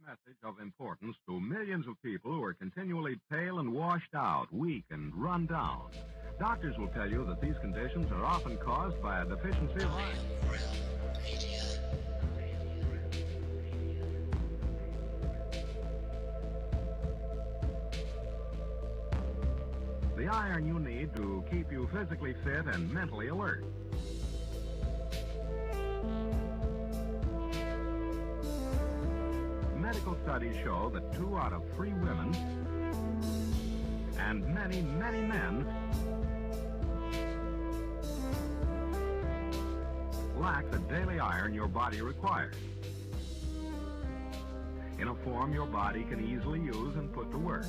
message of importance to millions of people who are continually pale and washed out, weak and run down. Doctors will tell you that these conditions are often caused by a deficiency of iron. The iron you need to keep you physically fit and mentally alert. Medical studies show that 2 out of 3 women and many, many men lack the daily iron your body requires in a form your body can easily use and put to work.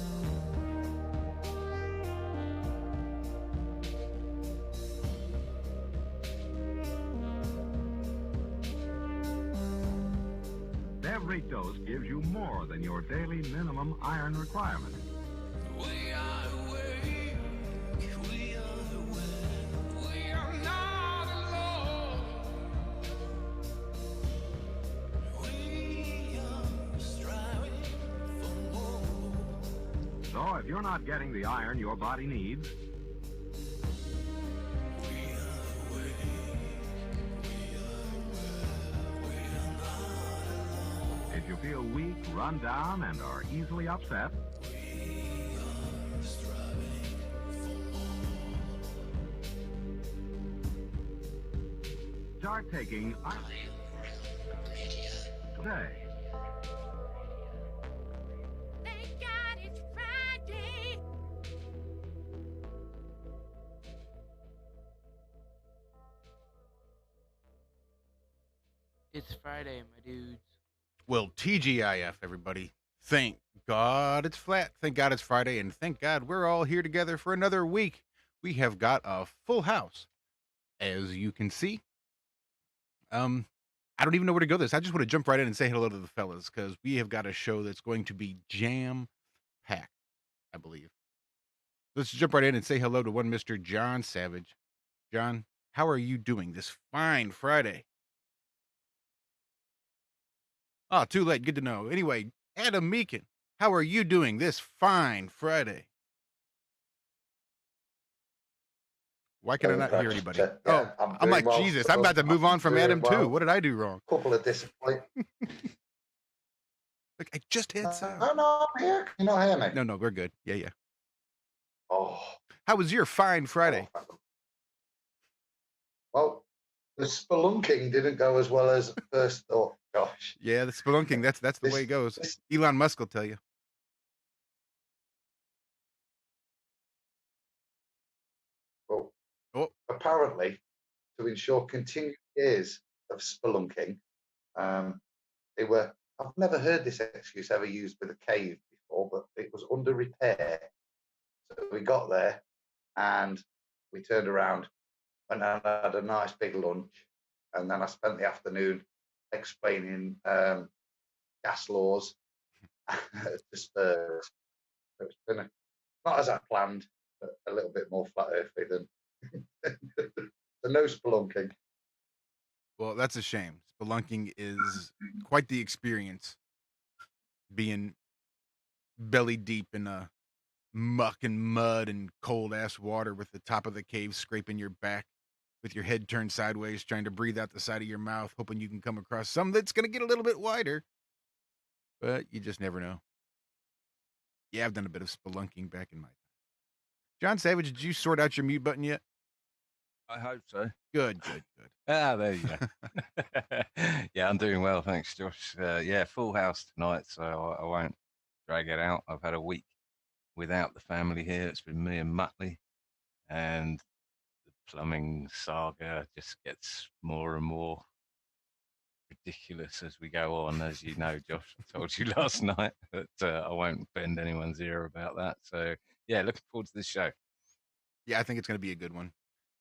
Every dose gives you more than your daily minimum iron requirement. We are awake, we are aware, we are not alone. We are striving for more. So if you're not getting the iron your body needs, if you feel weak, run down, and are easily upset, start taking iron today. Thank God it's Friday. It's Friday, my dudes. Well, TGIF, everybody. Thank God it's flat. Thank God it's Friday. And thank God we're all here together for another week. We have got a full house, as you can see. I don't even know where to go this. I just want to jump right in and say hello to the fellas because we have got a show that's going to be jam-packed, I believe. Let's jump right in and say hello to one Mr. John Savage. John, how are you doing this fine Friday? Oh, too late. Good to know. Anyway, Adam Meekin, how are you doing this fine Friday? Why can I not hear anybody? Yeah, I'm like, well, Jesus, I'm about to move on from Adam too. What did I do wrong? Couple of disappointments. Look, I just hit sound. No, I'm here. Can you not hear me? No, we're good. Yeah. Oh. How was your fine Friday? Well, the spelunking didn't go as well as first thought. Gosh. Yeah, the spelunking, that's the way it goes. Elon Musk will tell you. Well, apparently, to ensure continued years of spelunking, I've never heard this excuse ever used with a cave before, but it was under repair. So we got there and we turned around and I had a nice big lunch. And then I spent the afternoon explaining gas laws to Spurs. So it's been not as I planned, but a little bit more flat earthy than so no spelunking. Well, that's a shame. Spelunking is quite the experience. Being belly deep in muck and mud and cold ass water with the top of the cave scraping your back with your head turned sideways, trying to breathe out the side of your mouth, hoping you can come across some that's going to get a little bit wider. But you just never know. Yeah, I've done a bit of spelunking back in my time. John Savage, did you sort out your mute button yet? I hope so. Good. Ah, there you go. Yeah, I'm doing well, thanks, Josh. Yeah, full house tonight, so I won't drag it out. I've had a week without the family here. It's been me and Muttley, and the plumbing saga just gets more and more ridiculous as we go on, as you know, Josh. I told you last night that I won't bend anyone's ear about that. So, yeah, looking forward to this show. Yeah, I think it's going to be a good one.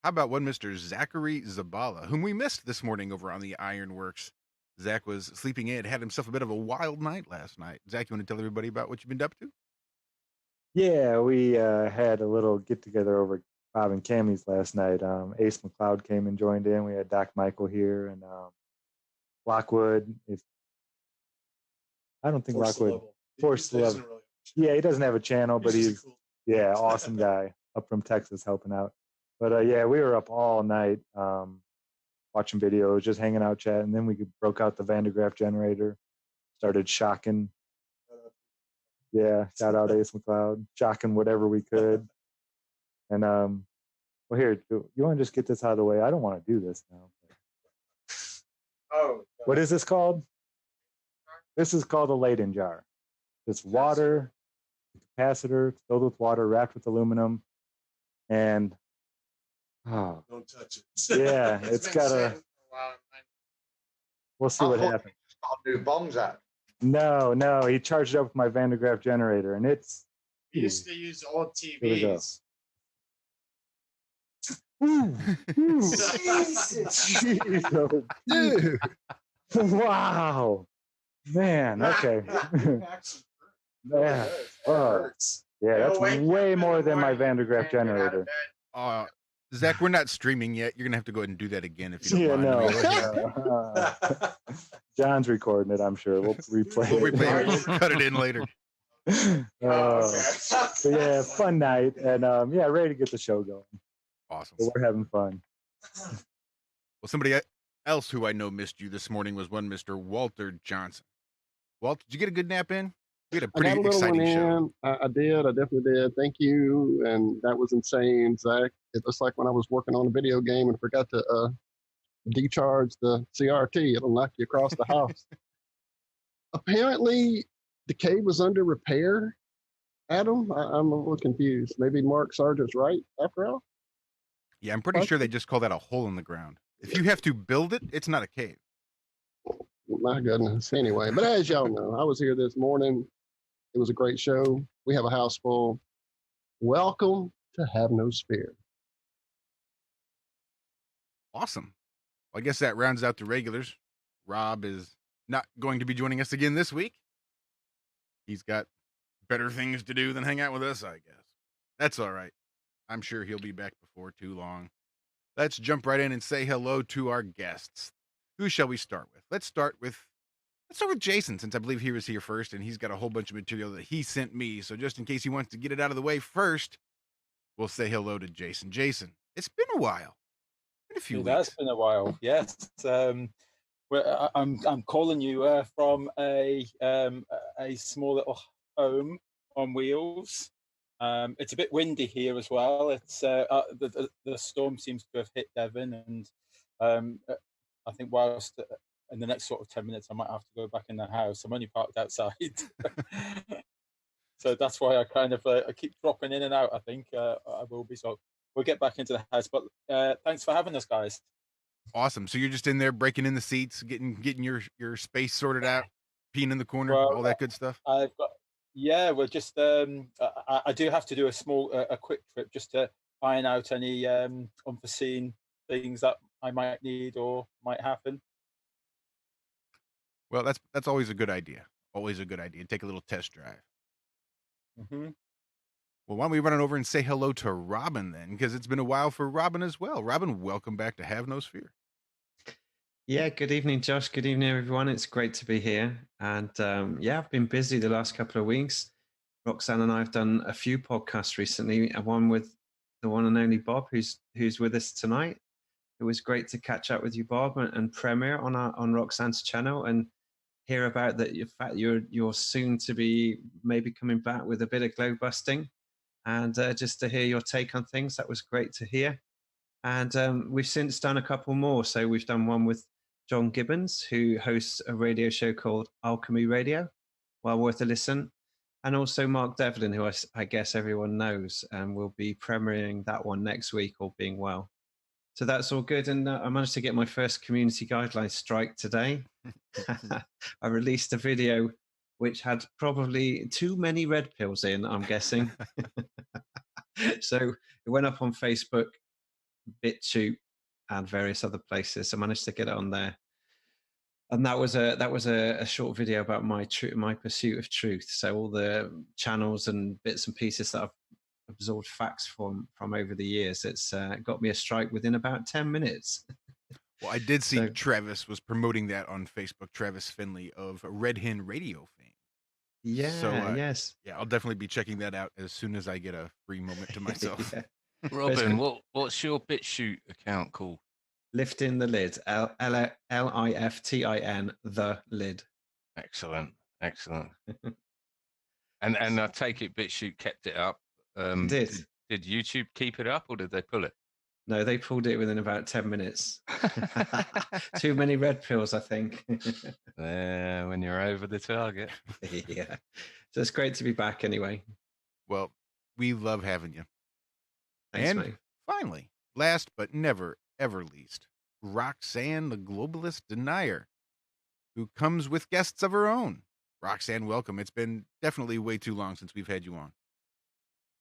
How about one Mr. Zachary Zabala, whom we missed this morning over on the Ironworks? Zach was sleeping in, had himself a bit of a wild night last night. Zach, you want to tell everybody about what you've been up to? Yeah, we had a little get-together over Bob and Cammy's last night. Ace McLeod came and joined in. We had Doc Michael here and Lockwood. I don't think Force the Rockwood level. forced He the doesn't level. really- Yeah, he doesn't have a channel, but just a he's cool- yeah, awesome guy up from Texas helping out. But yeah, we were up all night watching videos, just hanging out, chatting. And then we broke out the Van de Graaff generator, started shocking. Yeah, shout out Ace McLeod, shocking whatever we could. And well, here, you want to just get this out of the way? I don't want to do this now. Oh, What is this called? This is called a Leyden jar. It's water, capacitor filled with water, wrapped with aluminum, and oh, don't touch it. yeah, it's been got sitting a. for a while. We'll see I what thought happens. he's got new bongs out. No, he charged it up with my Van de Graaff generator, and it's. We used to use old we go. TVs. Jeez, Dude. wow, man. Okay. Yeah. Oh, yeah, that's way more than my Van de Graaff generator. Zach, we're not streaming yet. You're gonna have to go ahead and do that again if you Yeah, don't mind. no. John's recording it, I'm sure. We'll replay We'll it. replay it. We'll cut it in later. So yeah, fun night, and yeah, ready to get the show going. Awesome. So we're having fun. Well, somebody else who I know missed you this morning was one Mr. Walter Johnson. Walt, did you get a good nap in? We had a I got pretty a little one exciting show. in. I did. I definitely did. Thank you. And that was insane, Zach. It looks like when I was working on a video game and forgot to decharge the CRT, it'll knock you across the house. Apparently, the cave was under repair. Adam, I'm a little confused. Maybe Mark Sargent's right after all? Yeah, I'm pretty sure they just call that a hole in the ground. If you have to build it, it's not a cave. My goodness. Anyway, but as y'all know, I was here this morning. It was a great show. We have a house full. Welcome to Have No Spare. Awesome. Well, I guess that rounds out the regulars. Rob is not going to be joining us again this week. He's got better things to do than hang out with us, I guess. That's all right. I'm sure he'll be back before too long. Let's jump right in and say hello to our guests. Who shall we start with? Let's start with Jason, since I believe he was here first, and he's got a whole bunch of material that he sent me. So just in case he wants to get it out of the way first, we'll say hello to Jason. Jason, it's been a while. Been a few weeks. It has been a while. Yes. I'm calling you from a small little home on wheels. It's a bit windy here as well. It's the storm seems to have hit Devon, and I think whilst in the next sort of 10 minutes I might have to go back in the house. I'm only parked outside. So that's why I kind of I keep dropping in and out. I think I will be. So we'll get back into the house. But thanks for having us, guys. Awesome. So you're just in there breaking in the seats, getting your space sorted out, peeing in the corner, all that good stuff. Yeah, we're just. I do have to do a quick trip just to iron out any unforeseen things that I might need or might happen. Well, that's always a good idea. Always a good idea. Take a little test drive. Mm-hmm. Well, why don't we run it over and say hello to Robin then? Because it's been a while for Robin as well. Robin, welcome back to Have No Sphere. Yeah, good evening, Josh. Good evening, everyone. It's great to be here. And yeah, I've been busy the last couple of weeks. Roxanne and I have done a few podcasts recently, and one with the one and only Bob, who's with us tonight. It was great to catch up with you, Bob, and premiere on Roxanne's channel and hear about that. In fact, you're soon to be maybe coming back with a bit of glow busting, and just to hear your take on things. That was great to hear. And we've since done a couple more. So we've done one with John Gibbons, who hosts a radio show called Alchemy Radio. Well worth a listen. And also Mark Devlin, who I guess everyone knows, and we'll be premiering that one next week, all being well. So that's all good. And I managed to get my first community guidelines strike today. I released a video which had probably too many red pills in, I'm guessing. So it went up on Facebook, BitChute, and various other places. I managed to get it on there. And that was a short video about my pursuit of truth. So all the channels and bits and pieces that I've absorbed facts from over the years, it's got me a strike within about 10 minutes. Well, I did see Travis was promoting that on Facebook. Travis Finley of Red Hen Radio fame. Yeah, So yes. yeah, I'll definitely be checking that out as soon as I get a free moment to myself. Yeah. Robin, what's your BitChute account called? Lifting the lid. Liftin, the lid. Excellent. And I take it BitChute kept it up. Did. Did YouTube keep it up, or did they pull it? No, they pulled it within about 10 minutes. Too many red pills, I think. When you're over the target. Yeah. So it's great to be back anyway. Well, we love having you. Thanks, and mate. finally, last but never, ever least, Roxanne, the globalist denier, who comes with guests of her own. Roxanne, welcome. It's been definitely way too long since we've had you on.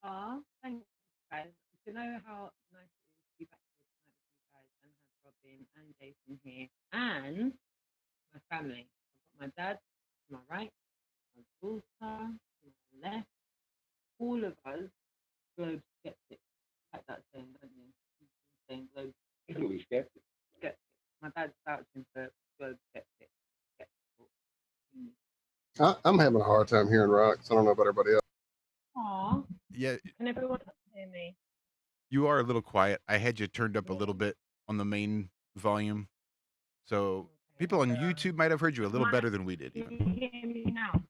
Aw, thanks, guys. You know how nice it is to be back here tonight with you guys and have Robin and Jason here and my family. I've got my dad to my right, my daughter to my left, all of us globe skeptics. Like that saying, don't you? You've been saying globe skeptics. My dad's vouching for globe skeptics. I'm having a hard time hearing Rox. I don't know about everybody else. Aw. Yeah, Can everyone hear me? you are a little quiet. I had you turned up a little bit on the main volume. So people on YouTube might have heard you a little better than we did. Can Even. you hear me now?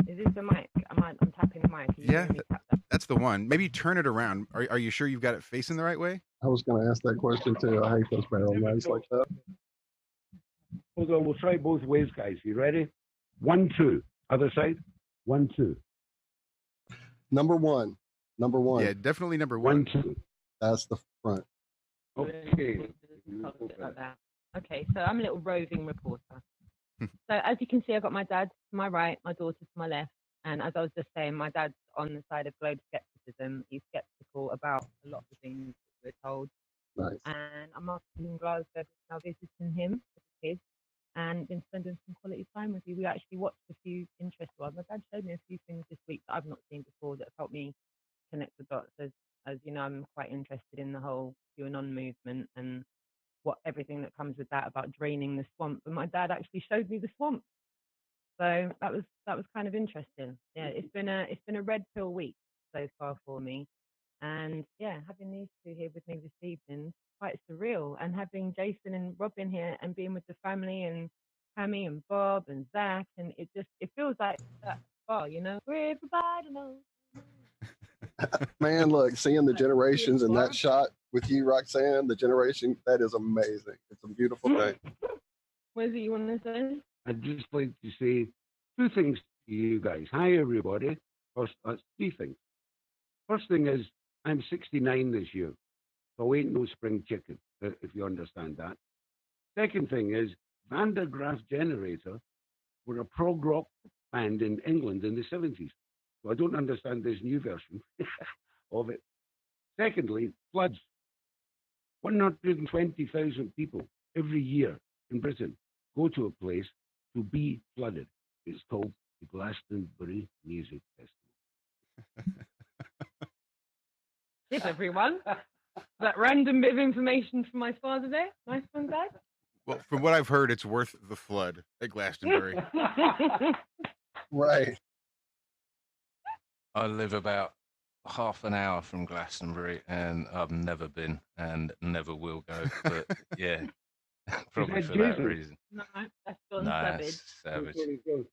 Is this the mic? I'm tapping the mic. Can you Yeah, hear me tap that? that's the one. Maybe turn it around. Are you sure you've got it facing the right way? I was going to ask that question too. I hate those barrel mics like that. Hold on, we'll try both ways, guys. You ready? 1, 2. Other side. 1, 2. Number one. Yeah, definitely number one. 1, 2. That's the front. Okay. Like that. Okay, so I'm a little roving reporter. So as you can see, I've got my dad to my right, my daughter to my left. And as I was just saying, my dad's on the side of globe skepticism. He's skeptical about a lot of the things that we're told. Nice. And I'm after in Glasgow now visiting him as a kid and been spending some quality time with you. We actually watched a few interesting ones. My dad showed me a few things this week that I've not seen before that have helped me connect the dots. As you know, I'm quite interested in the whole QAnon movement and everything that comes with that about draining the swamp. And my dad actually showed me the swamp. So that was kind of interesting. Yeah, it's been a red pill week so far for me. And yeah, having these two here with me this evening, quite surreal. And having Jason and Robin here and being with the family and Tammy and Bob and Zach, and it feels like that far, you know, where everybody knows. Man, look, seeing the generations in that shot with you, Roxanne, the generation, that is amazing. It's a beautiful thing. What is it you want to say? I'd just like to say 2 things to you guys. Hi, everybody. First, that's 3 things. First thing is, I'm 69 this year, so I ain't no spring chicken, if you understand that. Second thing is, Van der Graaf Generator were a prog rock band in England in the 70s. So I don't understand this new version of it. Secondly, floods. 120,000 people every year in Britain go to a place to be flooded. It's called the Glastonbury Music Festival. Yes, everyone. That random bit of information from my father there. Nice one, Dad. Well, from what I've heard, it's worth the flood at Glastonbury. Right. I live about half an hour from Glastonbury, and I've never been and never will go. But yeah, probably for that reason. No, that's John Nice, Savage. savage.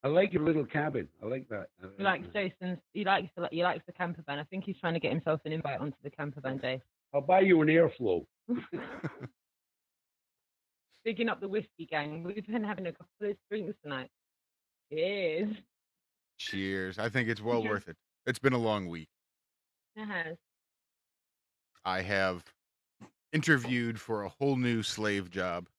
I like your little cabin. I like that. He likes Jason's. He likes the camper van. I think he's trying to get himself an invite onto the camper van, Jay. I'll buy you an airflow. Bigging up the whiskey gang. We've been having a couple of drinks tonight. Cheers. Cheers. I think it's well worth it. It's been a long week. It has. I have interviewed for a whole new slave job.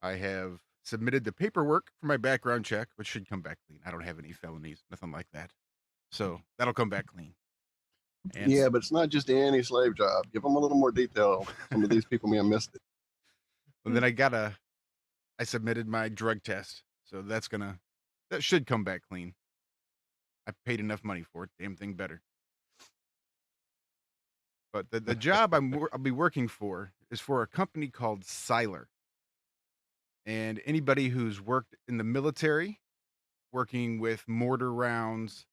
I have submitted the paperwork for my background check, which should come back clean. I don't have any felonies, nothing like that. So that'll come back clean. And Yeah, but it's not just any slave job. Give them a little more detail. Some of these people may have missed it. and then I submitted my drug test. So that should come back clean. I paid enough money for it. Damn thing better. But the job I'll be working for is for a company called Siler. And anybody who's worked in the military working with mortar rounds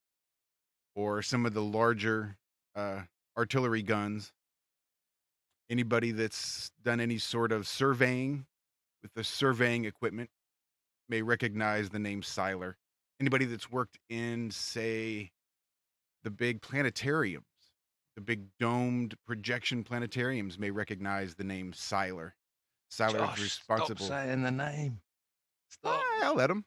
or some of the larger artillery guns, anybody that's done any sort of surveying with the surveying equipment may recognize the name Siler. Anybody that's worked in, say, the big planetariums, the big domed projection planetariums may recognize the name Siler. Siler is Josh, responsible. stop saying the name. Stop. I'll let him.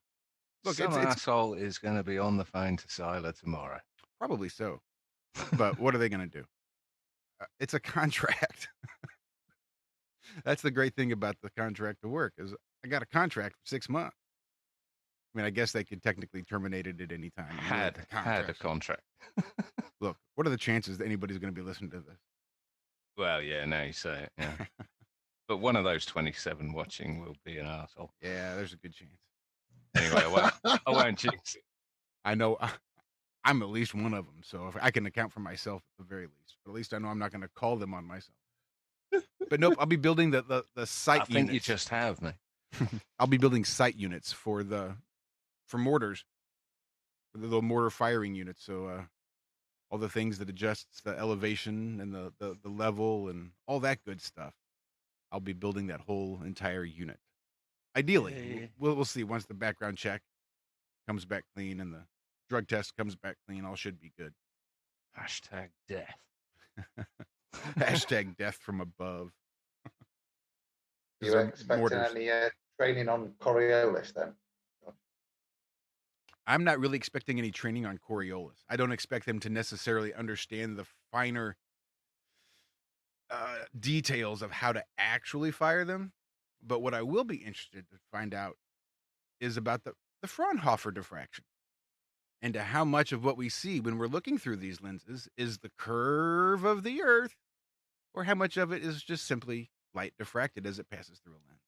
Look, Some it's asshole is going to be on the phone to Siler tomorrow. probably so. But what are they going to do? It's a contract. That's the great thing about the contract to work is I got a contract for 6 months. I mean, I guess they could technically terminate it at any time. Had a contract. Look, what are the chances that anybody's going to be listening to this? Well, yeah, now you say it, yeah. But one of those 27 watching will be an asshole. Yeah, there's a good chance. Anyway, I won't jinx it. I know I'm at least one of them, so if I can account for myself at the very least. But at least I know I'm not going to call them on myself. But nope, I'll be building the site units. I think you just have, mate. I'll be building site units for mortars, for the little mortar firing units. So all the things that adjusts the elevation and the level and all that good stuff. I'll be building that whole entire unit. Ideally, we'll see once the background check comes back clean and the drug test comes back clean. All should be good. Hashtag death. Hashtag death from above. You expecting any training on Coriolis then? I'm not really expecting any training on Coriolis. I don't expect them to necessarily understand the finer details of how to actually fire them. But what I will be interested to find out is about the Fraunhofer diffraction and to how much of what we see when we're looking through these lenses is the curve of the Earth, or how much of it is just simply light diffracted as it passes through a lens.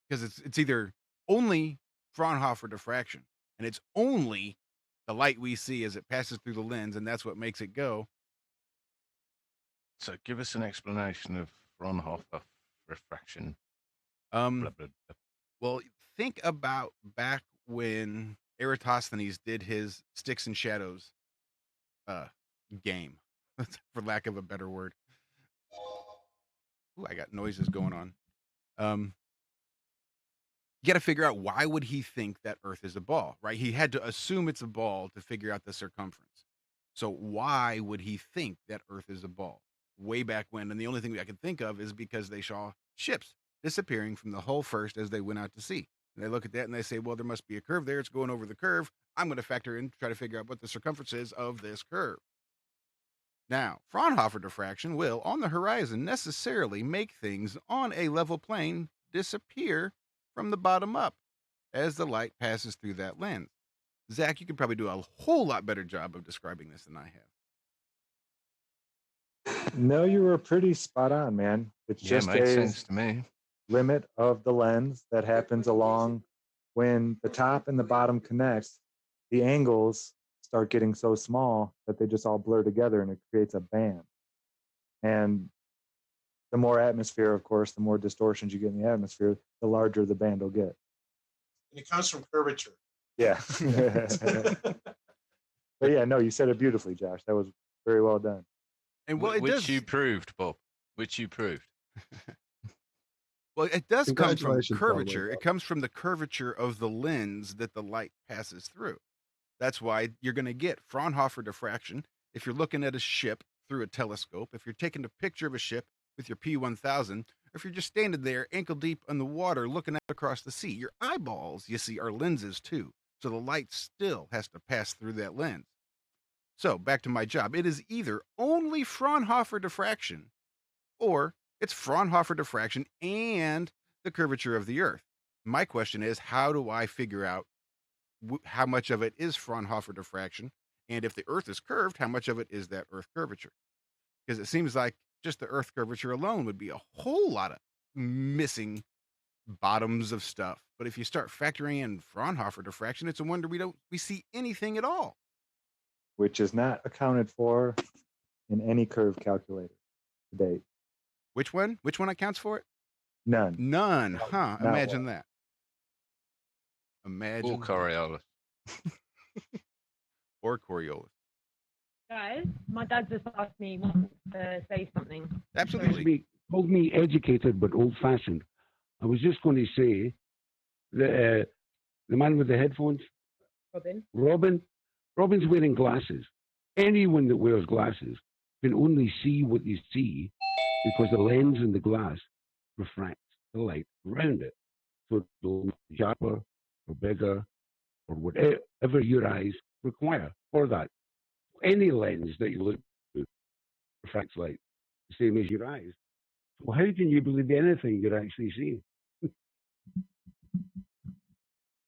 Because it's either only Fraunhofer diffraction, and it's only the light we see as it passes through the lens, and that's what makes it go. So give us an explanation of Fraunhofer refraction. Blah, blah, blah. Well, think about back when Eratosthenes did his sticks and shadows game, for lack of a better word. Ooh, I got noises going on. You got to figure out, why would he think that Earth is a ball, right? He had to assume it's a ball to figure out the circumference. So why would he think that Earth is a ball way back when? And the only thing I can think of is because they saw ships disappearing from the hull first as they went out to sea. And they look at that and they say, well, there must be a curve there. It's going over the curve. I'm going to factor in, try to figure out what the circumference is of this curve. Now, Fraunhofer diffraction will, on the horizon, necessarily make things on a level plane disappear from the bottom up as the light passes through that lens. Zach, you could probably do a whole lot better job of describing this than I have. No, you were pretty spot on, man. It's just makes a sense to me. limit of the lens that happens along when the top and the bottom connects. The angles start getting so small that they just all blur together and it creates a band. And the more atmosphere, of course, the more distortions you get in the atmosphere, the larger the band will get. And it comes from curvature. Yeah. But yeah, no, you said it beautifully, Josh. That was very well done. And well, which you proved, Bob. Which you proved. Well, it does come from Congratulations, curvature. Bob. It comes from the curvature of the lens that the light passes through. That's why you're going to get Fraunhofer diffraction if you're looking at a ship through a telescope, if you're taking a picture of a ship with your P1000, or if you're just standing there ankle deep in the water looking out across the sea. Your eyeballs, you see, are lenses too. So the light still has to pass through that lens. So back to my job. It is either only Fraunhofer diffraction, or it's Fraunhofer diffraction and the curvature of the Earth. My question is, how do I figure out how much of it is Fraunhofer diffraction? And if the Earth is curved, how much of it is that Earth curvature? Because it seems like just the Earth curvature alone would be a whole lot of missing bottoms of stuff. But if you start factoring in Fraunhofer diffraction, it's a wonder we see anything at all. Which is not accounted for in any curve calculator to date. Which one? Which one accounts for it? None. None, huh? Not Imagine one. that. Imagine. Or Coriolis. Or Coriolis. Guys, my dad just asked me wants to say something. Absolutely. Called me educated but old-fashioned. I was just going to say the man with the headphones, Robin's wearing glasses. Anyone that wears glasses can only see what you see because the lens in the glass refracts the light around it. So it'll be sharper or bigger or whatever your eyes require for that. Any lens that you look through refracts light, the same as your eyes. So how can you believe anything you're actually seeing?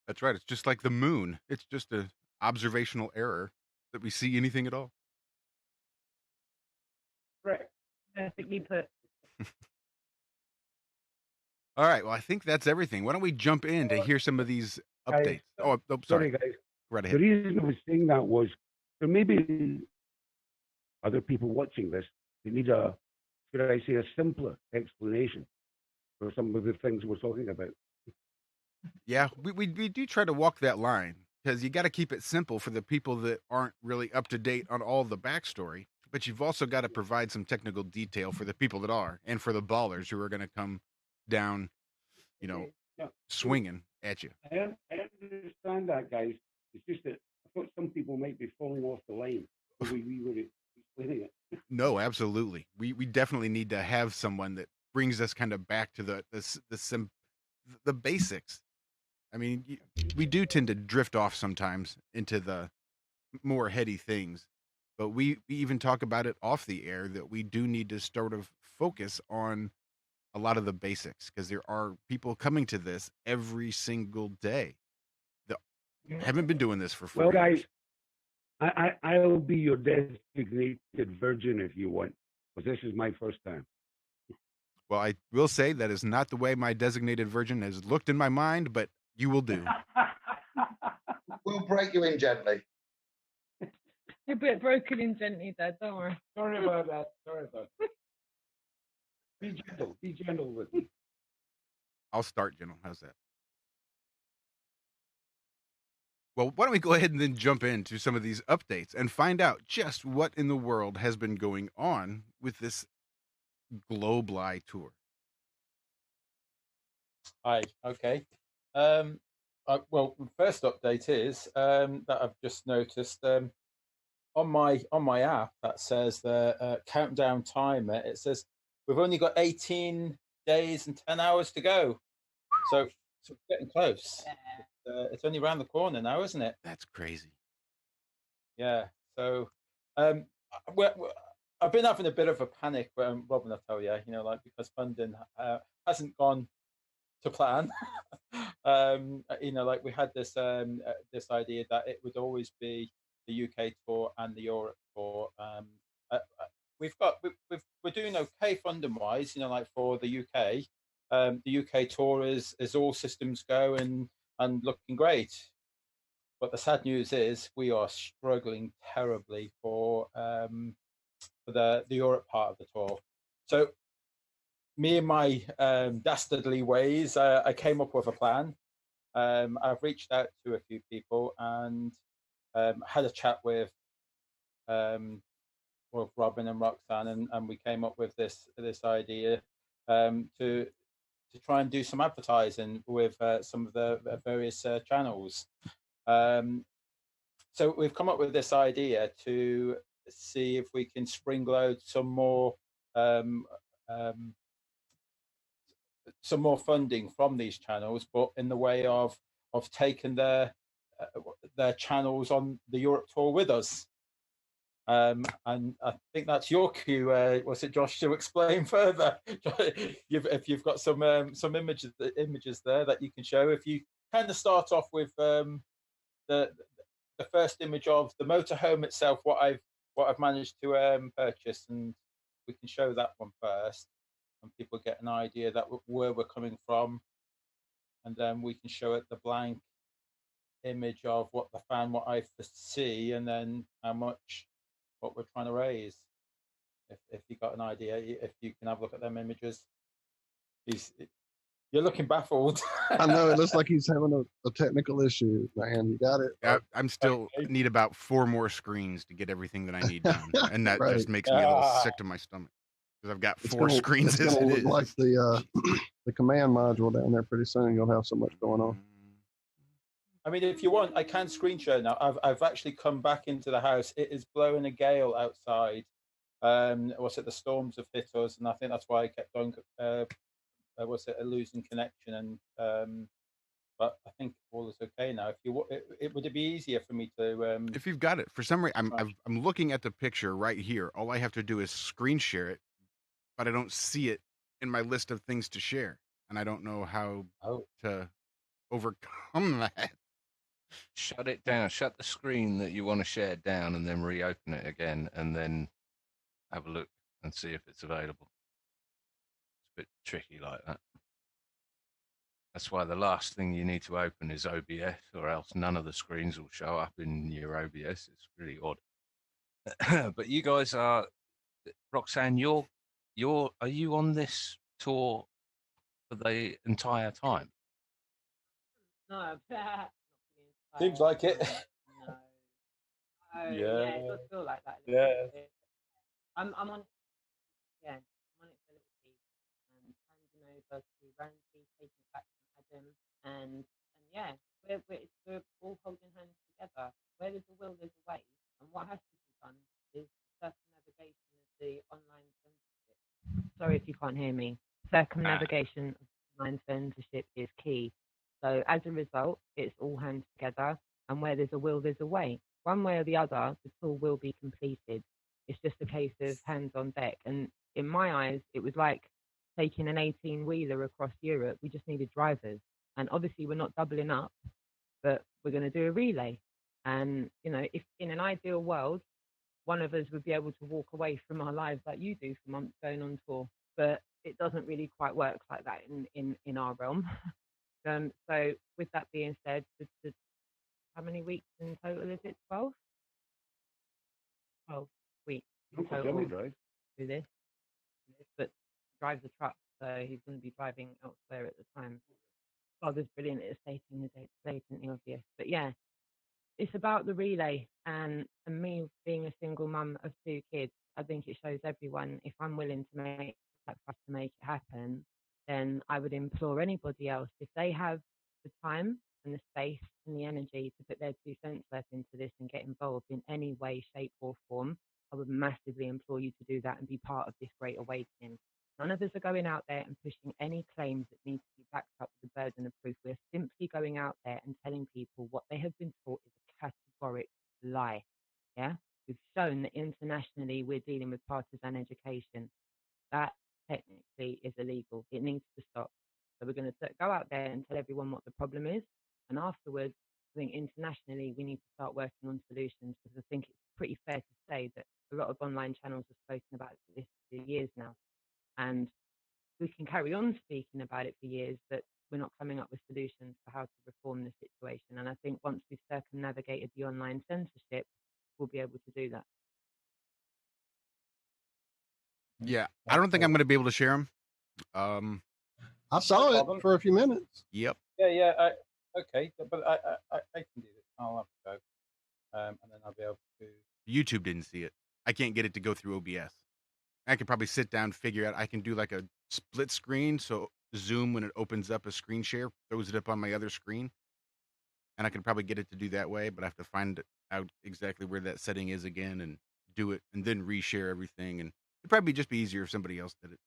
That's right. It's just like the moon. It's just an observational error that we see anything at all. Right. Perfectly put. All right. Well, I think that's everything. Why don't we jump in to hear some of these updates? Sorry. guys. Right The ahead. reason I was saying that was there may be other people watching this that need should I say, a simpler explanation for some of the things we're talking about. Yeah, we do try to walk that line because you got to keep it simple for the people that aren't really up to date on all the backstory. But you've also got to provide some technical detail for the people that are, and for the ballers who are going to come down, Yeah. swinging at you. I understand that, guys. It's just that I thought some people might be falling off the line the way we were explaining it. No, absolutely. We definitely need to have someone that brings us kind of back to the basics. I mean, we do tend to drift off sometimes into the more heady things, but we even talk about it off the air that we do need to sort of focus on a lot of the basics because there are people coming to this every single day that haven't been doing this for 4 Well, years. guys, I'll be your designated virgin if you want, because this is my first time. Well, I will say that is not the way my designated virgin has looked in my mind, but you will do. We'll break you in gently. You're a bit broken in gently, Dad. Don't worry. Sorry about that. Be gentle with me. I'll start, gentle. How's that? Well, why don't we go ahead and then jump into some of these updates and find out just what in the world has been going on with this Globli tour. Hi. Okay. Well, the first update is that I've just noticed on my app that says the countdown timer. It says we've only got 18 days and 10 hours to go. So we're getting close. It's only around the corner now, isn't it? That's crazy. Yeah. So I've been having a bit of a panic, Robin, I tell you, because funding hasn't gone to plan. We had this this idea that it would always be the UK tour and the Europe tour. We're doing okay funding wise, for the UK. The UK tour is all systems go and looking great. But the sad news is we are struggling terribly for the Europe part of the tour. So me and my dastardly ways, I came up with a plan. I've reached out to a few people and had a chat with Robin and Roxanne, and we came up with this idea to try and do some advertising with some of the various channels. So we've come up with this idea to see if we can spring load some more funding from these channels, but in the way of taking their channels on the Europe tour with us. And I think that's your cue. Was it, Josh, to explain further? If you've got some images there that you can show. If you kind of start off with the first image of the motorhome itself, what I've managed to purchase, and we can show that one first, and people get an idea that where we're coming from, and then we can show it the blank image of what I foresee, and then what we're trying to raise. If you got an idea, if you can have a look at them images. You're looking baffled. I know it looks like he's having a technical issue, man. You got it. I'm still need about 4 more screens to get everything that I need done, and that Right. just makes me a little sick to my stomach because I've got 4 screens It's as gonna it look is. like the command module down there pretty soon. You'll have so much going on. I mean, if you want, I can screen share now. I've actually come back into the house. It is blowing a gale outside. The storms have hit us, and I think that's why I kept on a losing connection. And but I think all is okay now. If you would it be easier for me to If you've got it, for some reason, I'm looking at the picture right here. All I have to do is screen share it, but I don't see it in my list of things to share, and I don't know how to overcome that. Shut it down. Shut the screen that you want to share down, and then reopen it again, and then have a look and see if it's available. It's a bit tricky like that. That's why the last thing you need to open is OBS, or else none of the screens will show up in your OBS. It's really odd. But you guys are, Roxanne, are you on this tour for the entire time? No, seems like it. No. Yeah, it does feel like that. Yeah. I'm on. Yeah, I'm on it for a little bit. Handing over to Ranty, taking it back from Adam, and yeah, we're all holding hands together. Where there's a will, there's a way, and what has to be done is the circumnavigation of the online censorship. Sorry if you can't hear me. Circumnavigation of online censorship is key. So as a result, it's all hands together, and where there's a will, there's a way. One way or the other, the tool will be completed. It's just a case of hands on deck. And in my eyes, it was like taking an 18-wheeler across Europe. We just needed drivers. And obviously, we're not doubling up, but we're going to do a relay. And, if in an ideal world, one of us would be able to walk away from our lives like you do for months going on tour. But it doesn't really quite work like that in our realm. So with that being said, how many weeks in total is it? 12? 12 weeks in Uncle total Jimmy drives. do this. But drives a truck, so he's going to be driving elsewhere at the time. Father's brilliant at stating the dates, blatantly obvious. But yeah, it's about the relay and me being a single mum of 2 kids. I think it shows everyone, if I'm willing to make sacrifice to make it happen, then I would implore anybody else, if they have the time and the space and the energy to put their 2 cents worth into this and get involved in any way, shape or form, I would massively implore you to do that and be part of this great awakening. None of us are going out there and pushing any claims that need to be backed up with the burden of proof. We're simply going out there and telling people what they have been taught is a categoric lie. Yeah, we've shown that internationally we're dealing with partisan education. That technically is illegal. It needs to stop. So we're going to go out there and tell everyone what the problem is, and afterwards, I think internationally we need to start working on solutions, because I think it's pretty fair to say that a lot of online channels have spoken about this for years now, and we can carry on speaking about it for years, but we're not coming up with solutions for how to reform the situation. And I think once we've circumnavigated the online censorship, we'll be able to do that. Yeah, I don't think I'm going to be able to share them. I saw it for a few minutes. Yep. Yeah. Okay, but I can do this. I'll have to go, and then I'll be able to. YouTube didn't see it. I can't get it to go through OBS. I could probably sit down, figure out. I can do like a split screen, so Zoom, when it opens up a screen share, throws it up on my other screen, and I can probably get it to do that way. But I have to find out exactly where that setting is again and do it, and then reshare everything. And it'd probably just be easier if somebody else did it.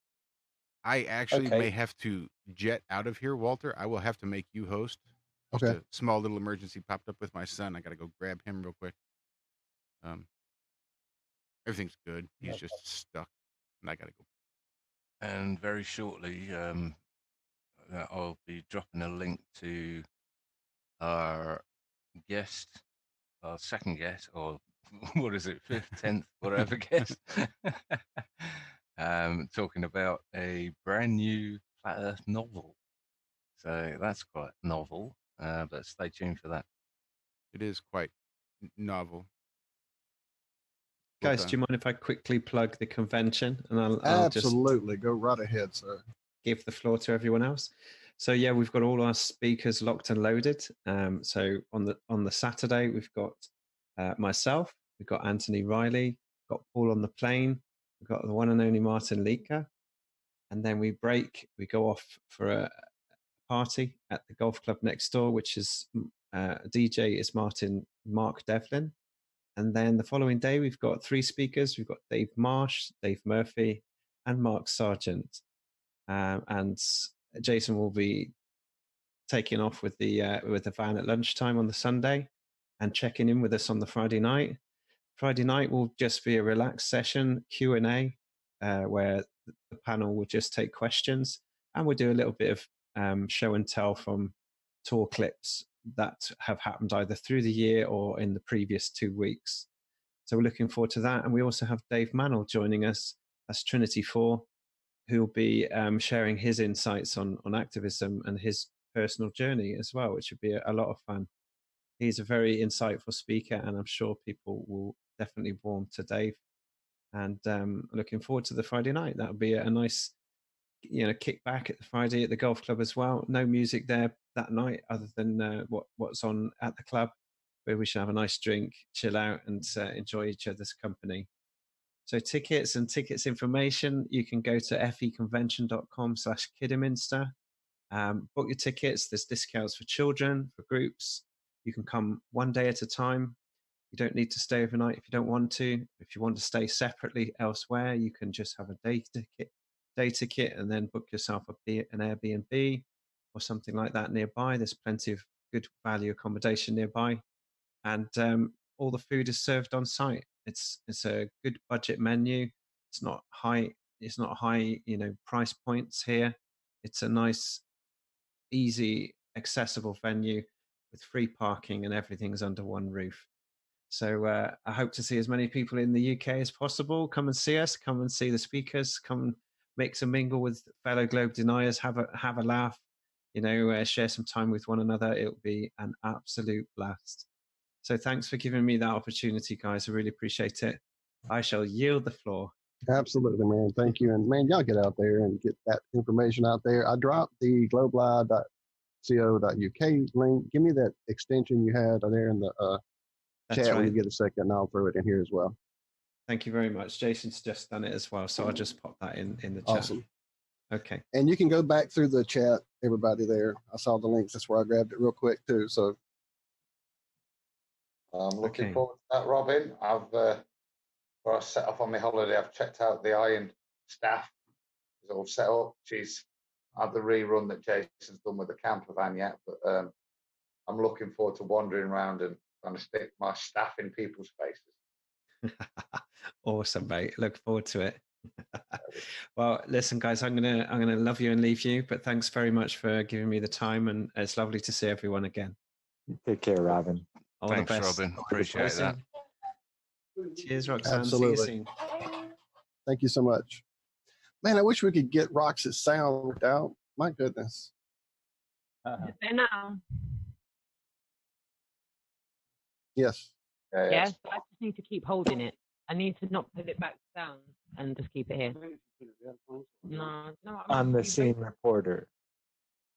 I actually may have to jet out of here, Walter. I will have to make you host. Just Okay. a small little emergency popped up with my son. I got to go grab him real quick. Everything's good. He's just stuck, and I got to go. And very shortly, I'll be dropping a link to our guest, our second guest, or what is it, 5th, 10th, whatever guest, talking about a brand new Flat Earth novel. So that's quite novel, but stay tuned for that. It is quite novel. Guys, do you mind if I quickly plug the convention? And I'll Absolutely. Go right ahead, sir. Give the floor to everyone else. So yeah, we've got all our speakers locked and loaded. So on the Saturday, we've got myself, we've got Anthony Riley, we've got Paul on the plane, we've got the one and only Martin Leaker, and then we go off for a party at the golf club next door, which is DJ is Mark Devlin. And then the following day, we've got 3 speakers. We've got Dave Marsh, Dave Murphy, and Mark Sargent. And Jason will be taking off with the van at lunchtime on the Sunday and checking in with us on the Friday night. Friday night will just be a relaxed session, Q&A, where the panel will just take questions, and we'll do a little bit of show and tell from tour clips that have happened either through the year or in the previous 2 weeks. So we're looking forward to that. And we also have Dave Mannell joining us as Trinity 4, who'll be sharing his insights on activism and his personal journey as well, which would be a lot of fun. He's a very insightful speaker, and I'm sure people will definitely warm to Dave. And looking forward to the Friday night. That'll be a nice, kick back at the Friday at the golf club as well. No music there that night other than what's on at the club, where we should have a nice drink, chill out, and enjoy each other's company. So tickets information, you can go to feconvention.com/Kidderminster. Book your tickets. There's discounts for children, for groups. You can come one day at a time. You don't need to stay overnight if you don't want to. If you want to stay separately elsewhere, you can just have a day ticket and then book yourself an Airbnb or something like that nearby. There's plenty of good value accommodation nearby, and all the food is served on site. It's a good budget menu. It's not high. Price points here. It's a nice, easy, accessible venue with free parking, and everything's under one roof. So I hope to see as many people in the UK as possible. Come and see us. Come and see the speakers. Come and mix and mingle with fellow globe deniers. Have a laugh. Share some time with one another. It'll be an absolute blast. So thanks for giving me that opportunity, guys. I really appreciate it. I shall yield the floor. Absolutely, man. Thank you. And man, y'all get out there and get that information out there. I dropped the globelive.co.uk link. Give me that extension you had there in the chat when you get a second, and I'll throw it in here as well. Thank you very much. Jason's just done it as well, so I'll just pop that in the chat. Awesome. Okay. And you can go back through the chat, everybody there. I saw the links. That's where I grabbed it real quick too. So I'm looking forward to that, Robin. Before I set off on my holiday, I've checked out the Iron staff. It's all set up. She's had the rerun that Jason's done with the camper van yet, but I'm looking forward to wandering around and trying to stick my staff in people's faces. Awesome, mate. Look forward to it. Well, listen, guys, I'm gonna love you and leave you, but thanks very much for giving me the time, and it's lovely to see everyone again. Take care, Robin. All Thanks, the best. Robin. Appreciate that. Cheers, Roxanne. Absolutely. See you soon. thank you so much. Man, I wish we could get Rox's sound worked out. My goodness. Better now. Yes. Yes, I just need to keep holding it. I need to not put it back down and just keep it here. No, On the scene reporter.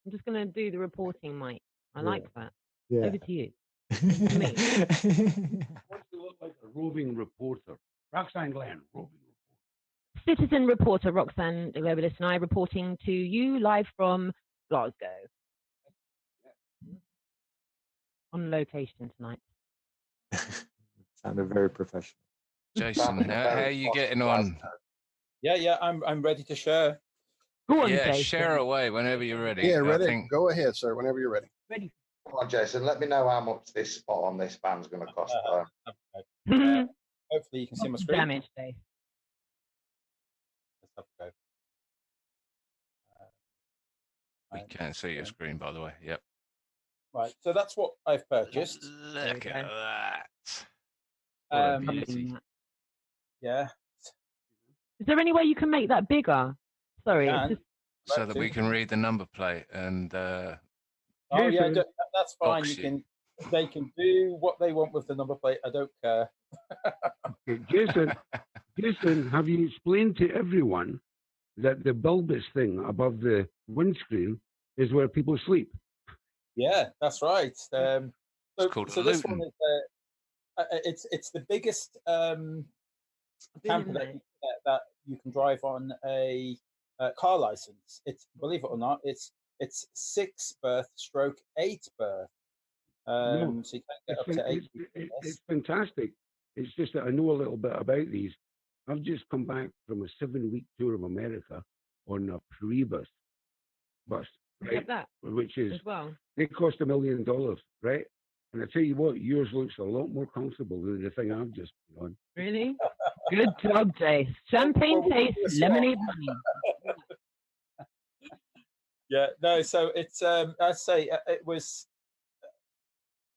I'm just going to do the reporting, Mike. I like that. Yeah. Over to you. Wants to look like a roving reporter. Roxanne Glenn, roving reporter. Citizen reporter Roxanne Globalist and I reporting to you live from Glasgow. On location tonight. Sounded very professional. Jason, how are you getting on? Yeah, I'm ready to share. Go on, Yeah, Jason. share away whenever you're ready. Yeah, I ready. think- Go ahead, sir, whenever you're ready. Ready. Come on, Jason, let me know how much this spot on this van's going to cost. Hopefully you can see my screen. Damage day. Let's have a go. We can't see your screen, by the way. Yep. Right, so that's what I've purchased. Look at that. Um, What a beauty. Yeah. Is there any way you can make that bigger? Sorry. Can. It's just, So that we can read the number plate and Oh yeah, Jason. that's fine. Box you. They can do what they want with the number plate. I don't care. Okay, Jason, have you explained to everyone that the bulbous thing above the windscreen is where people sleep. Yeah, that's right. So called so a this one Luton. is it's the biggest camper Isn't that it? that you can drive on a car license. It's, believe it or not, it's 6 berth stroke 8 berth. No, So you can get it's, up fan- to 8 it's, people in it- this. it's fantastic. It's just that I know a little bit about these. I've just come back from a 7-week tour of America on a Priebus bus, You right? have that Which is, as well. they cost $1 million, right? And I tell you what, yours looks a lot more comfortable than the thing I've just been on. Really? Good job, Jay. Champagne Well, we taste, do a swap. lemonade honey. Yeah, no. So it's I'd say it was.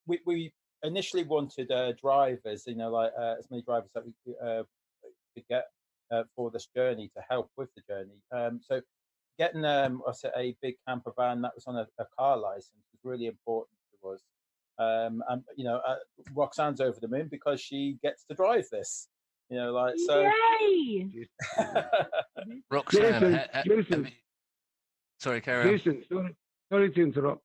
We initially wanted drivers, like as many drivers that we could get for this journey to help with the journey. So getting a big camper van that was on a car license was really important to us. And Roxanne's over the moon because she gets to drive this. So. Yay! Roxanne, Jason, sorry, carry on. Jason, sorry to interrupt.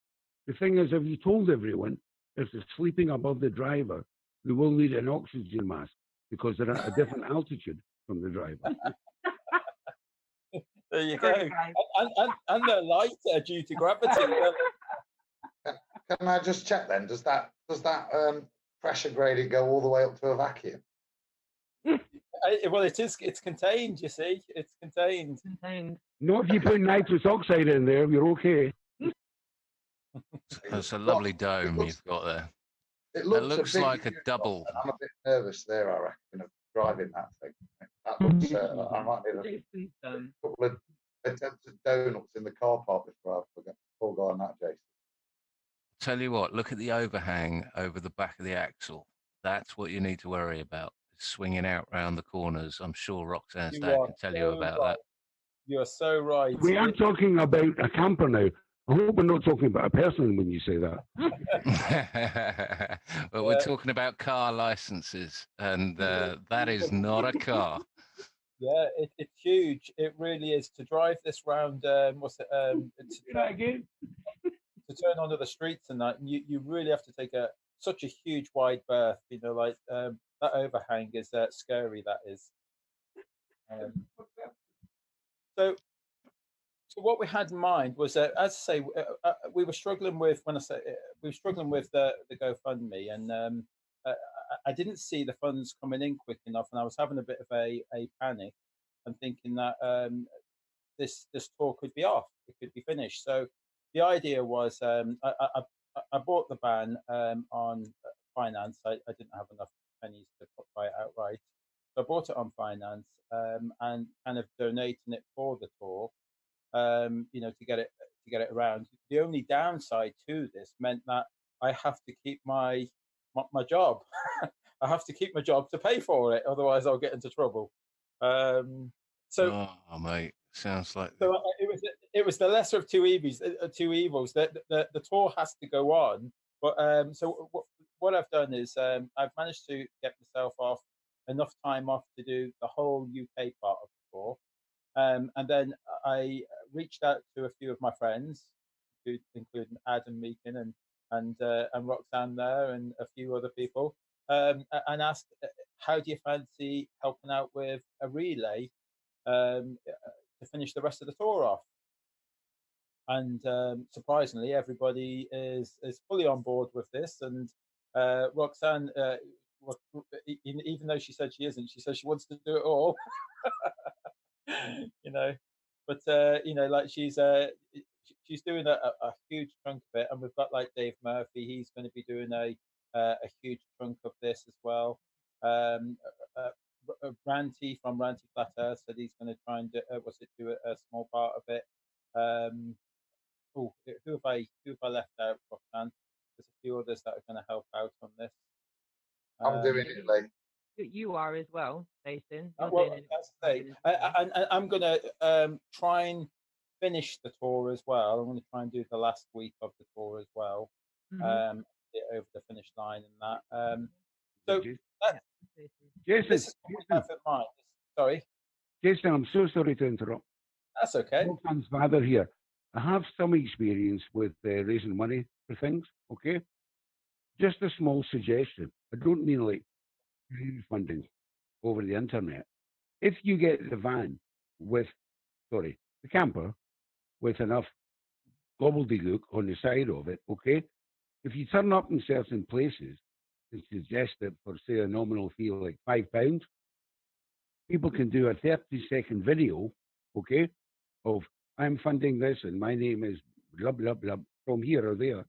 The thing is, have you told everyone if they're sleeping above the driver, we will need an oxygen mask because they're at a different altitude from the driver. There you go. And they're lighter due to gravity. Can I just check then? Does that pressure gradient go all the way up to a vacuum? Well, it's contained, you see. It's contained. Not if you put nitrous oxide in there, you're okay. It's a lovely dome you've got there. It looks looks, a big like a unit, double. I'm a bit nervous there, I reckon, of driving that thing. That looks, I might need a couple of attempts at donuts in the car park before I forget. Before going on that, Jason. Tell you what, look at the overhang over the back of the axle. That's what you need to worry about. Swinging out round the corners. I'm sure Roxanne's dad can tell you about that. You are so right. We are talking about a camper now. I hope we're not talking about a person when you say that. Well, we're talking about car licenses, and that is not a car. Yeah, it's huge. It really is. To drive this round, to turn onto the streets and that, you really have to take such a huge wide berth. That overhang is scary. That is. So what we had in mind was, as I say, we were struggling with the GoFundMe, and I didn't see the funds coming in quick enough, and I was having a bit of a panic and thinking that this tour could be off, it could be finished. So the idea was, I bought the van on finance. I didn't have enough pennies to buy it outright, so I bought it on finance and kind of donating it for the tour. To get it around. The only downside to this meant that I have to keep my job. I have to keep my job to pay for it, otherwise I'll get into trouble. Oh, mate, sounds like. So it was the lesser of two evils. That the tour has to go on, but so what I've done is I've managed to get myself off enough time off to do the whole UK part of the tour. And then I reached out to a few of my friends, including Adam Meakin and Roxanne there, and a few other people, and asked, "How do you fancy helping out with a relay to finish the rest of the tour off?" And surprisingly, everybody is fully on board with this. And Roxanne, even though she said she isn't, she says she wants to do it all. But like she's doing a huge chunk of it, and we've got like Dave Murphy. He's going to be doing a huge chunk of this as well. Ranty from Ranty Flat Earth said he's going to try and do a small part of it. Who have I left out, Roxanne? There's a few others that are going to help out on this. I'm doing it, Lee. You are as well, Jason. I'm going to try and finish the tour as well. I'm going to try and do the last week of the tour as well, get over the finish line and that. Jason, this is what I have in mind. Sorry, Jason, I'm so sorry to interrupt. That's okay. Roxanne's father here. I have some experience with raising money for things, okay? Just a small suggestion. I don't mean like funding over the internet. If you get the van with, sorry, the camper with enough gobbledygook on the side of it, okay? If you turn up in certain places and suggest that for, say, a nominal fee like £5, people can do a 30-second video, okay, of I'm funding this and my name is blah, blah, blah, from here or there.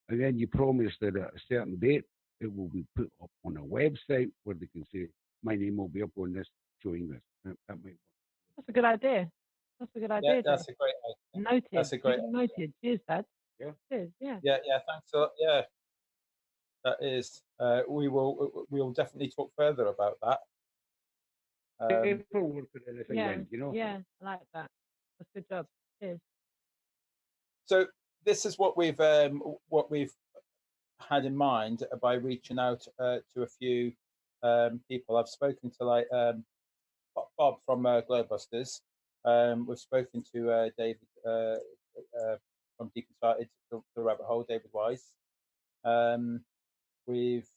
And then you promise that at a certain date, it will be put up on a website where they can say, my name will be up on this, showing this. That might work. That's a good idea. That's a good idea. Yeah, that's a great idea. Noted. That's a great Noted. Cheers, Dad. Yeah. Cheers. Yeah. Yeah, thanks a lot. Yeah, that is. We'll definitely talk further about that. Paperwork or anything, Yeah. then, you know? Yeah. I like that. That's a good job. Cheers. So this is what we've had in mind by reaching out to a few people. I've spoken to like Bob from Globebusters. We've spoken to David from Deep Inside the Rabbit Hole, David Wise. We've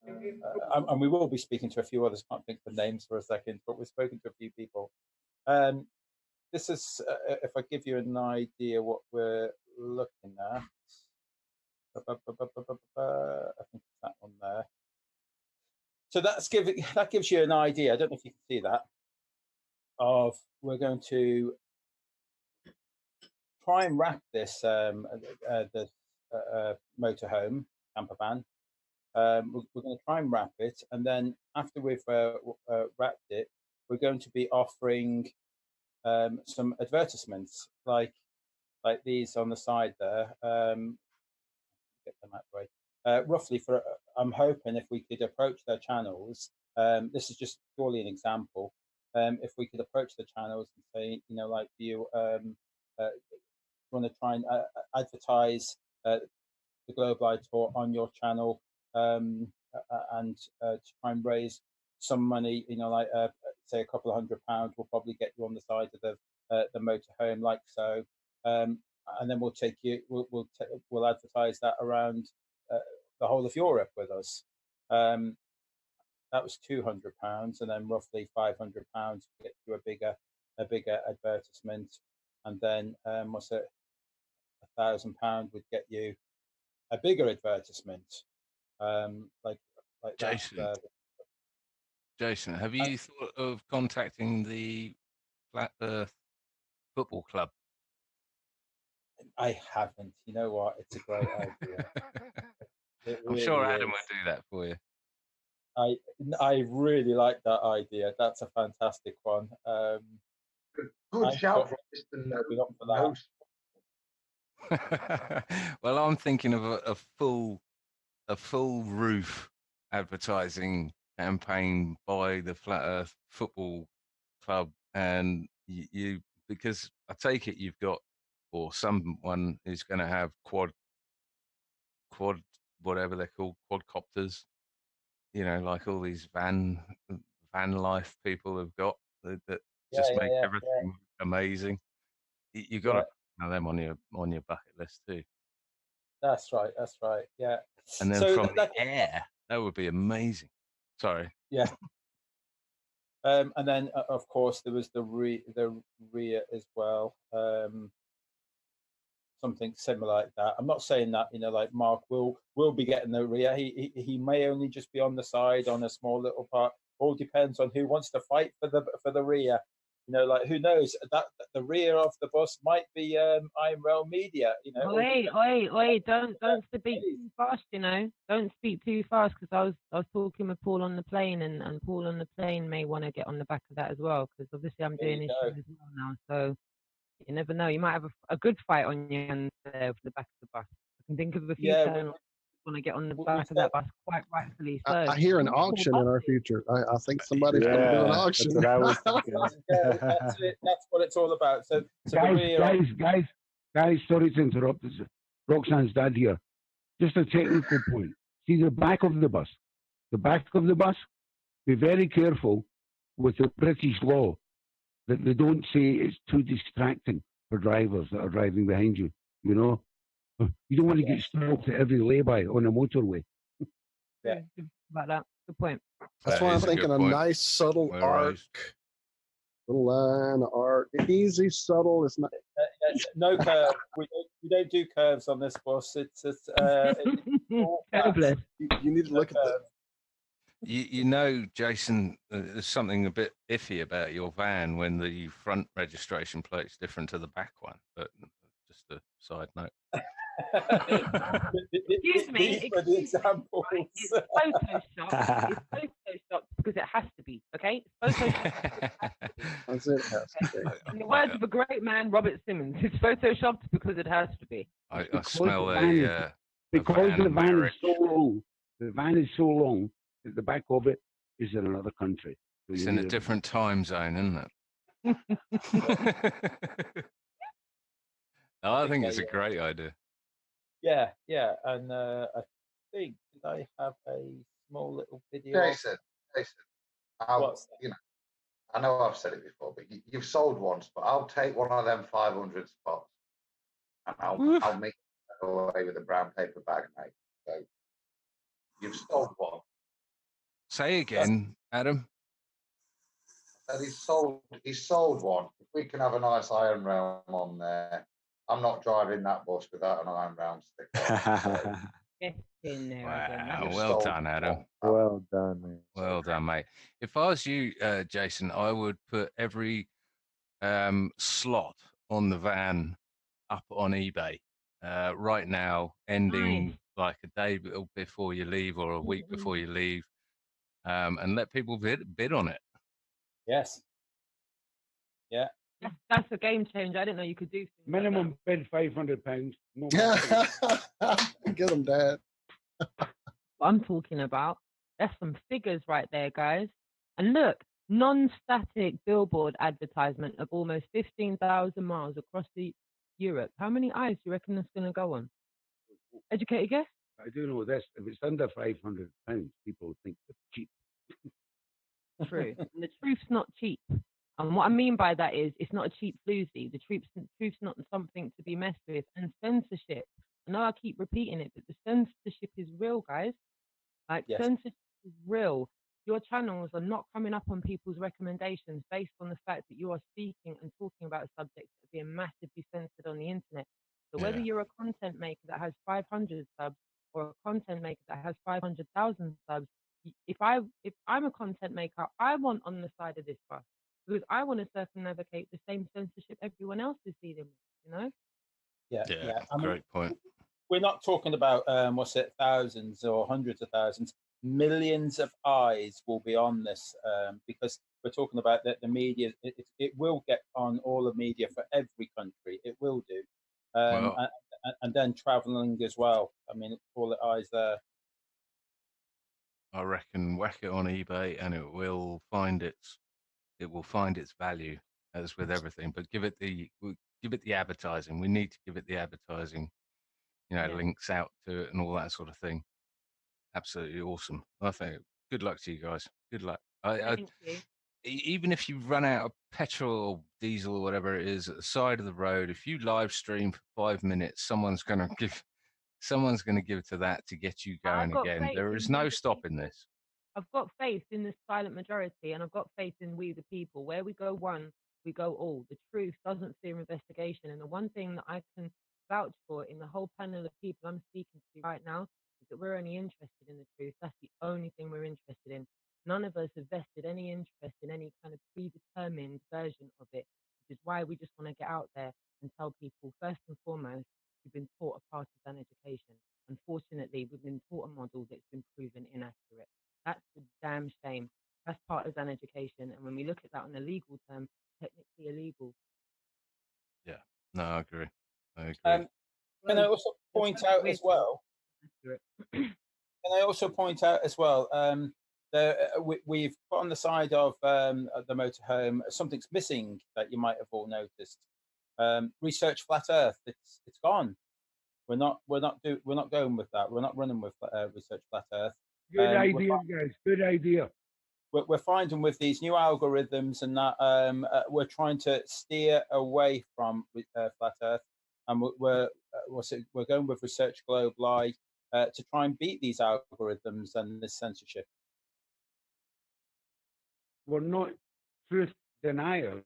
and we will be speaking to a few others. Can't think of the names for a second, but we've spoken to a few people. This is if I give you an idea what we're looking at. I think it's that one there. So that gives you an idea. I don't know if you can see that. Of we're going to try and wrap this motorhome camper van. We're going to try and wrap it, and then after we've wrapped it, we're going to be offering some advertisements like these on the side there. Get them out of the way. Roughly for, I'm hoping if we could approach their channels, this is just purely an example. If we could approach the channels and say, you know, like, do you want to try and advertise the Global Eye Tour on your channel, and to try and raise some money, you know, like say a couple of £100 will probably get you on the side of the motorhome, like so. And then we'll take you. We'll advertise that around the whole of Europe with us. That was £200, and then roughly £500 to get you a bigger advertisement, and then what's it? £1,000 would get you a bigger advertisement. Like Jason. that. Jason, have you thought of contacting the Flat Earth Football Club? I haven't. You know what? It's a great idea. I'm sure Adam would do that for you. I really like that idea. That's a fantastic one. Good shout, Mr. No. Well, I'm thinking of a full roof advertising campaign by the Flat Earth Football Club, and you because I take it you've got, or someone who's going to have quad whatever they're called, quadcopters, you know, like all these van life people have got that just make everything amazing. You got to have them on your bucket list too. That's right. Yeah. And then so from the air, that would be amazing. Sorry. Yeah. And then of course there was the RIA as well. Something similar like that. I'm not saying that, you know, like Mark will be getting the RIA. He may only just be on the side on a small little part. All depends on who wants to fight for the RIA. You know, like who knows, that the rear of the bus might be IMRL Media. You know. Wait! Don't speak too fast. You know, don't speak too fast, because I was talking with Paul on the plane, and Paul on the plane may want to get on the back of that as well, because obviously I'm doing this show as well now. So you never know. You might have a good fight on your hands there for the back of the bus. I can think of a few journalists want to get on the back of that bus, quite rightfully so. I hear an auction in our future. I think somebody's going to do an auction. That's what I was thinking. That's it. That's what it's all about. So guys, sorry to interrupt. This is Roxanne's dad here. Just a technical point. See the back of the bus. The back of the bus. Be very careful with the British law that they don't say it's too distracting for drivers that are driving behind you. You know, you don't want to get stopped at every lay-by on a motorway. Yeah. About that. Good point. That's why I'm thinking a nice subtle arc, little line arc, easy, subtle. It's not. No curve. We don't do curves on this bus. It's Curveless. You need to look at that. You know, Jason, there's something a bit iffy about your van when the front registration plate's different to the back one, but just a side note. Excuse me. For the examples. It's Photoshopped. It's Photoshopped because it has to be, okay? It's Photoshopped. In the words of a great man, Robert Simmons, it's Photoshopped because it has to be. I smell because the van is so long. The van is so long that the back of it is in another country. So it's in a different time zone, isn't it? No, I think it's a great idea. Yeah, and I think I have a small little video. Jason, you know, I know I've said it before, but you've sold once, but I'll take one of them 500 spots, and I'll make it away with a brown paper bag, mate. So you've sold one. Say again, Adam. And he's sold one. If we can have a nice Iron Realm on there, I'm not driving that bus without an Iron Realm sticker. Get in there. Wow, well done, Adam. Well done, man. Well done, mate. If I was you, Jason, I would put every slot on the van up on eBay right now, ending like a day before you leave or a week before you leave, and let people bid on it. Yes. Yeah. That's a game changer. I didn't know you could do things. Minimum bid £500. No Get them, Dad. What I'm talking about. That's some figures right there, guys. And look, non-static billboard advertisement of almost 15,000 miles across Europe. How many eyes do you reckon that's going to go on? Educated guess? I do know this. If it's under £500, people think they're cheap. True. And the truth's not cheap. And what I mean by that is it's not a cheap floozy. The truth's not something to be messed with. And censorship. I know I keep repeating it, but the censorship is real, guys. Like, censorship is real. Your channels are not coming up on people's recommendations based on the fact that you are speaking and talking about subjects that are being massively censored on the internet. So whether you're a content maker that has 500 subs or a content maker that has 500,000 subs, if I'm a content maker, I want on the side of this bus because I want to circumnavigate the same censorship everyone else is dealing with, you know? Yeah. I mean, Great point. We're not talking about thousands or hundreds of thousands. Millions of eyes will be on this because we're talking about that the media. It will get on all the media for every country. It will do, and then traveling as well. I mean, all the eyes there. I reckon whack it on eBay and it will find its value, as with everything. But give it the advertising. We need to give it the advertising. You know, links out to it and all that sort of thing. Absolutely awesome. I think. Good luck to you guys. Good luck. Thank you. Even if you run out of petrol or diesel or whatever it is at the side of the road, if you live stream for 5 minutes, someone's going to give to that to get you going again. There is no stopping this. I've got faith in the silent majority, and I've got faith in we the people. Where we go one, we go all. The truth doesn't fear investigation. And the one thing that I can vouch for in the whole panel of people I'm speaking to right now is that we're only interested in the truth. That's the only thing we're interested in. None of us have vested any interest in any kind of predetermined version of it, which is why we just want to get out there and tell people, first and foremost, we've been taught a partisan education. Unfortunately, we've been taught a model that's been proven inaccurate. That's a damn shame. That's partisan education. And when we look at that on a legal term, technically illegal. Yeah, no, I agree. Can I also point out as well? We've put on the side of the motorhome something's missing that you might have all noticed. Research flat Earth. It's gone. We're not going with that. We're not running with research flat Earth. Good idea, guys. Good idea. we're finding with these new algorithms and that we're trying to steer away from flat Earth, and we're going with Research Globe Live to try and beat these algorithms and this censorship. We're not truth deniers.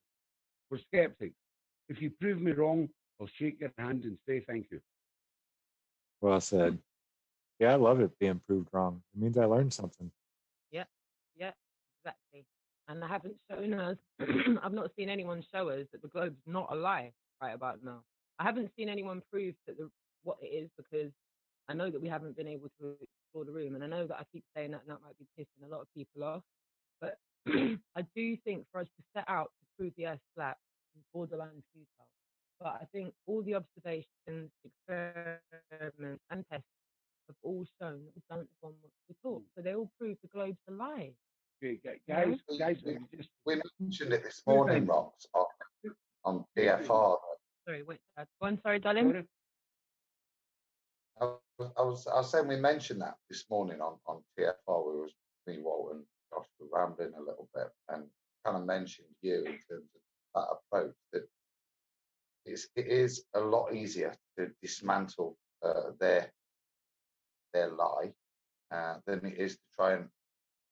We're skeptics. If you prove me wrong, I'll shake your hand and say thank you. Well said. Yeah, I love it being proved wrong. It means I learned something. Yeah, exactly. And I haven't shown us, I've not seen anyone show us that the globe's not a lie right about now. I haven't seen anyone prove that what it is, because I know that we haven't been able to explore the room. And I know that I keep saying that, and that might be pissing a lot of people off. But I do think for us to set out to prove the Earth flat is borderline futile. But I think all the observations, experiments, and tests have all shown that we don't want what we thought. So they all prove the globe's a lie. Okay, guys, we mentioned it this morning, Rox, on TFR. Sorry, wait. Go on, sorry, darling. I was saying we mentioned that this morning on TFR. Me, Walt, and Josh were rambling a little bit and kind of mentioned you in terms of that approach. That it is a lot easier to dismantle their lie than it is to try and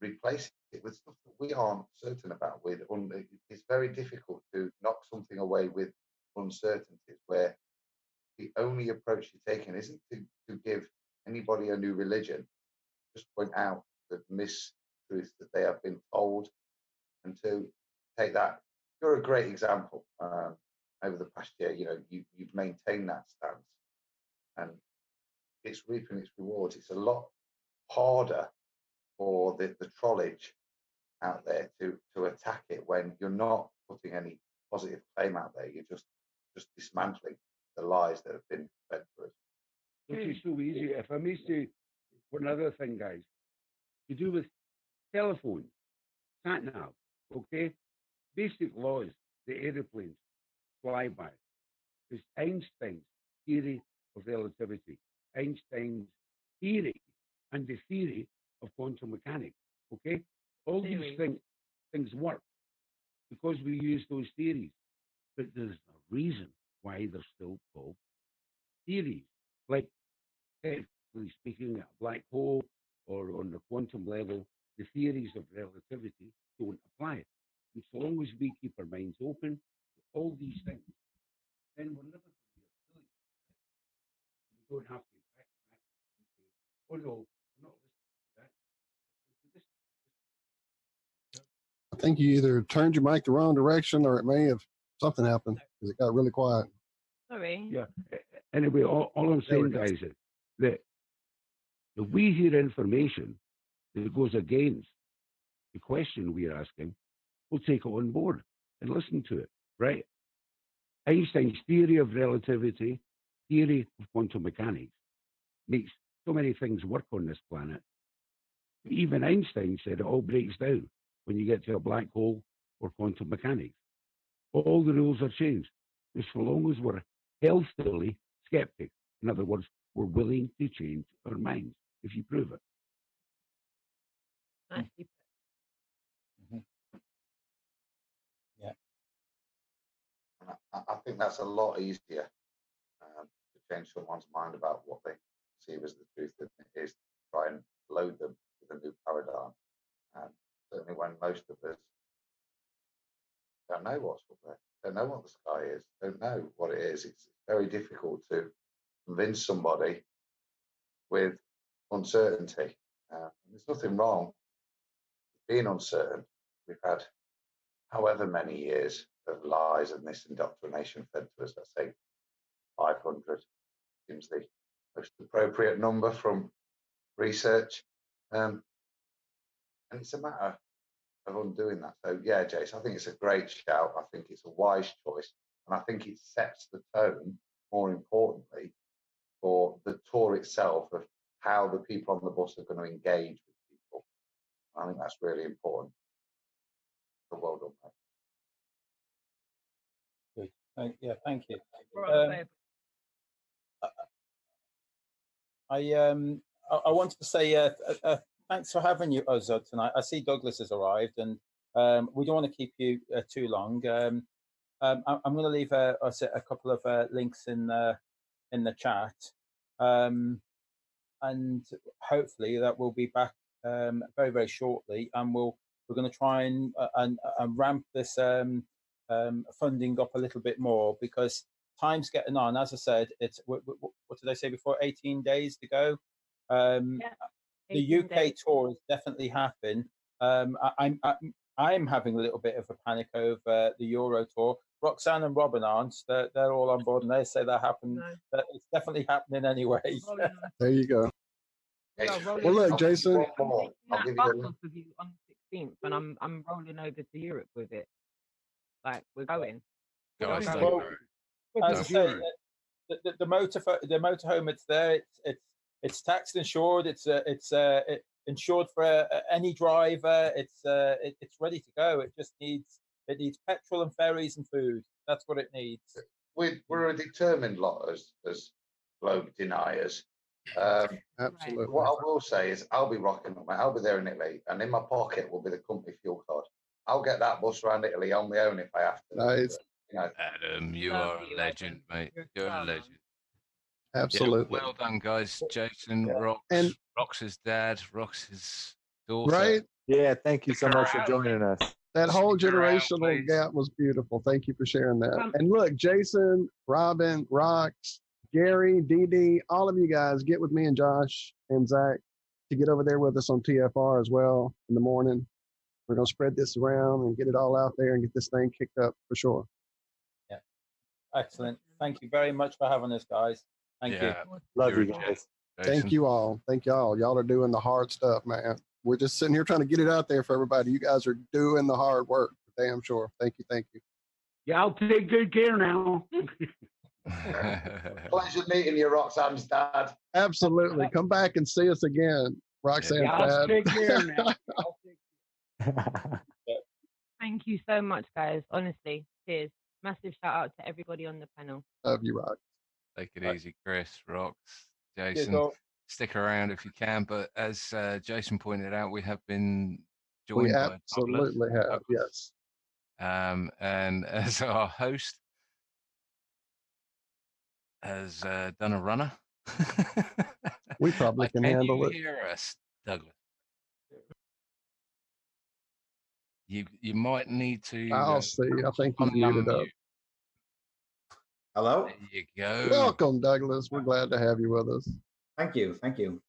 replace it with stuff that we aren't certain about. It's very difficult to knock something away with uncertainties, where the only approach you're taking isn't to give anybody a new religion, just point out the mistruths that they have been told, and to take that. You're a great example. Over the past year, you've maintained that stance, and it's reaping its rewards. It's a lot harder for the trollage out there to attack it when you're not putting any positive claim out there. You're just dismantling the lies that have been fed to us. Which is so easy. If I may say one other thing, guys, to do with telephones, sat nav, okay? Basic laws, the aeroplanes fly by. Is Einstein's theory of relativity, Einstein's theory, and the theory of quantum mechanics, okay? All these things work because we use those theories, but there's a reason why they're still called theories. Like, technically speaking, a black hole or on the quantum level, the theories of relativity don't apply. And so long as we keep our minds open to all these things, then we're never going to be really. We don't have to back and say, oh no, I'm not listening to that. I think you either turned your mic the wrong direction, or it may have something happened because it got really quiet. Sorry. Yeah. Anyway, all I'm saying, guys, is that if we hear information that goes against the question we're asking, we'll take it on board and listen to it, right? Einstein's theory of relativity, theory of quantum mechanics, makes so many things work on this planet. Even Einstein said it all breaks down when you get to a black hole or quantum mechanics. All the rules are changed. Just so long as we're healthily skeptic. In other words, we're willing to change our minds if you prove it. Nicely put. Yeah. And I think that's a lot easier to change someone's mind about what they perceive as the truth than it is to try and load them with a new paradigm. And certainly when most of us don't know what's up there, don't know what the sky is, don't know what it is, it's very difficult to convince somebody with uncertainty. There's nothing wrong with being uncertain. We've had however many years of lies and this indoctrination fed to us. Let's say 500 seems the most appropriate number from research. And it's a matter of undoing that. So yeah, Jace, I think it's a great shout. I think it's a wise choice. And I think it sets the tone, more importantly, for the tour itself of how the people on the bus are going to engage with people. I think that's really important. So well done, mate. Good. Yeah, thank you. I wanted to say thanks for having us tonight. I see Douglas has arrived, and we don't want to keep you too long. I'm going to leave a couple of links in the chat, and hopefully that will be back very, very shortly, and we're going to try and ramp this funding up a little bit more, because time's getting on. As I said, it's what did I say before? 18 days to go. The UK days. tour is definitely happening. I'm having a little bit of a panic over the Euro tour. Roxanne and Robin aren't. They're all on board, and they say that happened. No. That it's definitely happening anyway. There you go. We are rolling Well, look, over. Jason. I'm taking I'll that give bus you a off of you on the 16th, and I'm rolling over to Europe with it. Like, we're going. Guys, Well, don't Well, worry. as I say, the motorhome, it's there. It's taxed, insured. It's insured for any driver. It's ready to go. It just needs petrol and ferries and food. That's what it needs. We're a determined lot as globe deniers. Absolutely. What I will say is I'll be rocking up, mate. I'll be there in Italy, and in my pocket will be the company fuel card. I'll get that bus around Italy on my own if I have to. Nice. You know, Adam, you Love are a you, legend, Adam. mate. You're a You're a star, man. legend. Yeah, Absolutely. well done, guys. Jason, Rox, And- Rox's dad, Rox's daughter. Right? Yeah, thank you so much for joining us. That whole Stick around, generational please. gap was beautiful. Thank you for sharing that. And look, Jason, Robin, Rox, Gary, Dee Dee, all of you guys, get with me and Josh and Zach to get over there with us on TFR as well in the morning. We're going to spread this around and get it all out there and get this thing kicked up for sure. Yeah, excellent. Thank you very much for having us, guys. Thank you. Yeah. Love You're you a guys. Jason. Thank you all. Thank y'all. Y'all are doing the hard stuff, man. We're just sitting here trying to get it out there for everybody. You guys are doing the hard work, for damn sure. Thank you. Thank you. Yeah, I'll take good care now. pleasure meeting you, Roxanne's dad. Absolutely. Come back and see us again, Roxanne. Yeah, I'll take care now. Thank you so much, guys. Honestly, cheers. Massive shout out to everybody on the panel. Love you, Rox. Take it easy, Chris, Rox, Cheers, Jason. all. Stick around if you can. But as Jason pointed out, we have been We joined by Douglas. absolutely have. Yes. And as our host has done a runner. We probably can Can handle you it. hear us, Douglas? You might need to. I'll see. I think he's muted up. Hello. There you go. Welcome, Douglas. We're glad to have you with us. Thank you. Thank you.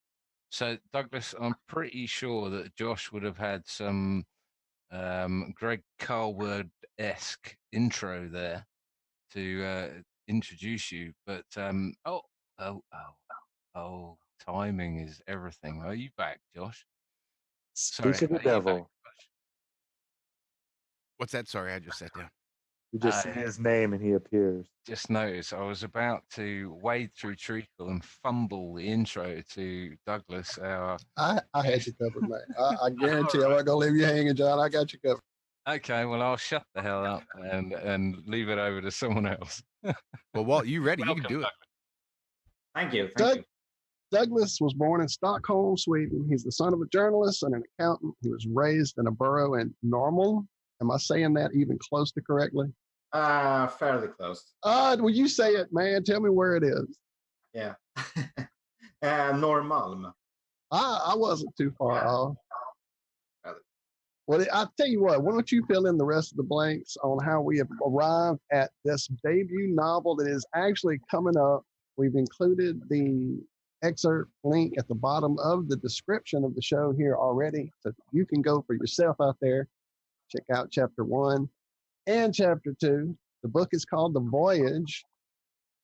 So, Douglas, I'm pretty sure that Josh would have had some Greg Carlwood-esque intro there to introduce you, but timing is everything. Are you back, Josh? Speak of the are you back, devil. Josh? What's that? Sorry, I just sat down. You just say his name and he appears. Just noticed I was about to wade through treacle and fumble the intro to Douglas. I had you covered, man. I guarantee I'm not going to leave you hanging, John. I got you covered. Okay, well, I'll shut the hell up and leave it over to someone else. Well, Walt, you ready? You Welcome, can do it. Douglas. Thank you. Thank Doug, you. Douglas was born in Stockholm, Sweden. He's the son of a journalist and an accountant. He was raised in a borough in Normal. Am I saying that even close to correctly? Fairly close. Will you say it, man? Tell me where it is. Yeah. Norrmalm. I wasn't too far off. Well, I'll tell you what, why don't you fill in the rest of the blanks on how we have arrived at this debut novel that is actually coming up. We've included the excerpt link at the bottom of the description of the show here already. So you can go for yourself out there, check out chapter 1 and chapter 2. The book is called The Voyage.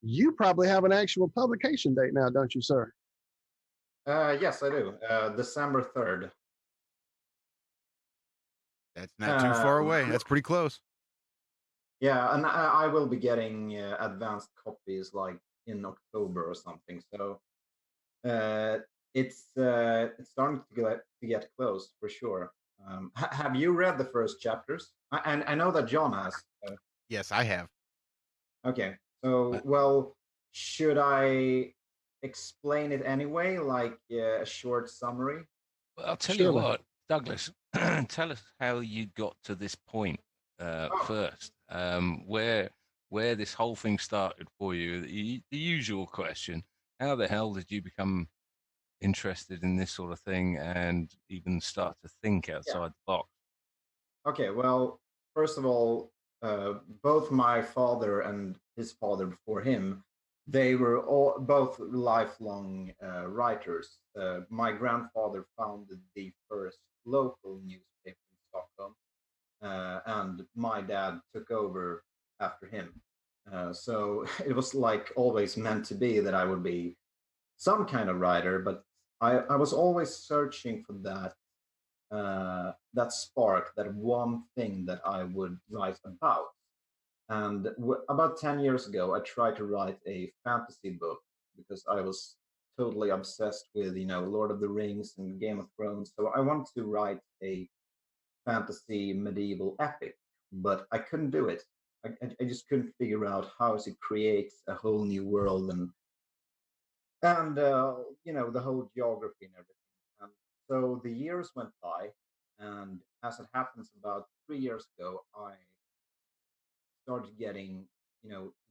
You probably have an actual publication date now, don't you, sir? Yes, I do. December 3rd. That's not too far away. That's pretty close. Yeah, and I will be getting advanced copies like in October or something. So it's starting to get close for sure. Have you read the first chapters? I know that John has. Yes, I have. Okay, so well, should I explain it anyway, like a short summary? Well, I'll tell you Surely. what, Douglas, tell us how you got to this point first. Where this whole thing started for you. The usual question: how the hell did you become interested in this sort of thing and even start to think outside the box? Okay, well, first of all, both my father and his father before him, they were all both lifelong writers. My grandfather founded the first local newspaper in Stockholm, and my dad took over after him. So it was like always meant to be that I would be some kind of writer, but I was always searching for that spark, that one thing that I would write about. And about 10 years ago, I tried to write a fantasy book because I was totally obsessed with, Lord of the Rings and Game of Thrones. So I wanted to write a fantasy medieval epic, but I couldn't do it. I just couldn't figure out how to create a whole new world and the whole geography and everything. And so the years went by, and as it happens, about 3 years ago, I started getting,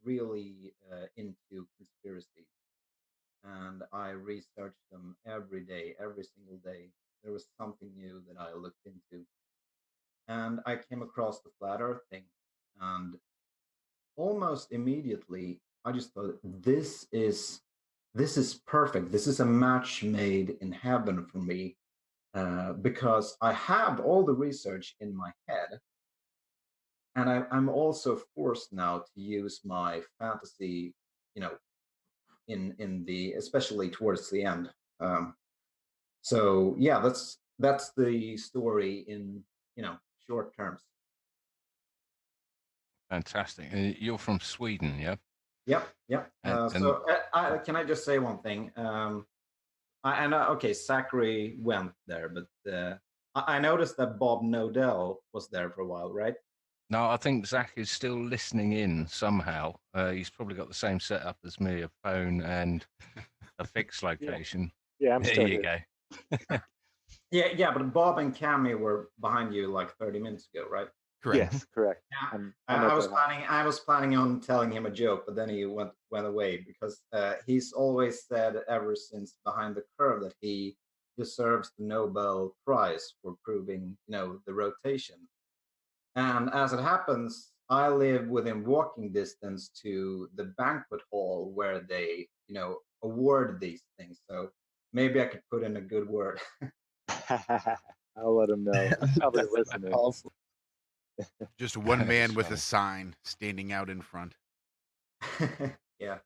really into conspiracies, and I researched them every day, every single day. There was something new that I looked into, and I came across the flat Earth thing, and almost immediately I just thought, this is perfect. This is a match made in heaven for me, because I have all the research in my head, and I'm also forced now to use my fantasy, in the especially towards the end. So yeah, that's the story in short terms. Fantastic. And you're from Sweden, yeah? Yep. And So can I just say one thing? Okay, Zachary went there, but I noticed that Bob Nodell was there for a while, right? no, I think Zach is still listening in somehow. He's probably got the same setup as me, a phone and a fixed location. Yeah, I'm There still you here. go. Yeah, but Bob and Cammy were behind you like 30 minutes ago, right? Correct. Yes, correct. Yeah, I'm I was at that. I was planning on telling him a joke, but then he went away because he's always said ever since Behind the Curve that he deserves the Nobel Prize for proving, the rotation. And as it happens, I live within walking distance to the banquet hall where they, award these things. So maybe I could put in a good word. I'll let him know. I'm probably listening. Awesome. Just one man That's with funny. a sign standing out in front. Yeah.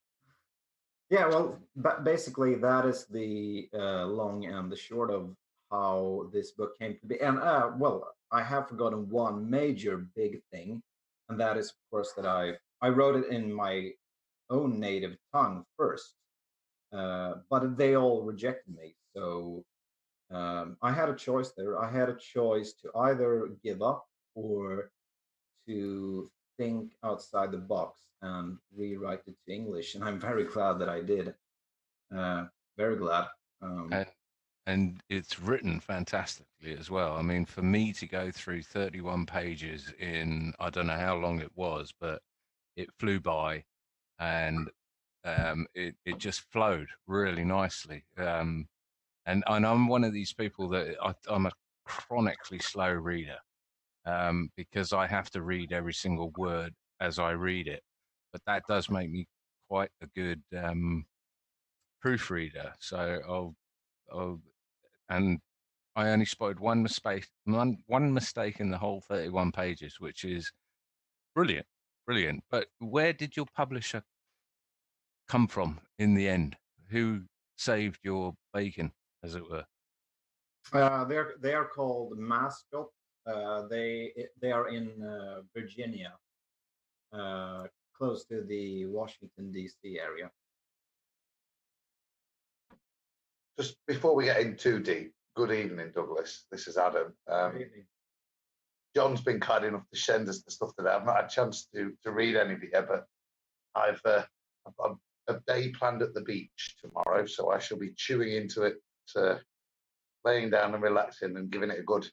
Yeah, well, basically that is the long and the short of how this book came to be. And well, I have forgotten one major big thing, and that is, of course, that I wrote it in my own native tongue first, but they all rejected me. So I had a choice there. I had a choice to either give up or to think outside the box and rewrite it to English. And I'm very glad that I did. Very glad. And it's written fantastically as well. I mean, for me to go through 31 pages in, I don't know how long it was, but it flew by, and it just flowed really nicely. And I'm one of these people that I'm a chronically slow reader, because I have to read every single word as I read it. But that does make me quite a good proofreader. So and I only spotted one mistake in the whole 31 pages, which is brilliant. But where did your publisher come from in the end? Who saved your bacon, as it were? They are called Mascot. They are in Virginia, close to the Washington D.C. area. Just before we get in too deep, good evening, Douglas. This is Adam. Good evening. John's been kind enough to send us the stuff today. I've not had a chance to read any of it yet, but I've a day planned at the beach tomorrow, so I shall be chewing into it laying down and relaxing and giving it a good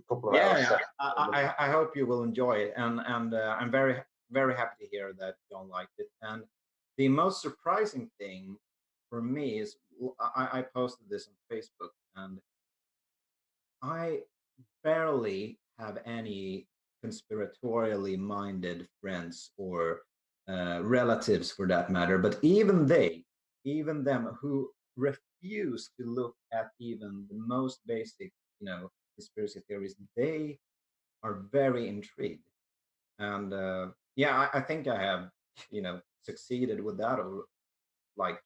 couple of hours. Yeah, I hope you will enjoy it, and I'm very happy to hear that John liked it. And the most surprising thing for me is I posted this on Facebook, and I barely have any conspiratorially minded friends or relatives, for that matter. But even them who refuse to look at even the most basic, conspiracy theories, they are very intrigued. And yeah, I think I have, succeeded with that, or like.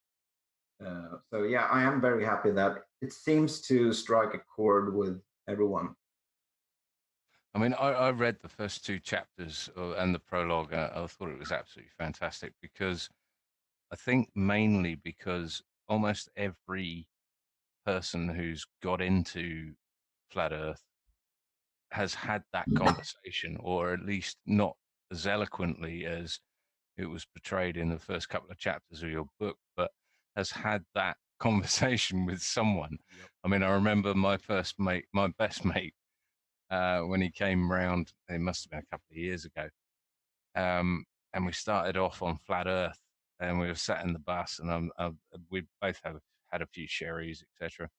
So yeah, I am very happy that it seems to strike a chord with everyone. I mean, I read the first two chapters and the prologue. I thought it was absolutely fantastic because I think mainly because almost every person who's got into flat Earth has had that conversation, or at least not as eloquently as it was portrayed in the first couple of chapters of your book, but has had that conversation with someone. Yep. I mean, I remember my best mate, when he came round, it must have been a couple of years ago. And we started off on flat Earth, and we were sat in the bus, and we both had a few sherries, etc.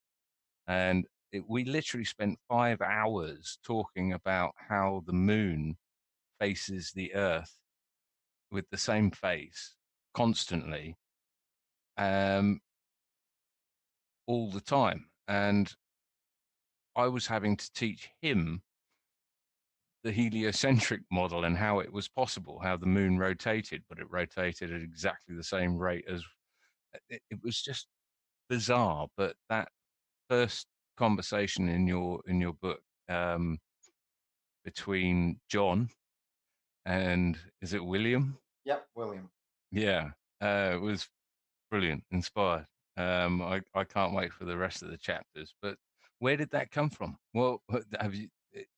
And we literally spent 5 hours talking about how the moon faces the Earth with the same face constantly, all the time. And I was having to teach him the heliocentric model and how it was possible, how the moon rotated, but it rotated at exactly the same rate as it was just bizarre. But that first conversation in your book, between John and, is it William? Yep, William. Yeah, it was brilliant, inspired. I can't wait for the rest of the chapters. But where did that come from? Well,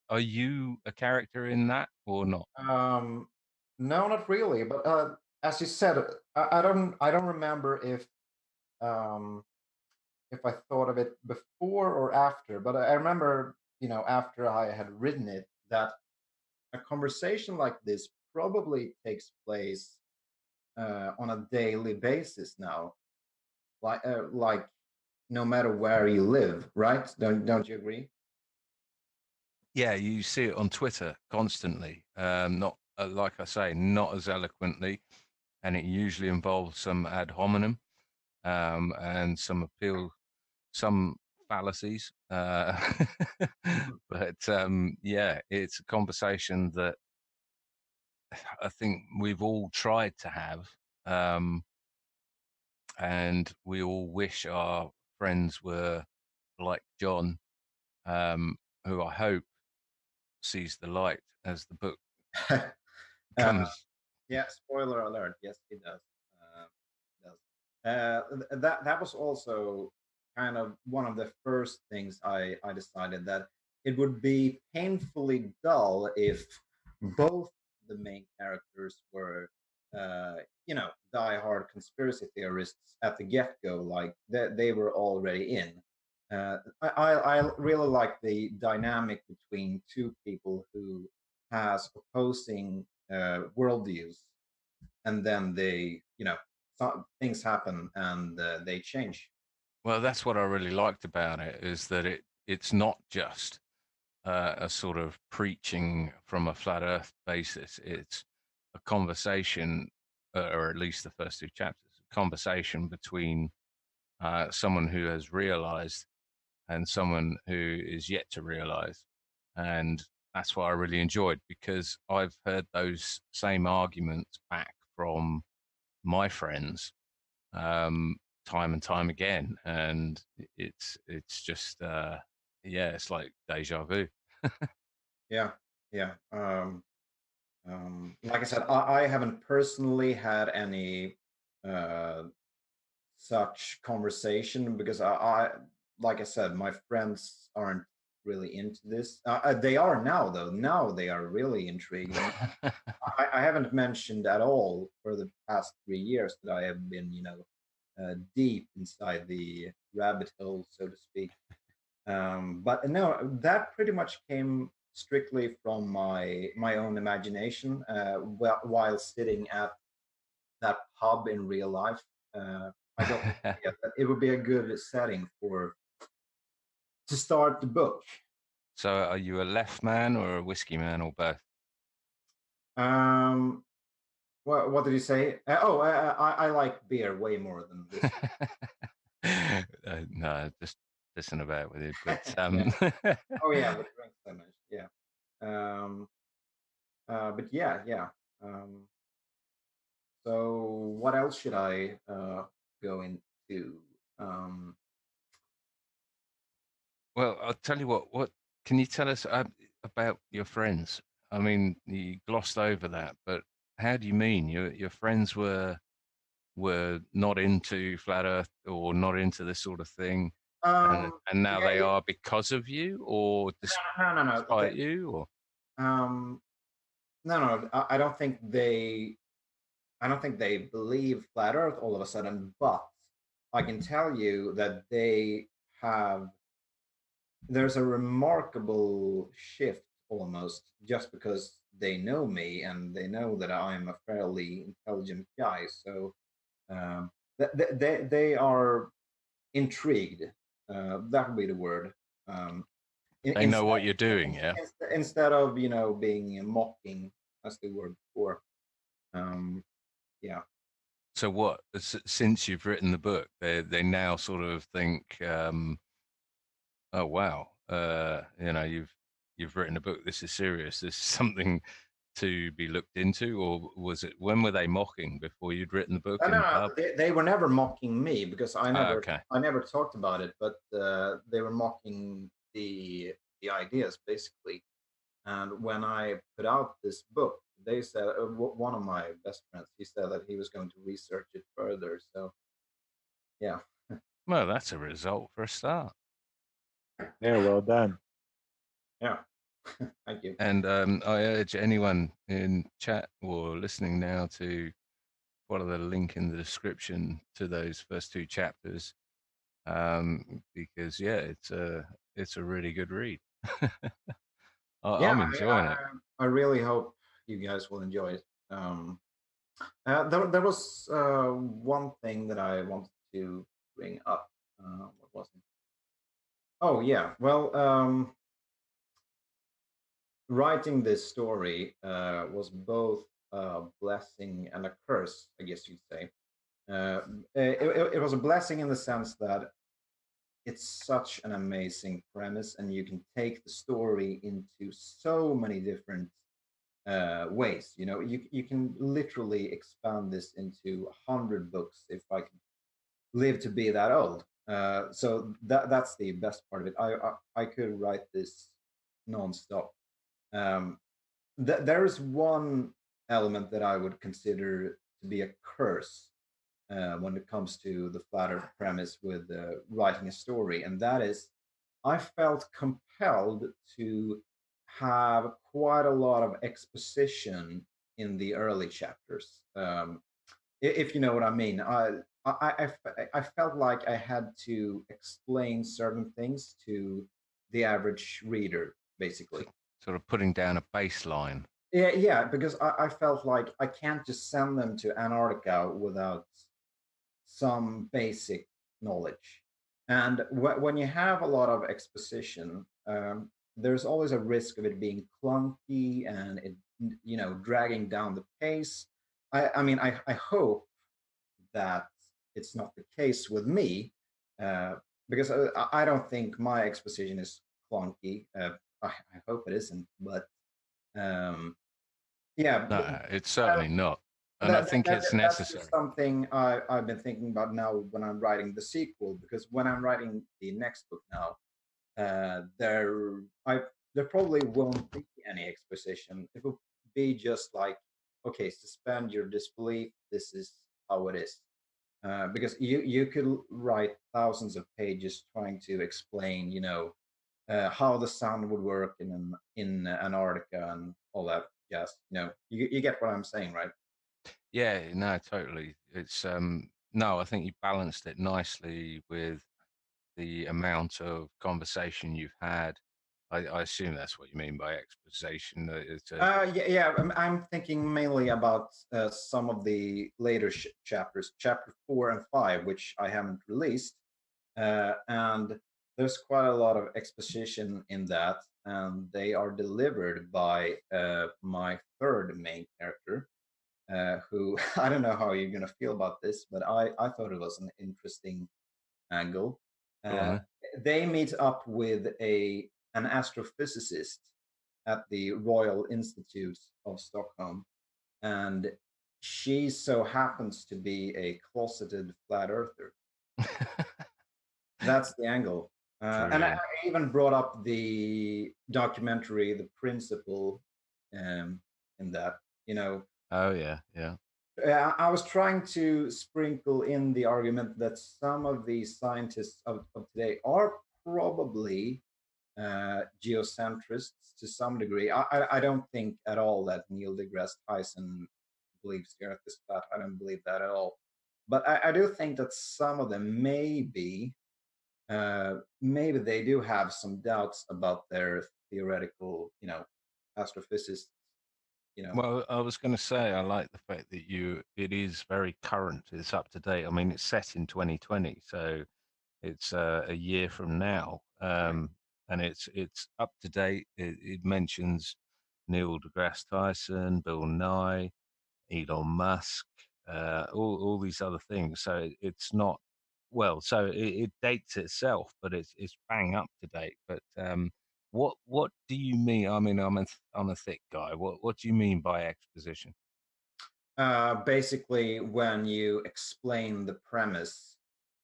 are you a character in that or not? No, not really. But as you said, I don't remember if I thought of it before or after. But I remember, after I had written it, that a conversation like this probably takes place on a daily basis now, like no matter where you live, right? Don't you agree? Yeah, you see it on Twitter constantly. Not like I say, not as eloquently, and it usually involves some ad hominem, and some fallacies. But yeah, it's a conversation that I think we've all tried to have, and we all wish our friends were like John, who I hope sees the light as the book comes. Yeah, spoiler alert. Yes, it does. That was also kind of one of the first things I decided, that it would be painfully dull if both the main characters were, diehard conspiracy theorists at the get-go, like they were already in. I really like the dynamic between two people who has opposing worldviews, and then they, things happen and they change. Well, that's what I really liked about it, is that it's not just a sort of preaching from a flat Earth basis. It's a conversation, or at least the first two chapters, a conversation between someone who has realized and someone who is yet to realize. And that's what I really enjoyed, because I've heard those same arguments back from my friends, time and time again, and it's just yeah, it's like deja vu. Yeah, yeah. Like I said, I haven't personally had any such conversation, because like I said, my friends aren't really into this. They are now, though. Now they are really intrigued. I haven't mentioned at all for the past 3 years that I have been, deep inside the rabbit hole, so to speak. But no, that pretty much came strictly from my own imagination while sitting at that pub in real life. I got the idea that it would be a good setting to start the book. So, are you a left man or a whiskey man or both? What did you say? I like beer way more than this. No, just pissing about with you. But Oh yeah, with drinks so much. Yeah. But yeah. So what else should I go into? Well, I'll tell you what. What can you tell us about your friends? I mean, you glossed over that, but how do you mean your friends were not into flat Earth or not into this sort of thing, and now they are because of you, or no. despite you, or no. I don't think they believe flat Earth all of a sudden, but I can tell you that there's a remarkable shift almost just because they know me and they know that I'm a fairly intelligent guy. So they are intrigued. That would be the word. they know what you're doing, yeah. Instead of being mocking, as they were before. Yeah. So what? Since you've written the book, they now sort of think, oh wow, you've written a book. This is serious. This is something to be looked into. Or was it, when were they mocking before you'd written the book? No, they were never mocking me because I never talked about it, but they were mocking the ideas basically. And when I put out this book, they said, one of my best friends, he said that he was going to research it further. So yeah. Well, that's a result for a start. Yeah, well done. Yeah. Thank you. And I urge anyone in chat or listening now to follow the link in the description to those first two chapters, because yeah, it's a really good read. I'm enjoying it. I really hope you guys will enjoy it. There was one thing that I wanted to bring up. What was it? Oh yeah, well, writing this story was both a blessing and a curse, I guess you'd say. It was a blessing in the sense that it's such an amazing premise, and you can take the story into so many different ways. You can literally expand this into 100 books if I could live to be that old. So that's the best part of it. I could write this nonstop. There is one element that I would consider to be a curse when it comes to the flat Earth premise with writing a story, and that is, I felt compelled to have quite a lot of exposition in the early chapters. If you know what I mean, I felt like I had to explain certain things to the average reader, basically. Sort of putting down a baseline. Yeah, because I felt like I can't just send them to Antarctica without some basic knowledge. And when you have a lot of exposition, there's always a risk of it being clunky and it, dragging down the pace. I hope that it's not the case with me, because I don't think my exposition is clunky. I hope it isn't, but yeah. No, it's certainly not. And I think it's necessary. That's something I've been thinking about now when I'm writing the sequel, because when I'm writing the next book now, there probably won't be any exposition. It will be just like, okay, suspend your disbelief. This is how it is. Because you could write thousands of pages trying to explain, how the sun would work in Antarctica and all that jazz. You get what I'm saying, right? Yeah, no, totally. It's no, I think you balanced it nicely with the amount of conversation you've had? I assume that's what you mean by exposition. Yeah. I'm thinking mainly about some of the later chapters, chapter 4 and 5, which I haven't released, and there's quite a lot of exposition in that, and they are delivered by my third main character, who I don't know how you're gonna feel about this, but I thought it was an interesting angle. They meet up with an astrophysicist at the Royal Institute of Stockholm, and she so happens to be a closeted flat earther. That's the angle. And I even brought up the documentary, The Principle, in that, you know. Oh, yeah, yeah. I was trying to sprinkle in the argument that some of these scientists of today are probably geocentrists to some degree. I don't think at all that Neil deGrasse Tyson believes the Earth is flat. I don't believe that at all. But I do think that some of them maybe they do have some doubts about their theoretical, astrophysicists. Well, I was going to say, I like the fact that it is very current. It's up to date. I mean, it's set in 2020, so it's a year from now, and it's up to date. It mentions Neil deGrasse Tyson, Bill Nye, Elon Musk, all these other things. So it's not so it dates itself, but it's bang up to date. But what do you mean? I mean, I'm a thick guy. What do you mean by exposition? Basically, when you explain the premise,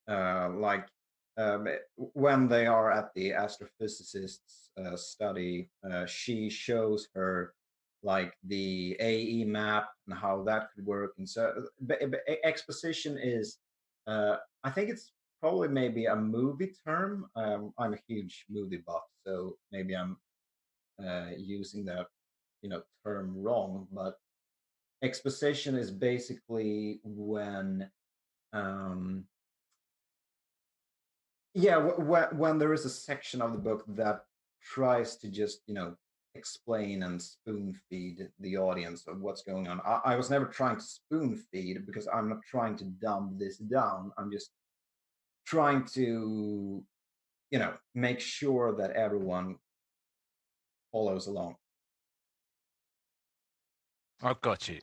like when they are at the astrophysicist's study, she shows her like the AE map and how that could work. And so exposition is, I think it's probably maybe a movie term. I'm a huge movie buff, so maybe I'm using that term wrong, but exposition is basically when when there is a section of the book that tries to just explain and spoon feed the audience of what's going on. I was never trying to spoon feed, because I'm not trying to dumb this down. I'm just trying to make sure that everyone follows along. I've got you.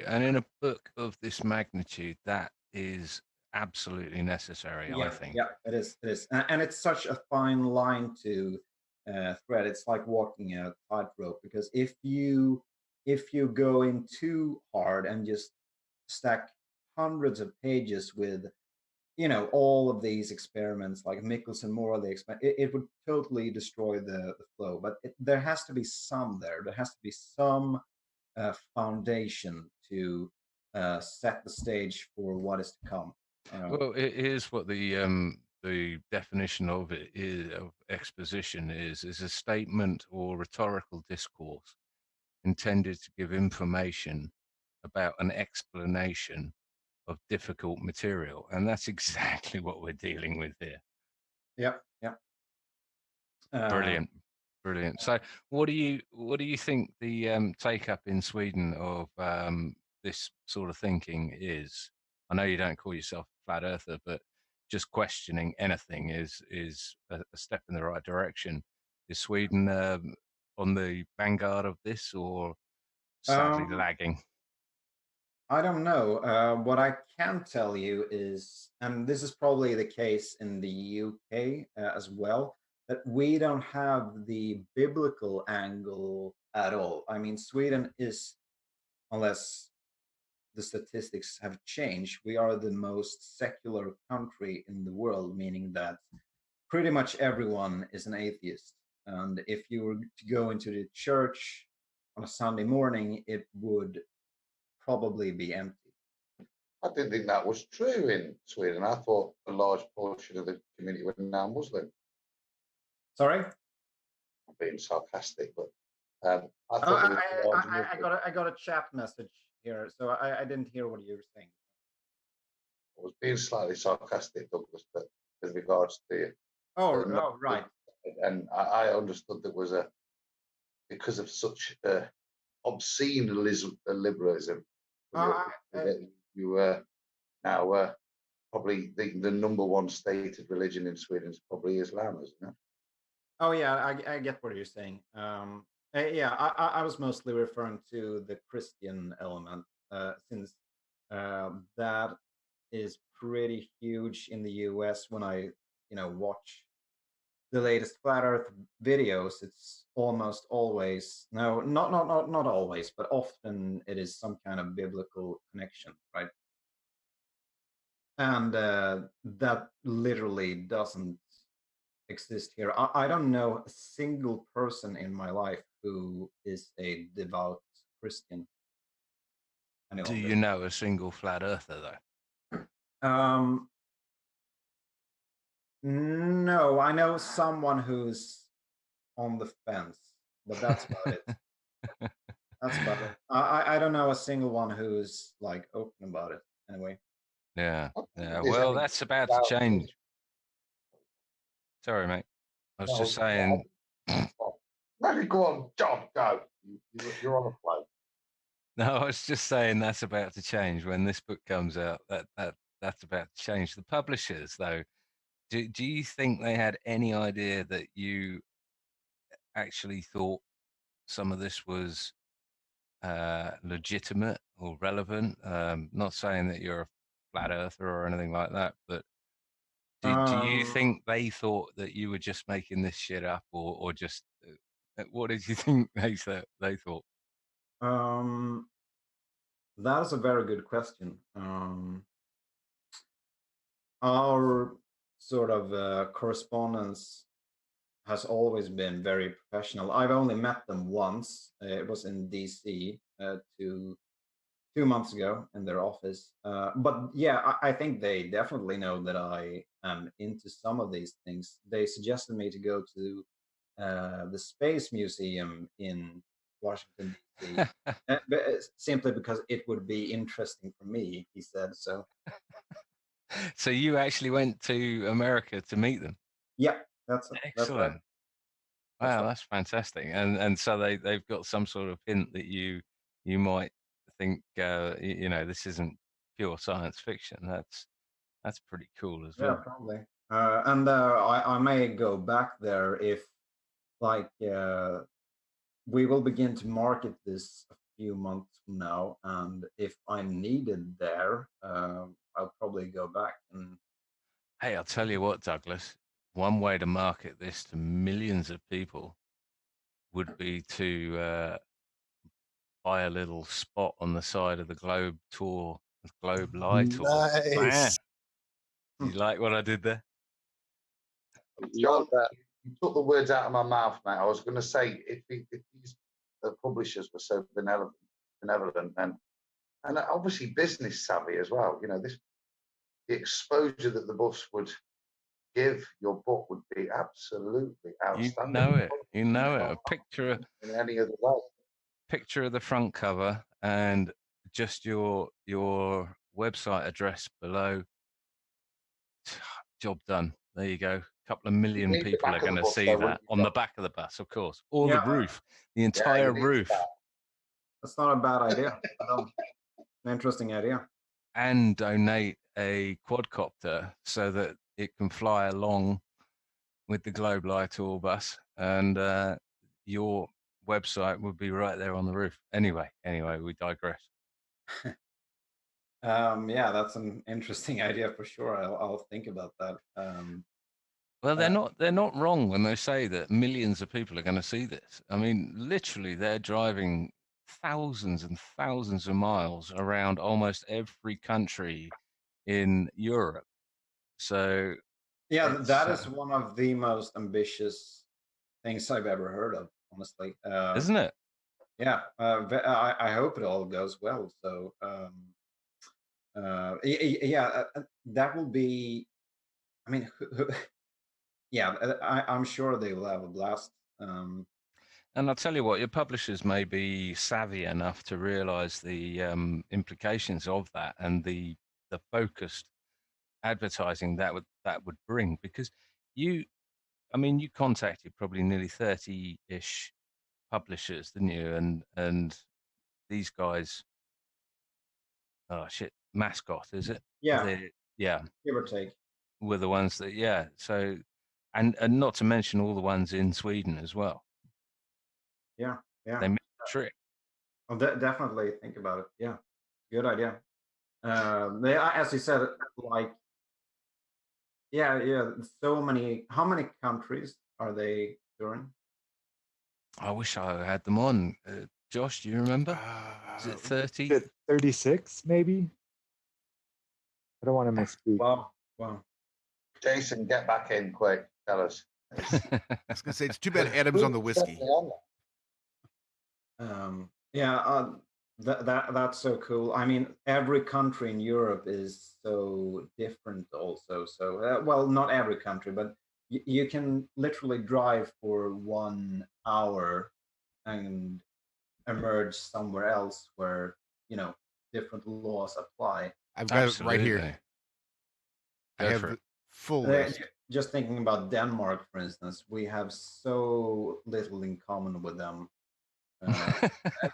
And in a book of this magnitude, that is absolutely necessary, I think. Yeah, it is. And it's such a fine line to thread. It's like walking a tightrope, because if you go in too hard and just stack hundreds of pages with all of these experiments, like Michelson Morley experiment, it would totally destroy the flow. But there has to be some there. There has to be some foundation to set the stage for what is to come. Well, it is what the definition of it is, of exposition is a statement or rhetorical discourse intended to give information about an explanation of difficult material, and that's exactly what we're dealing with here. Yeah. Brilliant. So, what do you think the take up in Sweden of this sort of thinking is? I know you don't call yourself a flat earther, but just questioning anything is a step in the right direction. Is Sweden on the vanguard of this, or sadly lagging? I don't know. What I can tell you is, and this is probably the case in the UK as well, that we don't have the biblical angle at all. I mean, Sweden is, unless the statistics have changed, we are the most secular country in the world, meaning that pretty much everyone is an atheist. And if you were to go into the church on a Sunday morning, it would probably be empty. I didn't think that was true in Sweden. I thought a large portion of the community were now Muslim. Sorry? I'm being sarcastic, but I got a chat message here, so I didn't hear what you were saying. I was being slightly sarcastic, Douglas, but with regards to right. And I understood there was because of such obscene liberalism, you were now probably the number one stated religion in Sweden is probably Islam, isn't it? Oh yeah, I get what you're saying. Yeah, I was mostly referring to the Christian element, since that is pretty huge in the US. When I watch the latest flat Earth videos, it's almost always not always, but often it is some kind of biblical connection, right? And that literally doesn't exist here. I don't know a single person in my life who is a devout Christian any Do longer. you know a single flat earther though? No, I know someone who's on the fence, but that's about it. That's about it. I don't know a single one who's like open about it anyway. Yeah. Well, that's about to change. Sorry, mate. I was just saying. Let go on, John. Go. You're on a plane. No, I was just saying that's about to change when this book comes out. That's about to change. The publishers, though, do you think they had any idea that you actually thought some of this was legitimate or relevant? Not saying that you're a flat earther or anything like that, but do you think they thought that you were just making this shit up, or just what did you think they thought? That is a very good question. Our sort of correspondence has always been very professional. I've only met them once. It was in DC 2 months ago in their office. But yeah, I think they definitely know that I am into some of these things. They suggested me to go to the Space Museum in Washington, D.C. Simply because it would be interesting for me, he said. So So you actually went to America to meet them? Yeah, that's excellent. That's right. Wow, that's fantastic. And so they've got some sort of hint that you might think this isn't pure science fiction. That's pretty cool as well. Yeah, probably. And I may go back there if we will begin to market this a few months from now, and if I'm needed there, I'll probably go back. And hey, I'll tell you what, Douglas, one way to market this to millions of people would be to buy a little spot on the side of the Globe tour, Globe Light tour. Nice. You like what I did there? John, you took the words out of my mouth, mate. I was going to say if these publishers were so benevolent and obviously business savvy as well, the exposure that the bus would give your book would be absolutely outstanding. You know it. A picture in any other way. Picture of the front cover and just your website address below. Job done. There you go. A couple of million people are going to see that on the back of the bus, of course, or the roof, the entire roof. That's not a bad idea. An interesting idea. And donate a quadcopter so that it can fly along with the Globe Light Tour bus, and your website would be right there on the roof. Anyway, we digress. Yeah, that's an interesting idea for sure. I'll think about that. Well, they're not wrong when they say that millions of people are going to see this. I mean, literally, they're driving thousands and thousands of miles around almost every country in Europe. So, yeah, that is one of the most ambitious things I've ever heard of, honestly. Isn't it? Yeah, I hope it all goes well. So, that will be. I mean, yeah, I'm sure they will have a blast. And I'll tell you what, your publishers may be savvy enough to realize the implications of that and the focused advertising that would bring, because you contacted probably nearly 30-ish publishers, didn't you? And these guys, oh shit, Mascot, is it? Yeah, Yeah, give or take. were the ones that, yeah. So, and not to mention all the ones in Sweden as well. Yeah, yeah. They made the trick. I'll definitely think about it. Yeah, good idea. As you said, like, yeah. So many. How many countries are they touring? I wish I had them on. Josh, do you remember? Is it 30? 36, maybe? I don't want to misspeak. Wow. Jason, get back in quick. Tell us. I was gonna say it's too bad Adam's on the whiskey. That's so cool. I mean, every country in Europe is so different also. So, well, not every country, but you can literally drive for 1 hour and emerge somewhere else where, different laws apply. I've got it right here. I have the full list. Just thinking about Denmark, for instance, we have so little in common with them.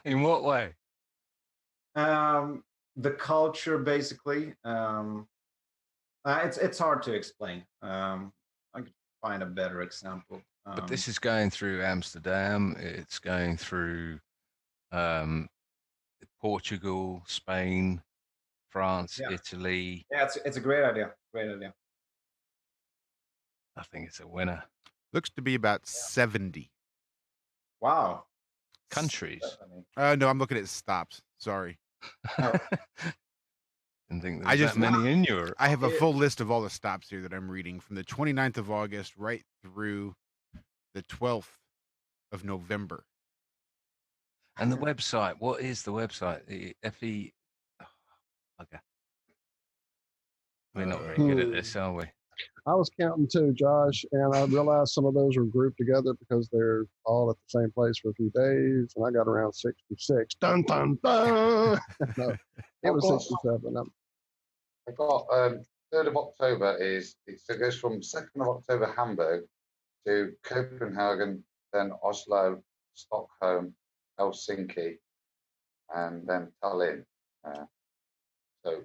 In what way? The culture, basically. It's hard to explain. I could find a better example. But this is going through Amsterdam. It's going through Portugal, Spain, France, Italy. Yeah, it's a great idea. Great idea. I think it's a winner. Looks to be about 70. Wow. Countries. No, I'm looking at stops. Sorry. Didn't think there was that many in Europe. I have a full list of all the stops here that I'm reading from the 29th of August right through the 12th of November. And the website, what is the website? The FE. Oh, okay. We're not very good at this, are we? I was counting too, Josh, and I realized some of those were grouped together because they're all at the same place for a few days, and I got around 66. Dun, dun, dun. No, it was 67. I've got 3rd of October it goes from 2nd of October Hamburg to Copenhagen, then Oslo, Stockholm, Helsinki, and then Tallinn. So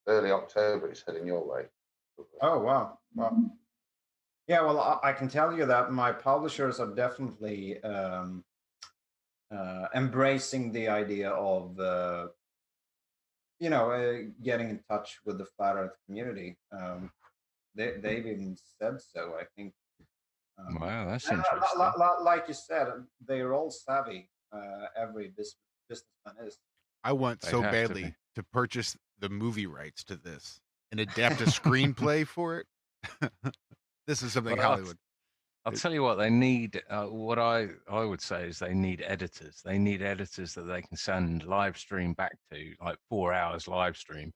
early October it's heading your way. Oh, wow. Yeah, well, I can tell you that my publishers are definitely embracing the idea of, getting in touch with the flat Earth community. They've even said so, I think. Wow, that's interesting. Like you said, they're all savvy. Every businessman is. I want so badly to purchase the movie rights to this and adapt a screenplay for it. This is something Hollywood. I'll tell you what they need. What I would say is they need editors. They need editors that they can send live stream back to, like 4 hours live stream,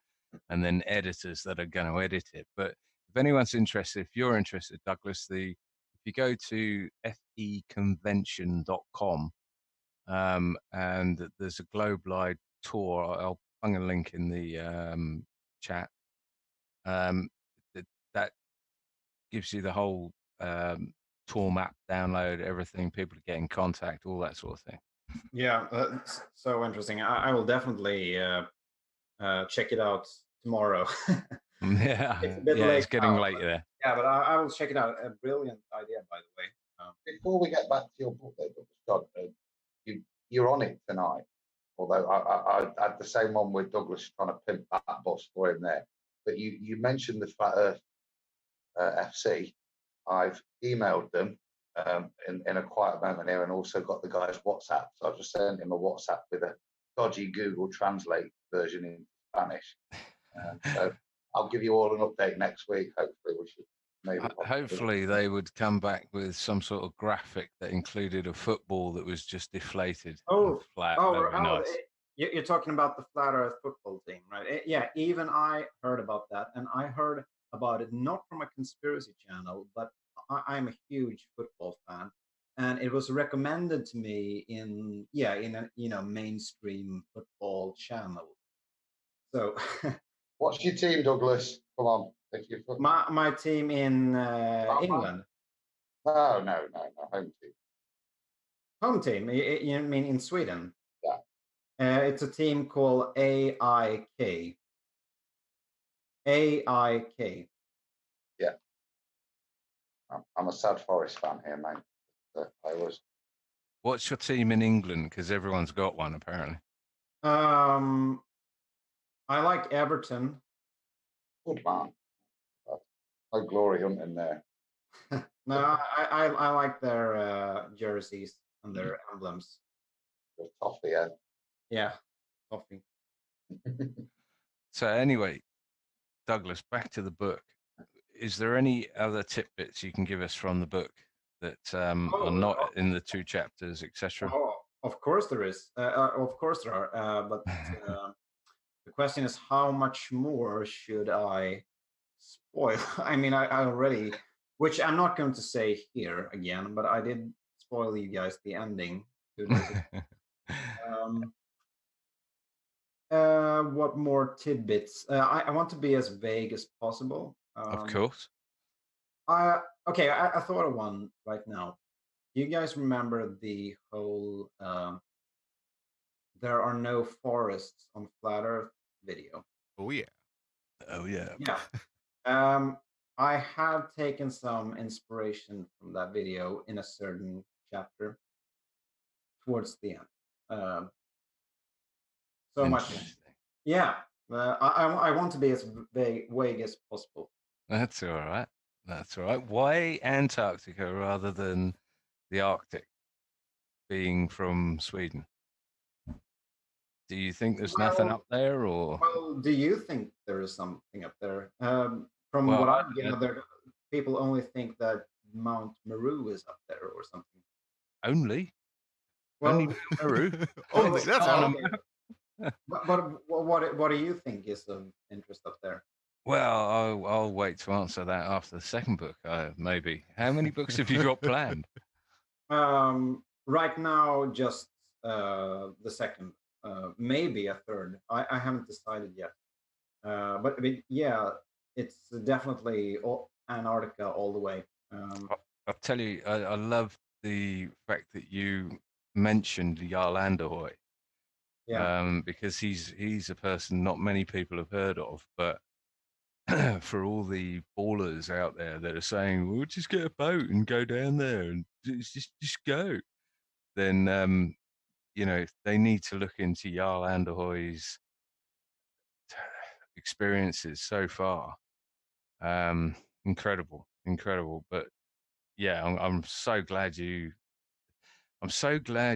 and then editors that are going to edit it. But if anyone's interested, if you're interested, Douglas, if you go to feconvention.com, and there's a globe-wide tour. I'll put a link in the chat. That gives you the whole tour map, download everything, people to get in contact, all that sort of thing. Yeah, that's so interesting. I will definitely check it out tomorrow. Yeah, it's getting late there. Yeah, but I will check it out. A brilliant idea, by the way. Before we get back to your book, Douglas, you're on it tonight. Although I had the same one with Douglas trying to pimp that bus for him there. But you mentioned the Flat Earth FC. I've emailed them in a quiet moment here, and also got the guy's WhatsApp. So I've just sent him a WhatsApp with a dodgy Google Translate version in Spanish. So I'll give you all an update next week. Hopefully, we should. Hopefully they would come back with some sort of graphic that included a football that was just deflated. Flat. Nice. You're talking about the Flat Earth football team, right? Yeah, even I heard about that, and I heard about it not from a conspiracy channel, but I'm a huge football fan, and it was recommended to me in a mainstream football channel. So, what's your team, Douglas? Come on, If you put My team in England. no, home team. Home team? You mean in Sweden? Yeah. It's a team called AIK. AIK. Yeah. I'm a Sad Forest fan here, mate. I was. What's your team in England? Because everyone's got one, apparently. I like Everton. Good man. No glory hunting there. No, I like their jerseys and their emblems. Good toffee, yeah. Yeah, toffee. So anyway, Douglas, back to the book. Is there any other tidbits you can give us from the book that are not in the 2 chapters, etc.? Oh, of course there is. Of course there are. But the question is, how much more should I spoil? I mean, I already, which I'm not going to say here again, but I did spoil you guys the ending 2 days ago. What more tidbits? I want to be as vague as possible. Of course. Okay, I thought of one right now. Do you guys remember the whole "there are no forests on flat Earth" video? Oh yeah. Oh yeah. Yeah. I have taken some inspiration from that video in a certain chapter towards the end. So much. Yeah. I want to be as vague as possible. That's all right. That's all right. Why Antarctica rather than the Arctic, being from Sweden? Do you think there's nothing up there, or? Well, do you think there is something up there? From Well, what I've gathered, people only think that Mount Meru is up there or something. Only? Well, Only Meru? Only, that's all. But what do you think is of interest up there? Well, I'll wait to answer that after the second book, maybe. How many books have you got planned? Right now, just the second, maybe a third. I haven't decided yet. But I mean, yeah, it's definitely Antarctica all the way. I'll tell you, I love the fact that you mentioned Jarl Anderhoy. Yeah. Because he's a person not many people have heard of, but for all the ballers out there that are saying, "We'll just get a boat and go down there and just go," then they need to look into Jarl Anderhoy's experiences so far. Incredible. But yeah, I'm so glad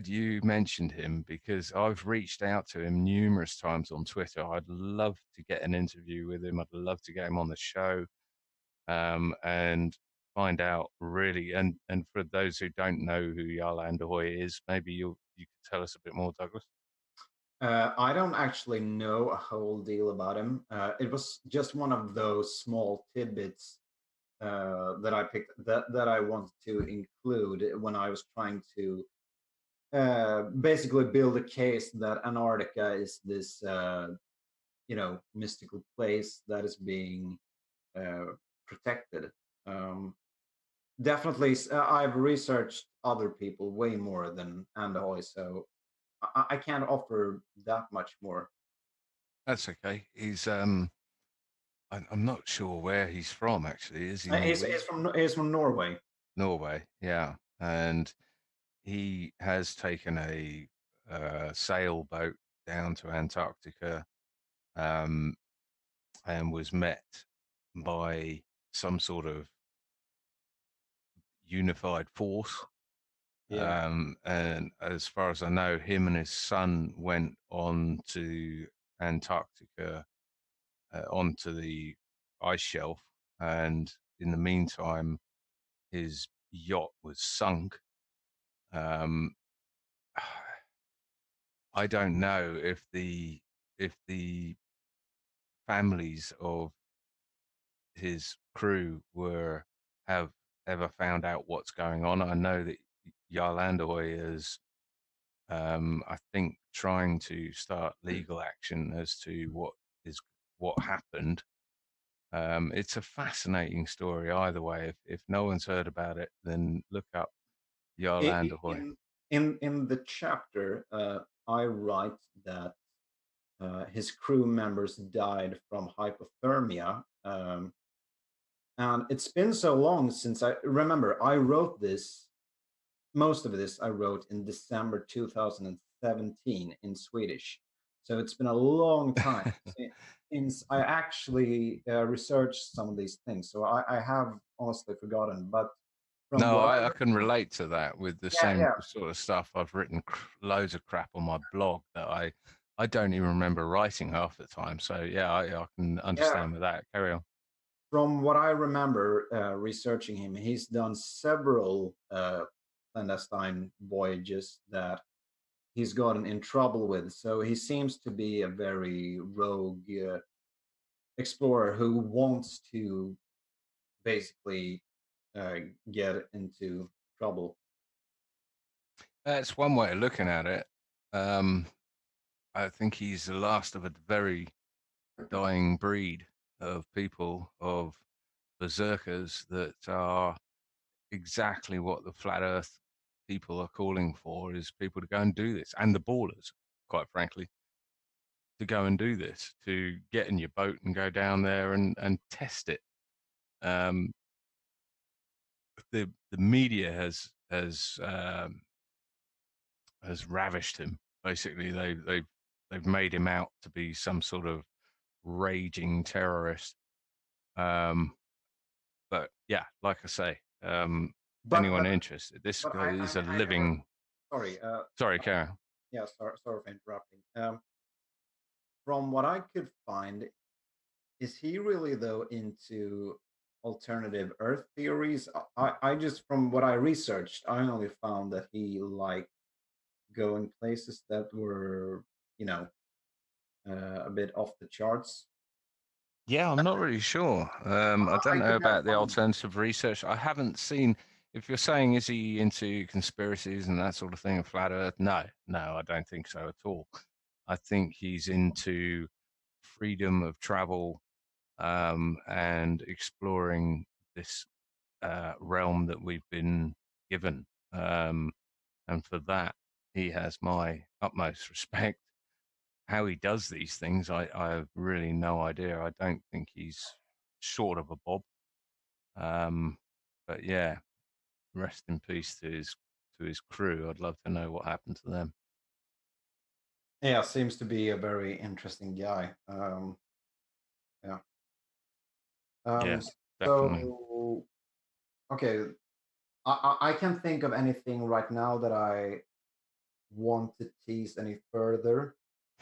you mentioned him, because I've reached out to him numerous times on Twitter. I'd love to get an interview with him. I'd love to get him on the show, and find out really. And for those who don't know who Jarl Anderhoy is, maybe you could tell us a bit more, Douglas. I don't actually know a whole deal about him. It was just one of those small tidbits that I picked that I wanted to include when I was trying to basically build a case that Antarctica is this mystical place that is being protected. Definitely, I've researched other people way more than Anderhoy, so I can't offer that much more. That's okay. He's I'm not sure where he's from, actually. Is he? He's from Norway. Norway, yeah. And he has taken a sailboat down to Antarctica, and was met by some sort of unified force. Yeah. And as far as I know, him and his son went on to Antarctica, onto the ice shelf, and in the meantime, his yacht was sunk. I don't know if the families of his crew have ever found out what's going on. I know that Jarl Anderhoy is, I think, trying to start legal action as to what happened. It's a fascinating story either way. If no one's heard about it, then look up Jarl Ahoy. In the chapter, I write that his crew members died from hypothermia. And it's been so long since I remember I wrote this. Most of this I wrote in December 2017 in Swedish. So it's been a long time since I actually researched some of these things. So I have honestly forgotten. But from No, what I can relate to that with the same sort of stuff. I've written loads of crap on my blog that I don't even remember writing half the time. So yeah, I can understand with that. Carry on. From what I remember researching him, he's done several clandestine voyages that he's gotten in trouble with. So he seems to be a very rogue explorer who wants to basically get into trouble. That's one way of looking at it. I think he's the last of a very dying breed of people, of berserkers that are exactly what the flat earth people are calling for, is people to go and do this, and the ballers, quite frankly, to go and do this, to get in your boat and go down there and test it. The media has ravished him. Basically, they've made him out to be some sort of raging terrorist. But yeah, like I say, anyone interested, this guy is a living. Sorry, Karen. Yeah, sorry for interrupting. From what I could find, is he really though into alternative Earth theories? I just, from what I researched, I only found that he liked going places that were, a bit off the charts. Yeah, I'm not really sure. I don't know about the alternative research. I haven't seen. If you're saying, is he into conspiracies and that sort of thing, and flat Earth? No, I don't think so at all. I think he's into freedom of travel and exploring this realm that we've been given. And for that, he has my utmost respect. How he does these things, I have really no idea. I don't think he's short of a bob. But yeah, rest in peace to his crew. I'd love to know what happened to them. Yeah, seems to be a very interesting guy. Yeah. Yeah, definitely. So, okay, I can't think of anything right now that I want to tease any further.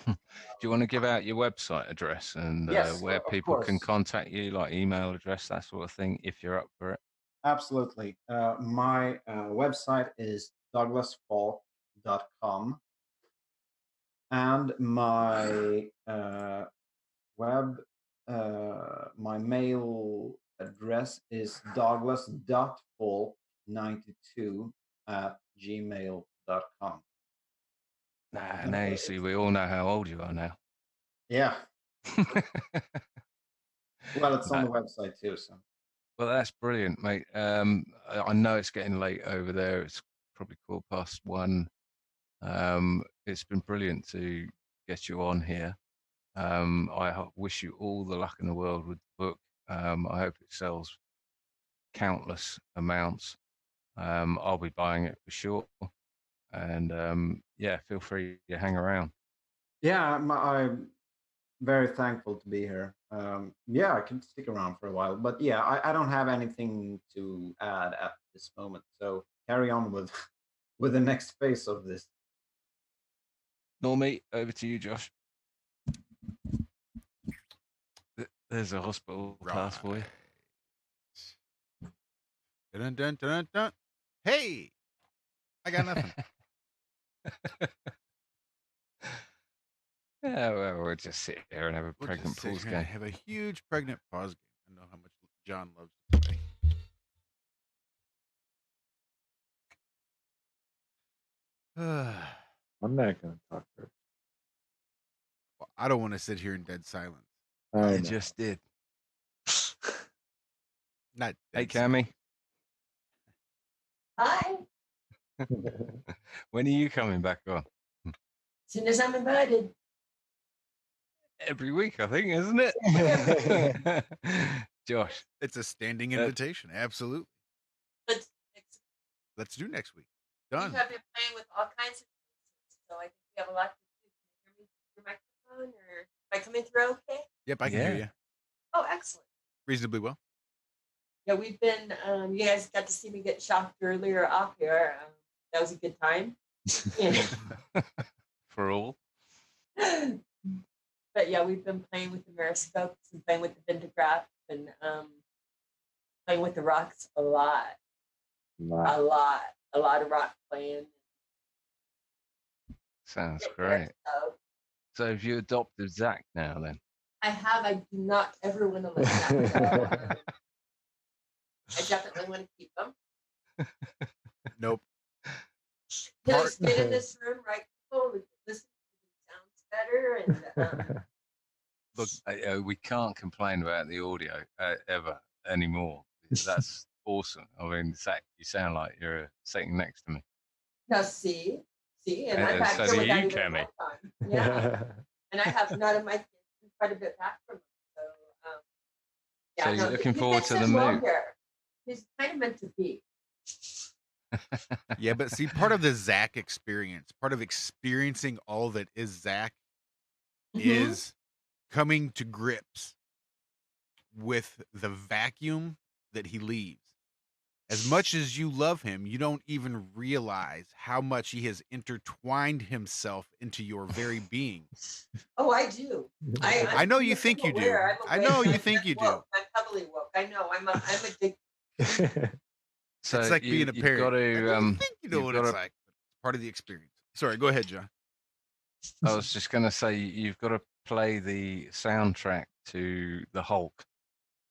Do you want to give out your website address and Yes, where of people can course. contact you, like email address, that sort of thing, if you're up for it? Absolutely. My website is douglasfalk.com, and my my mail address is douglas.falk92@gmail.com. Now you see, we all know how old you are now. Yeah. Well, it's on the website too, so. Well, that's brilliant, mate. I know it's getting late over there. It's probably 1:15. It's been brilliant to get you on here. I wish you all the luck in the world with the book. I hope it sells countless amounts. I'll be buying it for sure. And yeah, feel free to hang around. Yeah, I'm very thankful to be here. Yeah, I can stick around for a while, but yeah, I don't have anything to add at this moment. So carry on with with the next phase of this. Normie, over to you, Josh. There's a hospital class for you. Dun, dun, dun, dun, dun. Hey, I got nothing. Yeah, well, we'll just sit here and have a pregnant pause game. Have a huge pregnant pause game. I know how much John loves to play. I'm not going to talk first. Well, I don't want to sit here in dead silence. You just did. Not Hey, dead serious. Cammy. Hi. When are you coming back on? As soon as I'm invited. Every week, I think, isn't it? Josh. It's a standing invitation. Absolutely. Let's do next week. Done. You have been playing with all kinds of voices, so I think we have a lot to do. Can you hear me through your microphone, or am I coming through okay? Yep, I can hear you. Oh, excellent. Reasonably well. Yeah, we've been, you guys got to see me get shocked earlier off here. That was a good time. For all. But yeah, we've been playing with the Meriscopes and playing with the Vindograph and playing with the rocks a lot. A lot of rock playing. Sounds great. So have you adopted Zach now then? I have. I do not ever want to let that go. I definitely want to keep them. Nope. He'll sit in this room, right? People listen to it sounds better. And Look, we can't complain about the audio ever anymore. That's awesome. I mean, Zach, you sound like you're sitting next to me. now see, and I'm back so here do without you, even Cammy. time. Yeah, and I have none of my kids quite a bit back from him. So, yeah, So you're looking forward to the move. He's kind of meant to be. Yeah, but see, part of the Zach experience, part of experiencing all that is Zach, is coming to grips with the vacuum that he leaves. As much as you love him, you don't even realize how much he has intertwined himself into your very being. Oh, I do. I know you think you do. I know you think you do. I'm heavily woke. I know. I'm addicted. So it's like being a parent. Got to, I think you know what it's like. It's part of the experience. Sorry, go ahead, John. I was just going to say, you've got to play the soundtrack to the Hulk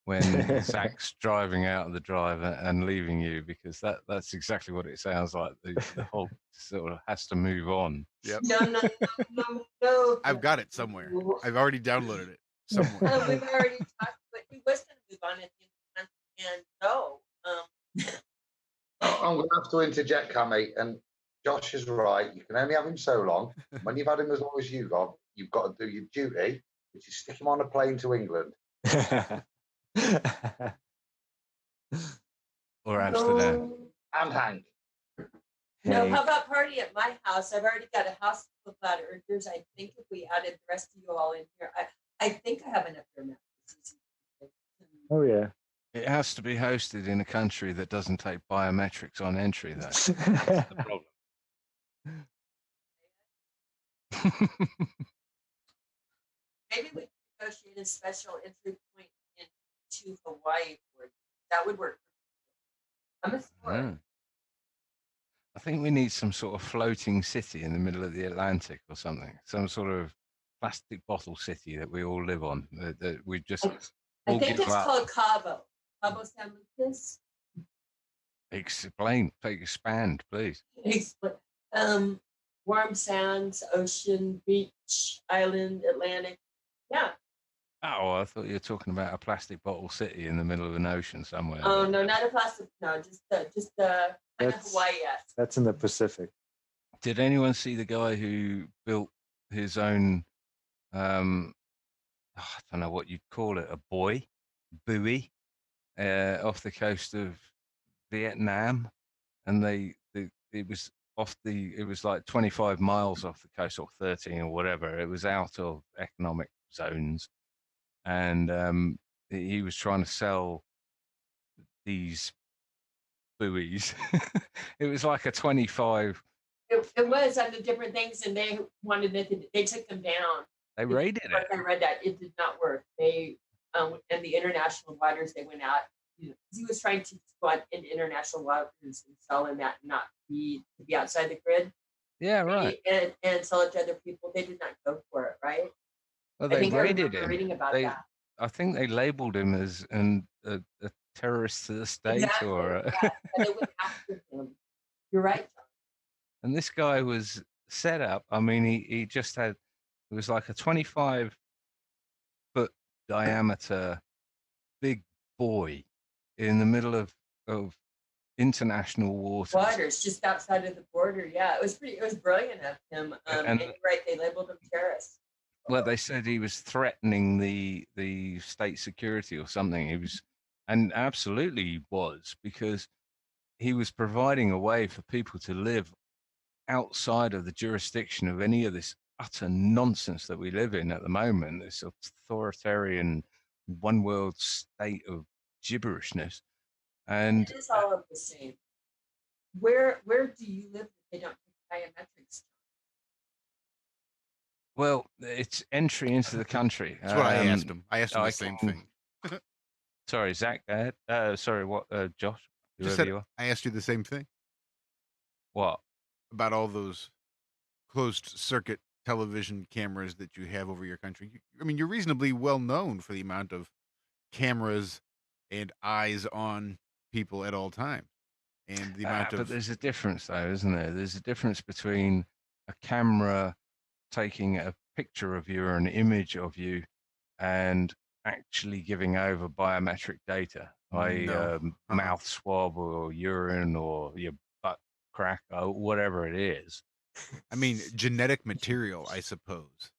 when Zach's driving out of the drive and leaving you, because that's exactly what it sounds like. The Hulk sort of has to move on. Yep. No. I've got it somewhere. I've already downloaded it somewhere. We've already talked, but he was going to move on at the end of the month, and no. I'm going to have to interject, Cammy, and Josh is right. You can only have him so long. When you've had him as long as you've got to do your duty, which is stick him on a plane to England. Or Amsterdam. And Hank. No, how about party at my house? I've already got a house full of flat earthers. I think if we added the rest of you all in here, I think I have enough room. Oh, yeah. It has to be hosted in a country that doesn't take biometrics on entry, though. That's the problem. Maybe we could negotiate a special entry point into Hawaii for it. That would work. I'm a sport. I think we need some sort of floating city in the middle of the Atlantic or something. Some sort of plastic bottle city that we all live on. That we just. I think it's called Cabo. Cabo San Lucas. Expand, please. Warm sands, ocean, beach, island, Atlantic. Yeah. Oh, I thought you were talking about a plastic bottle city in the middle of an ocean somewhere. Oh no, not a plastic. No, just kind of Hawaii. That's in the Pacific. Did anyone see the guy who built his own? I don't know what you'd call it, a buoy off the coast of Vietnam, and it was like 25 miles off the coast, or 13 or whatever. It was out of economic zones, and he was trying to sell these buoys. It was like a 25. It was under different things, and they wanted it. They took them down. They raided it. I read that it did not work. They and the international waters, they went out. He was trying to go out into international waters and sell in that, not to be outside the grid. Yeah, right. And sell it to other people. They did not go for it, right? Well, they raided him. Reading about that. I think they labeled him as a terrorist to the state, exactly, or yeah. And they went after him. You're right, John. And this guy was set up. I mean, he just had. It was like a 25-foot diameter big buoy in the middle of international waters just outside of the border. Yeah, it was brilliant of him. And you're right, they labeled him terrorist. Well, they said he was threatening the state security or something. He was, and absolutely he was, because he was providing a way for people to live outside of the jurisdiction of any of this utter nonsense that we live in at the moment, this authoritarian one world state of gibberishness. And it is all of the same. Where do you live if they don't take biometrics? Well, it's entry into the country. That's what I asked him. I asked him the same thing. Sorry, Zach. Go ahead. Sorry, what? Josh? Just said, I asked you the same thing. What? About all those closed circuit television cameras that you have over your country. I mean, you're reasonably well known for the amount of cameras and eyes on people at all times. And the amount of... But there's a difference, though, isn't there? There's a difference between a camera taking a picture of you or an image of you and actually giving over biometric data, like mouth swab or urine or your butt crack or whatever it is. I mean, genetic material, I suppose.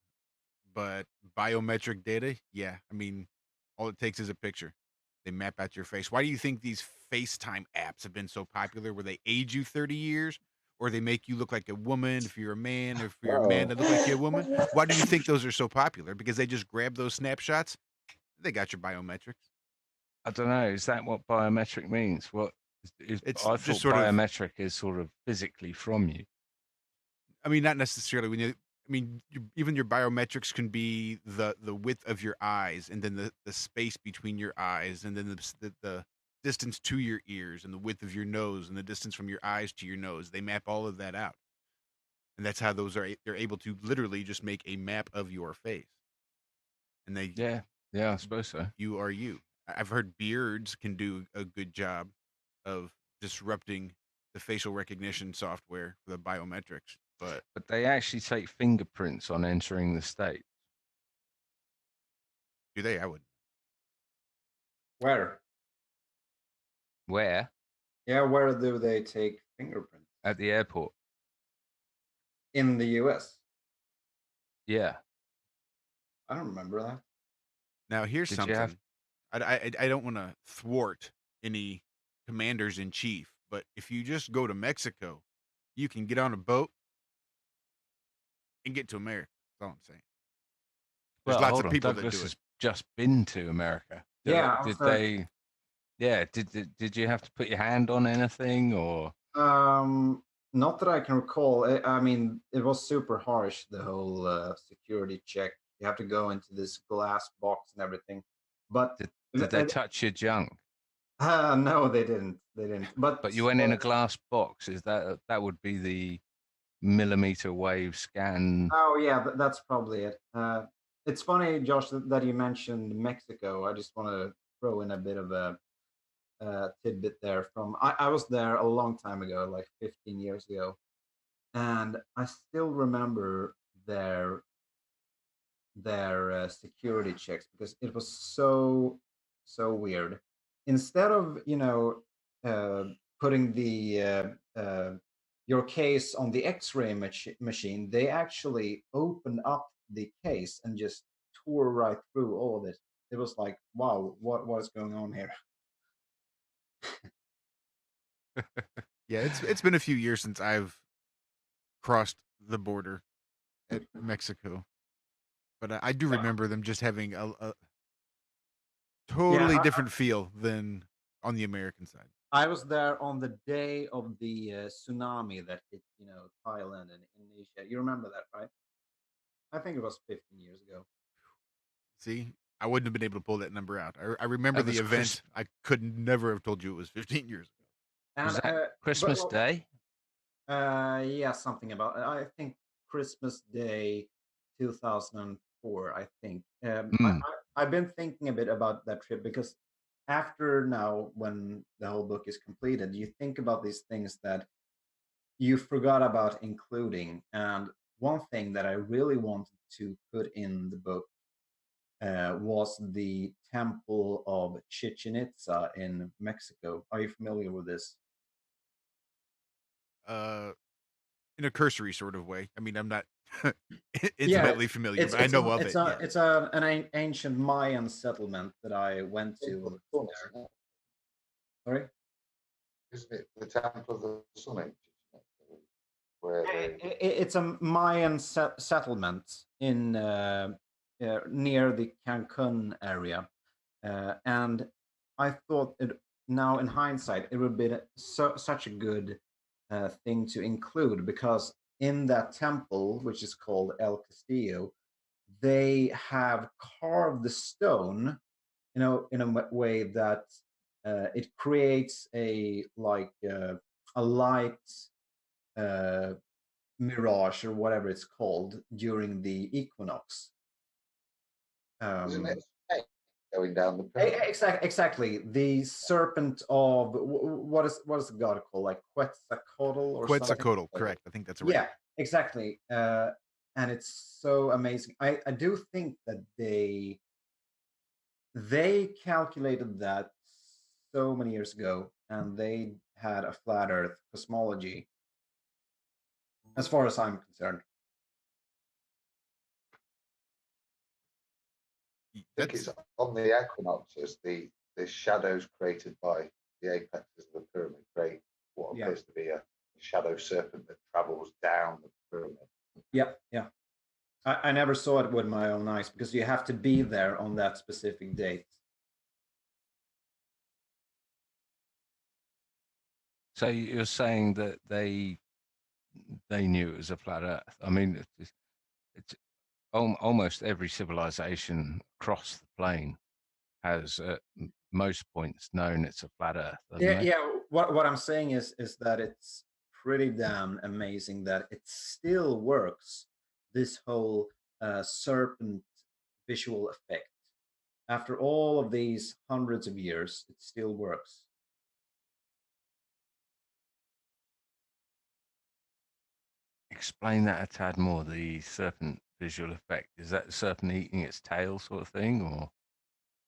But biometric data, yeah. I mean, all it takes is a picture. They map out your face. Why do you think these FaceTime apps have been so popular, where they age you 30 years? Or they make you look like a woman if you're a man, or if you're a man, they look like you're a woman? Why do you think those are so popular? Because they just grab those snapshots, they got your biometrics. I don't know. Is that what biometric means? What is, it's I just thought biometric is sort of physically from you. I mean, not necessarily. When you, I mean, even your biometrics can be the width of your eyes, and then the space between your eyes, and then the distance to your ears, and the width of your nose, and the distance from your eyes to your nose. They map all of that out, and that's how they're able to literally just make a map of your face. And they yeah, I suppose so. You are you. I've heard beards can do a good job of disrupting the facial recognition software for the biometrics, but they actually take fingerprints on entering the state. Do they? I would. Where? Yeah, where do they take fingerprints? At the airport. In the US? Yeah. I don't remember that. Now, here's something. I don't want to thwart any commanders in chief, but if you just go to Mexico, you can get on a boat and get to America. That's all I'm saying. There's lots of people Douglas that do has it. just been to America. Did they? Yeah. Did you have to put your hand on anything or? Not that I can recall. I mean, it was super harsh, the whole security check. You have to go into this glass box and everything. But did they touch your junk? No, they didn't. But you went in a glass box. Is that would be the millimeter wave scan? Oh yeah, that's probably it. It's funny, Josh, that you mentioned Mexico. I just want to throw in a bit of a tidbit there. I was there a long time ago, like 15 years ago, and I still remember their security checks because it was so weird. Instead of putting your case on the X-ray machine, they actually opened up the case and just tore right through all of it. It was like, wow, what is going on here? Yeah, it's been a few years since I've crossed the border at Mexico, but I do remember them just having a totally different feel than on the American side. I was there on the day of the tsunami that hit, Thailand and Indonesia. You remember that, right? I think it was 15 years ago. See, I wouldn't have been able to pull that number out. I remember the event. I could never have told you it was 15 years ago. And, was that Christmas Day? Yeah, something about. I think Christmas Day, 2004. I think. I've been thinking a bit about that trip because after now, when the whole book is completed, you think about these things that you forgot about including. And one thing that I really wanted to put in the book was the Temple of Chichen Itza in Mexico. Are you familiar with this? In a cursory sort of way. I mean, I'm not intimately familiar, but I know of it. It's an ancient Mayan settlement that I went to. Sorry? Isn't it the Temple of the Sun? It's a Mayan settlement in near the Cancun area, and I thought now in hindsight it would be such a good thing to include, because in that temple, which is called El Castillo, they have carved the stone, in a way that it creates a light mirage or whatever it's called during the equinox. Isn't it going down the pyramid? Exactly. The serpent of what is the god called? Like Quetzalcoatl or Quetzalcoatl, something? correct. I think that's right. Yeah, exactly. And it's so amazing. I do think that they calculated that so many years ago, and they had a flat Earth cosmology, as far as I'm concerned. I think it's on the equinoxes, the shadows created by the apexes of the pyramid create what appears to be a shadow serpent that travels down the pyramid. Yeah. I never saw it with my own eyes, because you have to be there on that specific date. So you're saying that they knew it was a flat Earth? I mean, it's almost every civilization across the plane has at most points known it's a flat Earth. Yeah. What I'm saying is that it's pretty damn amazing that it still works. This whole serpent visual effect, after all of these hundreds of years, it still works. Explain that a tad more. The serpent visual effect, is that the serpent eating its tail sort of thing, or?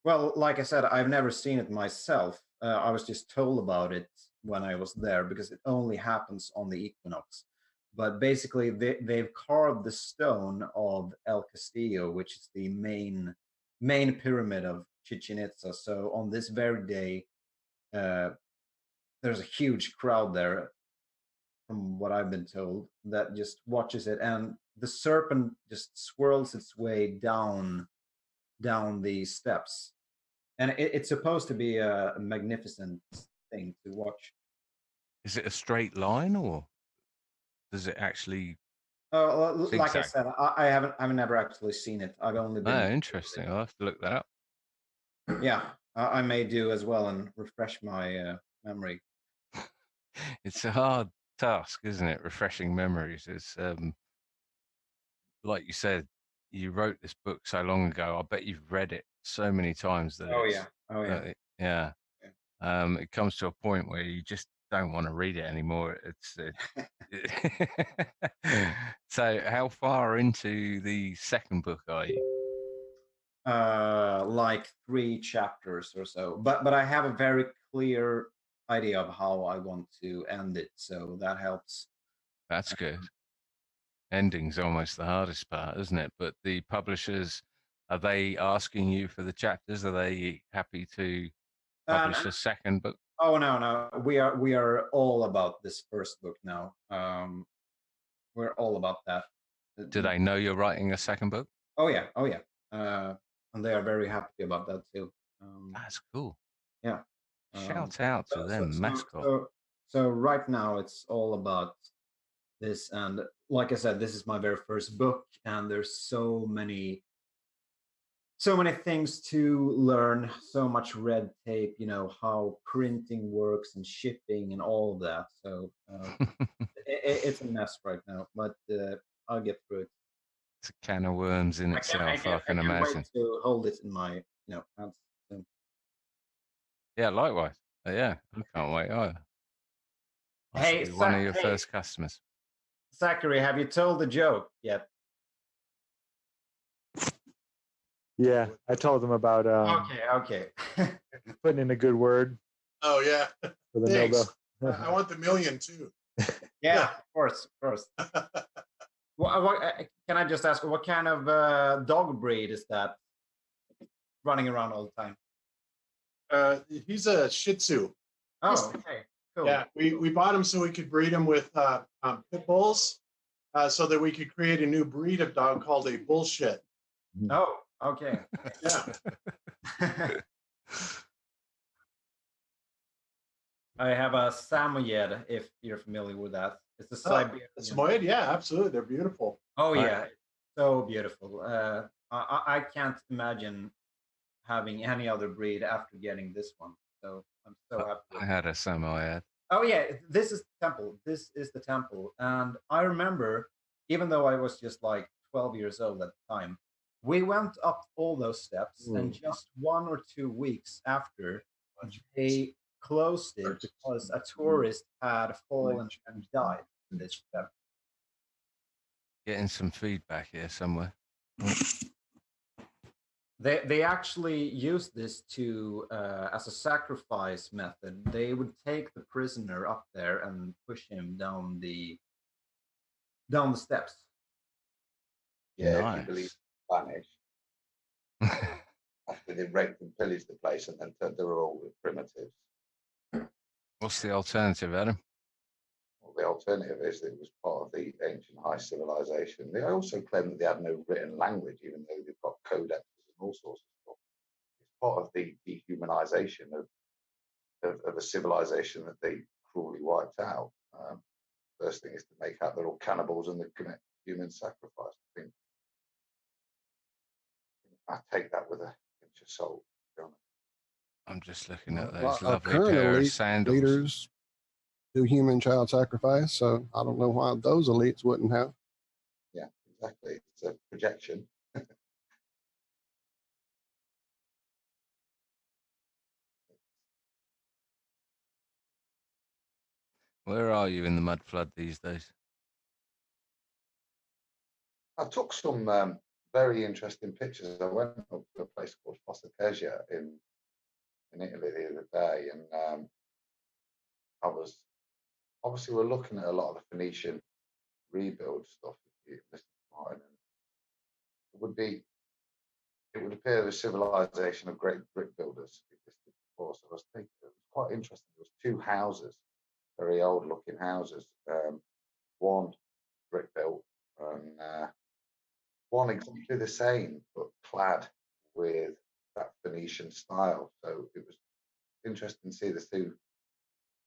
Well, like I said, I've never seen it myself. I was just told about it when I was there, because it only happens on the equinox. But basically, they've carved the stone of El Castillo, which is the main pyramid of Chichen Itza. So on this very day, there's a huge crowd there, from what I've been told, that just watches it, and the serpent just swirls its way down the steps, and it's supposed to be a magnificent thing to watch. Is it a straight line, or does it actually? Like I said, I've never actually seen it. I've only been. Oh, interesting. I'll have to look that up. Yeah, I may do as well and refresh my memory. It's a hard task, isn't it? Refreshing memories. It's like you said, you wrote this book so long ago. I bet you've read it so many times that yeah. It comes to a point where you just don't want to read it anymore. So how far into the second book are you? Like 3 chapters or so, but I have a very clear idea of how I want to end it, so that helps. That's good. Ending's almost the hardest part, isn't it? But the publishers, are they asking you for the chapters? Are they happy to publish a second book? Oh no, we are all about this first book now. We're all about that. Do they know you're writing a second book? Oh yeah. And they are very happy about that too. That's cool. Yeah. Shout out to them, mascot. So right now it's all about this, and like I said, this is my very first book, and there's so many things to learn, so much red tape, how printing works and shipping and all of that. So it's a mess right now, but I'll get through it. It's a can of worms in itself, I can imagine. Wait to hold it in my hands soon. Yeah, likewise. Yeah, I can't wait either. Hey, one of your first customers. Zachary, have you told the joke yet? Yeah, I told them about Okay. putting in a good word Oh yeah. for the Thanks. Nobel. I want the million too. Yeah, of course. Can I just ask, what kind of dog breed is that running around all the time? He's a Shih Tzu. Oh, okay, cool. Yeah, we bought him so we could breed him with pit bulls, so that we could create a new breed of dog called a bullshit. Oh, okay. Yeah. I have a Samoyed, if you're familiar with that. It's a Siberian. Samoyed, yeah, absolutely. They're beautiful. Oh yeah, so beautiful. I can't imagine having any other breed after getting this one. So I'm so happy. I had a Samoyed. Oh yeah, this is the temple. This is the temple, and I remember, even though I was just like 12 years old at the time, we went up all those steps, and just 1 or 2 weeks after, they closed it because a tourist had fallen and died in this step. Getting some feedback here somewhere. They actually used this to as a sacrifice method. They would take the prisoner up there and push him down the steps. Yeah, Nice. if you believe Spanish. After they raped and pillaged the place and then turned they were all primitives. What's the alternative, Adam? Well, the alternative is that it was part of the ancient high civilization. They also claim that they had no written language, even though they've got codexes and all sorts of stuff. It's part of the dehumanization of a civilization that they cruelly wiped out. First thing is to make out they're all cannibals and they commit human sacrifice. I take that with a pinch of salt. To be honest. I'm just looking at Well, those our lovely current pair of elite sandals. leaders do human child sacrifice, so I don't know why those elites wouldn't have. Yeah, exactly. It's a projection. Where are you in the mud flood these days? I took some very interesting pictures. I went up to a place called Fossa in Italy the other day, and I was obviously we're looking at a lot of the Phoenician rebuild stuff. If you listen to mine, and it would appear the civilization of great brick builders existed before. So I was thinking it was quite interesting. There was 2 houses, very old looking houses. One brick built and one exactly the same, but clad with that Phoenician style. So it was interesting to see the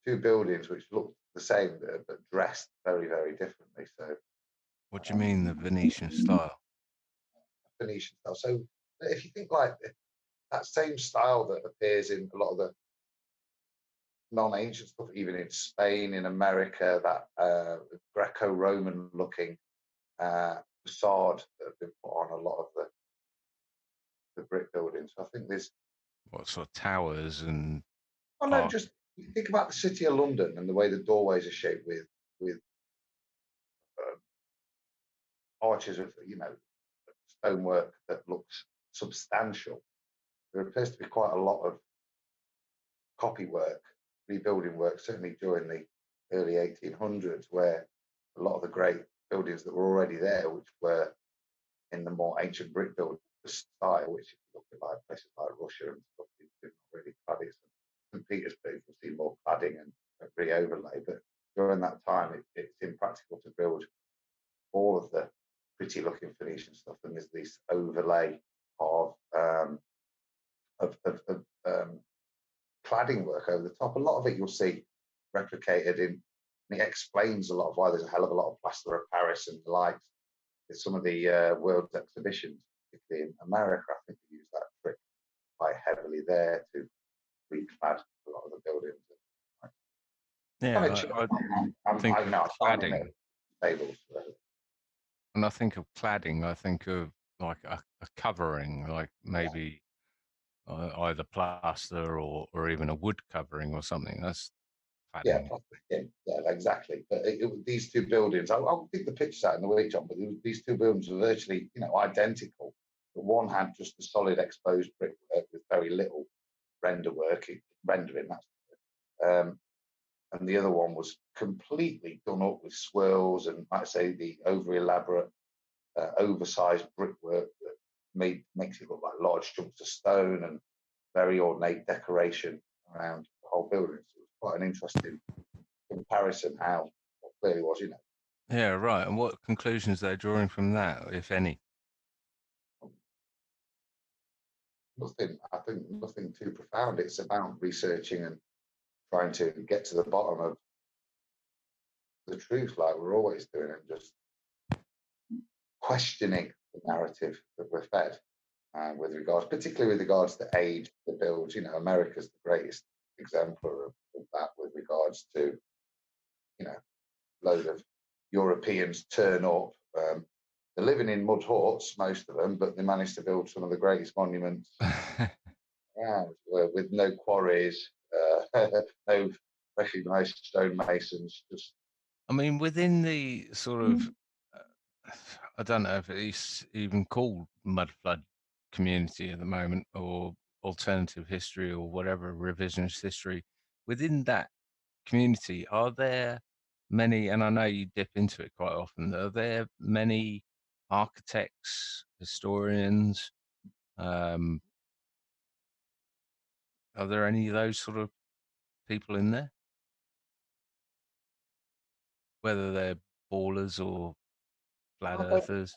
two buildings which looked the same but dressed very, very differently. So What do you mean, the Venetian style? Phoenician style. So if you think like that same style that appears in a lot of the non-ancient stuff, even in Spain, in America, that Greco-Roman looking facade that have been put on a lot of the brick buildings. So I think there's What sort of towers and? Oh no, just think about the city of London and the way the doorways are shaped with arches of stonework that looks substantial. There appears to be quite a lot of copy work, rebuilding work, certainly during the early 1800s, where a lot of the great buildings that were already there, which were in the more ancient brick building style, which if you look at like places like Russia and stuff, it's not really cladding. St. Petersburg, you'll see more cladding and re-overlay, but during that time, it's impractical to build all of the pretty-looking Phoenician stuff, and there's this overlay of cladding work over the top. A lot of it you'll see replicated in, and it explains a lot of why there's a hell of a lot of plaster of Paris and the likes. There's some of the world's exhibitions, particularly in America, I think they use that trick quite heavily there to reclad a lot of the buildings. Yeah, I think of cladding. When I think of cladding, I think of like a covering, like maybe either plaster or even a wood covering or something. That's cladding. Yeah, exactly. But these 2 buildings, I'll dig the pictures out in the week, John, but these 2 buildings were virtually, identical. But one had just the solid exposed brickwork with very little rendering. And the other one was completely done up with swirls and, like I say, the over elaborate, oversized brickwork that makes it look like large chunks of stone and very ornate decoration around the whole building. So it was quite an interesting comparison how what clearly was, Yeah, right. And what conclusions they're drawing from that, if any? Nothing. I think nothing too profound. It's about researching and trying to get to the bottom of the truth, like we're always doing, and just questioning the narrative that we're fed, particularly with regards to age, the builds. America's the greatest exemplar of that with regards to, load of Europeans turn up. They're living in mud huts, most of them, but they managed to build some of the greatest monuments with no quarries, no recognised stonemasons. I mean, within the sort of, I don't know if it's even called mudflood community at the moment, or alternative history, or whatever, revisionist history. Within that community, are there many, and I know you dip into it quite often, are there many architects, historians? Are there any of those sort of people in there? Whether they're ballers or flat earthers?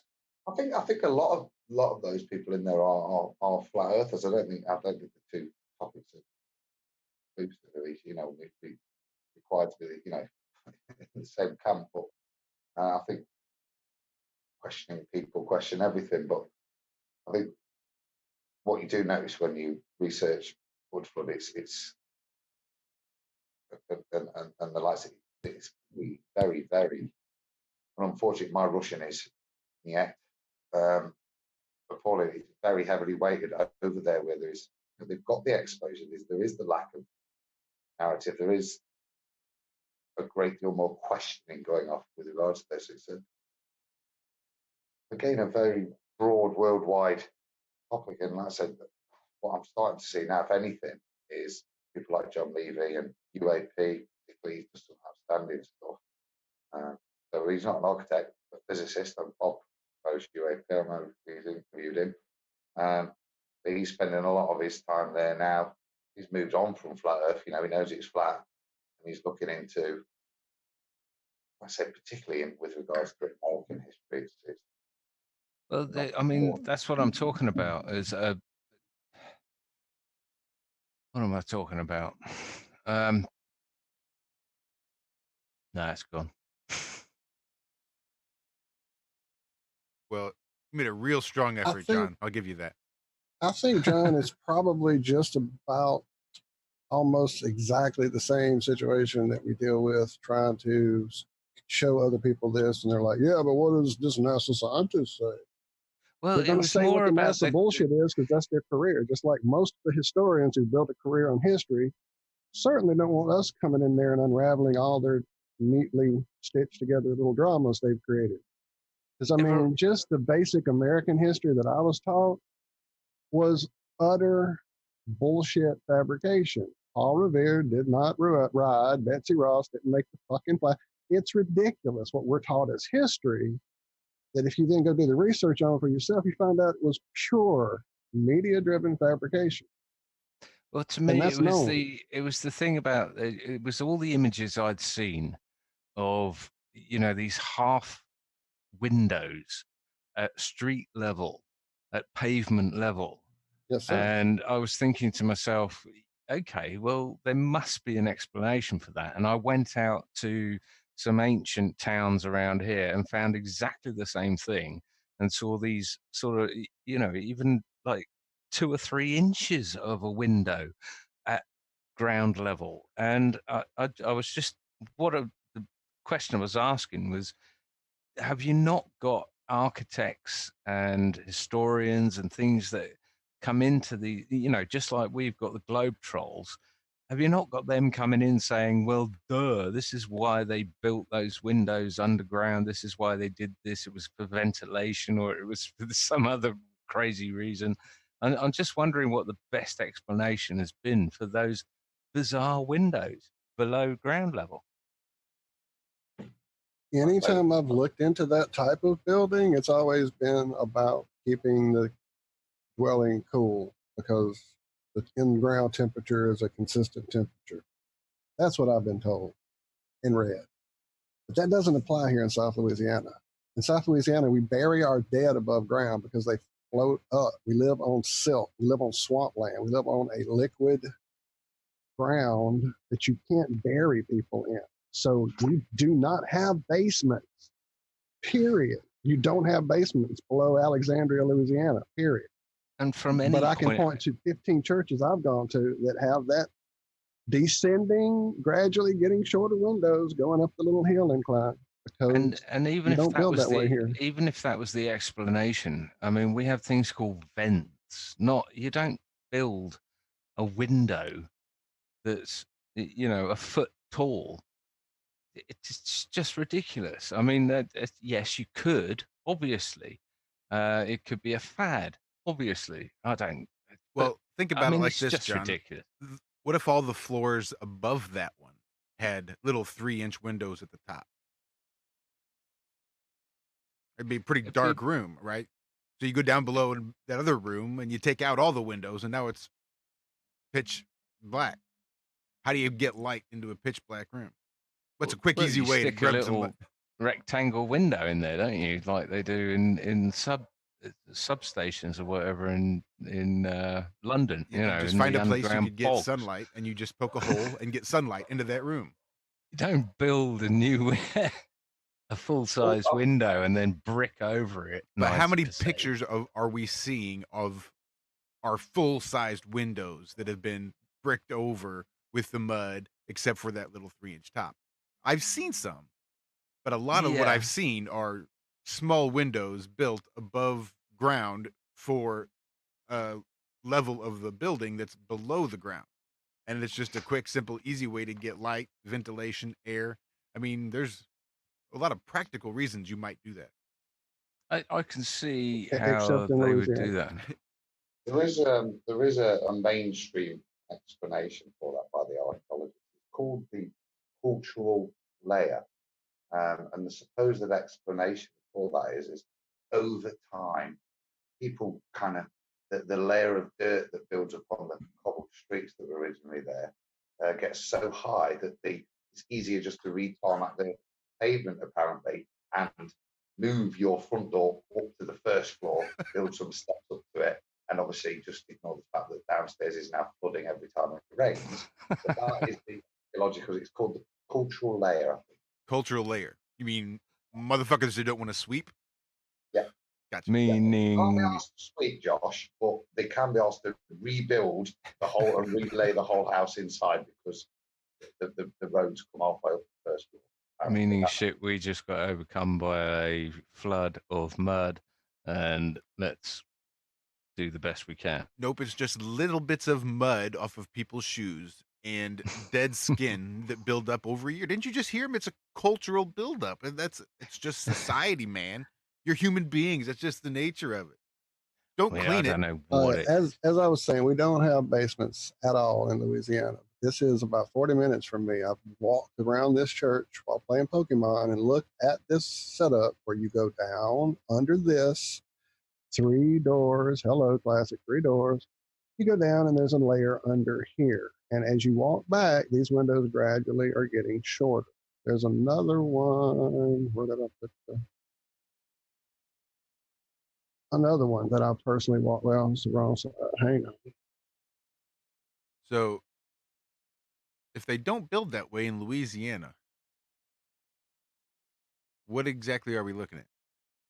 I think a lot of those people in there are flat earthers. I don't think the two topics are exclusively, we'd be required to be, in the same camp. But I think questioning people question everything. But I think what you do notice when you research wood flood, it's and the likes, it's very, very. And unfortunately, my Russian is appalling. It's very heavily weighted over there, where they've got the exposure. There is the lack of narrative. There is a great deal more questioning going off with regards to this. It's again a very broad worldwide topic, and like I said, what I'm starting to see now, if anything, is people like John Levy and UAP, particularly, he's just some outstanding stuff. So he's not an architect, a physicist. I'm Bob Post UAP. I know he's interviewed him. But he's spending a lot of his time there now. He's moved on from flat Earth. He knows it's flat, and he's looking into, I say, particularly with regards to American history. Well, I mean, that's what I'm talking about. What am I talking about? No, it's gone. Well, you made a real strong effort, John. I'll give you that. I think, John, it's probably just about almost exactly the same situation that we deal with trying to show other people this, and they're like, yeah, but what does this NASA scientist say? Well, they're going to say what the NASA bullshit is because that's their career. Just like most of the historians who built a career on history certainly don't want us coming in there and unraveling all their neatly stitched together little dramas they've created. Because, I mean, just the basic American history that I was taught was utter bullshit fabrication. Paul Revere did not ride. Betsy Ross didn't make the fucking flag. It's ridiculous what we're taught as history, that if you then go do the research on for yourself, you find out it was pure media-driven fabrication. Well, to me, it was the thing about it was all the images I'd seen of, these half windows at street level, at pavement level. Yes, sir. And I was thinking to myself, okay, well, there must be an explanation for that. And I went out to some ancient towns around here and found exactly the same thing, and saw these sort of, even like 2 or 3 inches of a window at ground level. And I was just, the question I was asking was, have you not got architects and historians and things that come into the, just like we've got the globe trolls, have you not got them coming in saying, well, this is why they built those windows underground, this is why they did this, it was for ventilation, or it was for some other crazy reason. And I'm just wondering what the best explanation has been for those bizarre windows below ground level. Anytime I've looked into that type of building, it's always been about keeping the dwelling cool because the in-ground temperature is a consistent temperature. That's what I've been told and read. But that doesn't apply here in South Louisiana. In South Louisiana, we bury our dead above ground because they float up. We live on silt. We live on swampland. We live on a liquid ground that you can't bury people in. So we do not have basements, period. You don't have basements below Alexandria, Louisiana, period. And from any But I can point to 15 churches I've gone to that have that descending, gradually getting shorter windows going up the little hill incline. Because and even if don't that build was that way here. even if that was the explanation, I mean, we have things called vents. You don't build a window that's a foot tall. It's just ridiculous. I mean, yes, you could obviously. It could be a fad. Obviously, I don't. Well, think about it like it's this, just John. ridiculous. What if all the floors above that one had little 3-inch windows at the top? It'd be a pretty dark room, right? So you go down below in that other room and you take out all the windows, and now it's pitch black. How do you get light into a pitch black room? What's a quick, easy way to stick a grab some little rectangle window in there, don't you? Like they do in substations or whatever in London. Just in find the a place you underground could get bogs. sunlight, and you just poke a hole and get sunlight into that room. You don't build a new a full-size window and then brick over it. But how nice many to say. pictures are we seeing of our full-sized windows that have been bricked over with the mud, except for that little 3-inch top? I've seen some, but a lot of what Yeah. I've seen are small windows built above ground for a level of the building that's below the ground. And it's just a quick, simple, easy way to get light, ventilation, air. I mean, there's a lot of practical reasons you might do that. I can see how Except in they would Louisiana. do that. There is a mainstream explanation for that by the archaeologists. It's called the cultural layer. And the supposed explanation for that is over time, people kind of, the layer of dirt that builds upon the cobbled streets that were originally there gets so high that it's easier just to retarmac the pavement, apparently, and move your front door up to the first floor, build some steps up to it, and obviously just ignore the fact that downstairs is now flooding every time it rains. But that is the logical. It's called the cultural layer, I think. Cultural layer. You mean motherfuckers that don't want to sweep? Yeah. Gotcha. Meaning, They can't be asked to sweep, Josh, but they can be asked to rebuild the whole and relay the whole house inside because the roads come halfway up the first floor. meaning shit, we just got overcome by a flood of mud, and let's do the best we can. Nope, it's just little bits of mud off of people's shoes and dead skin that build up over a year. Didn't you just hear him? It's a cultural buildup, and it's just society, man. You're human beings. That's just the nature of it. Don't Yeah, I clean don't it. know what it. As I was saying, we don't have basements at all in Louisiana. This is about 40 minutes from me. I've walked around this church while playing Pokemon and looked at this setup where you go down under this 3 doors. Hello, classic 3 doors. You go down and there's a layer under here. And as you walk back, these windows gradually are getting shorter. There's another one. Where did I put another one that I personally walked? Well, it's the wrong side. Hang on. So, if they don't build that way in Louisiana, what exactly are we looking at?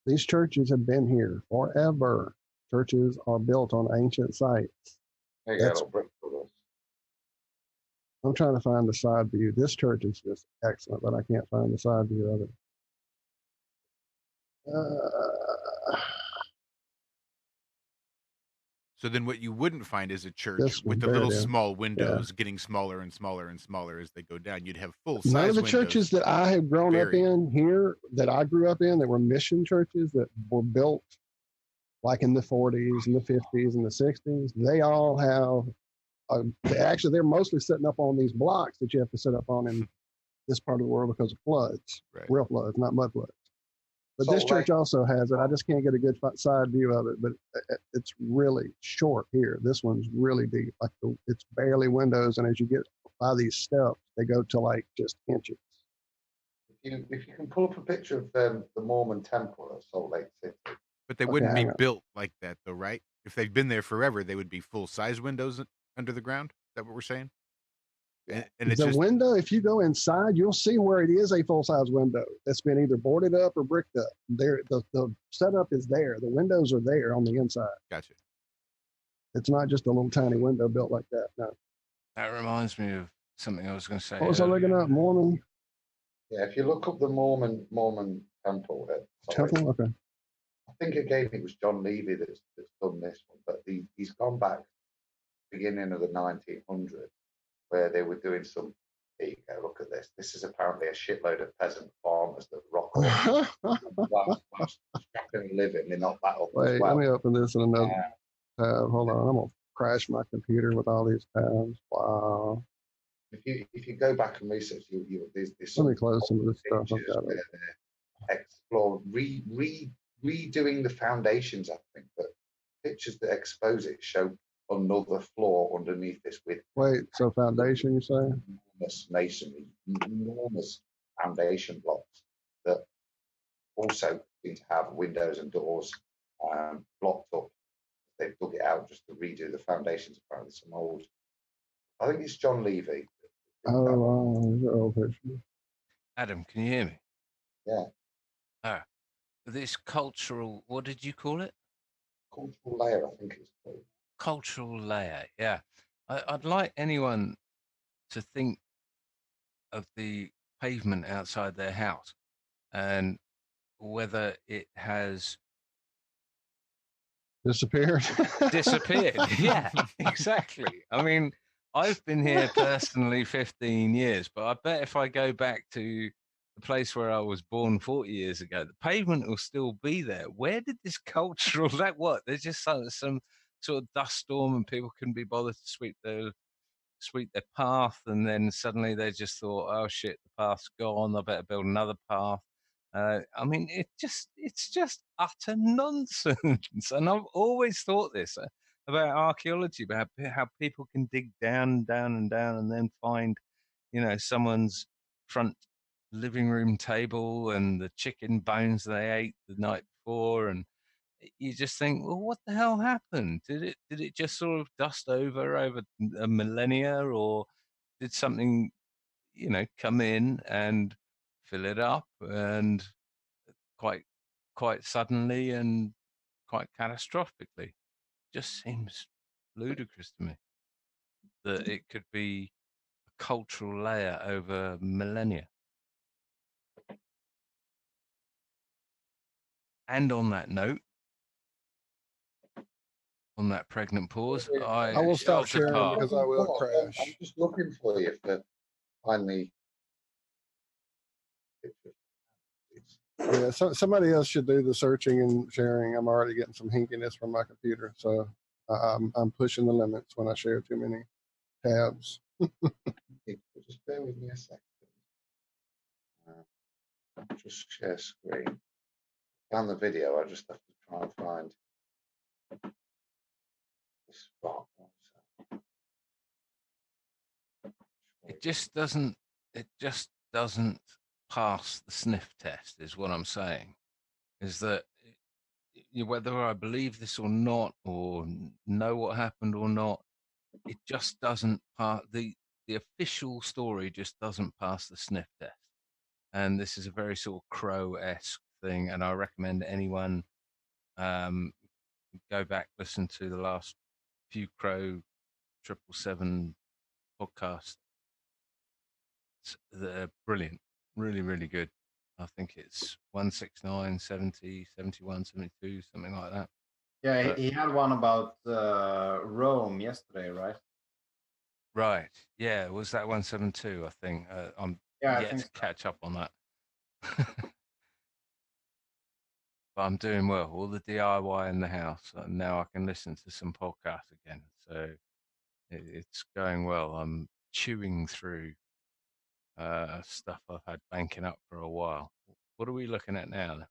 These churches have been here forever. Churches are built on ancient sites. There you go, That's- little brick builders. I'm trying to find the side view. This church is just excellent, but I can't find the side view of it. So then what you wouldn't find is a church This one, with the there little it is. small windows getting smaller and smaller and smaller as they go down. You'd have full size None of the windows. churches that I have grown up buried. in here, that I grew up in, that were mission churches that were built like in the 40s and the 50s and the 60s, they all have, actually, they're mostly sitting up on these blocks that you have to sit up on in this part of the world because of floods, real floods, not mud floods. But this church also has it. I just can't get a good side view of it, but it's really short here. This one's really deep. Like it's barely windows, and as you get by these steps, they go to like just inches. If you can pull up a picture of the Mormon temple at Salt Lake City. But they wouldn't be built like that, though, right? If they've been there forever, they would be full-size windows under the ground. Is that what we're saying? And it's the just window, if you go inside, you'll see where it is a full-size window that's been either boarded up or bricked up. There, the setup is there. The windows are there on the inside. Gotcha. It's not just a little tiny window built like that. No. That reminds me of something I was going to say. What was I looking up? Mormon? Yeah, if you look up the Mormon temple. Temple? Okay. I think again it was John Levy that's done this one, but he's gone back beginning of the 1900s where they were doing some. Here you go, look at this. This is apparently a shitload of peasant farmers that rock up and living. They're not that up. Wait, let me open this in another tab. Hold on, I'm gonna crash my computer with all these tabs. Wow. If you go back and research, there's let me close some of this stuff. I've got it. Explore, redoing the foundations. I think, but pictures that expose it show another floor underneath this with. Wait, so foundation, you say? Enormous masonry, enormous foundation blocks that also seem to have windows and doors blocked up. They've dug it out just to redo the foundations. Apparently, some old. I think it's John Levy. Oh, wow, there's an old picture. Adam, can you hear me? Yeah. Oh, this cultural, what did you call it? Cultural layer, I think it's called. Cultural layer, yeah. I'd like anyone to think of the pavement outside their house and whether it has disappeared. Disappeared, yeah, exactly. I mean, I've been here personally 15 years, but I bet if I go back to the place where I was born 40 years ago, the pavement will still be there. Where did this cultural, what? There's just some sort of dust storm and people couldn't be bothered to sweep their path, and then suddenly they just thought, oh shit, the path's gone, I better build another path. I mean, it's just utter nonsense. And I've always thought this about archaeology, about how people can dig down and then find, someone's front living room table and the chicken bones they ate the night before, and you just think, well, what the hell happened? Did it just sort of dust over a millennia, or did something, come in and fill it up, and quite suddenly and quite catastrophically? Just seems ludicrous to me that it could be a cultural layer over millennia. And on that note, on that pregnant pause, I will stop sharing because I will crash. I'm just looking for you to find the picture. Yeah, so somebody else should do the searching and sharing. I'm already getting some hinkiness from my computer, so I'm pushing the limits when I share too many tabs. Just bear with me a second. Just share screen. Found the video. I just have to try and find the spot. It just doesn't pass the sniff test, is what I'm saying. Is that whether I believe this or not, or know what happened or not, it just doesn't pass. The official story just doesn't pass the sniff test. And this is a very sort of Crow-esque thing, and I recommend anyone go back, listen to the last few Crow 777 podcasts. They're brilliant, really, really good. I think it's 169, 70, 71, 72, something like that. Yeah, he had one about Rome yesterday, right? Right. Yeah, was that 172? I think I'm yet to catch up on that. but I'm doing well. All the DIY in the house, and now I can listen to some podcasts again. So it's going well. I'm chewing through stuff I've had banking up for a while. What are we looking at now?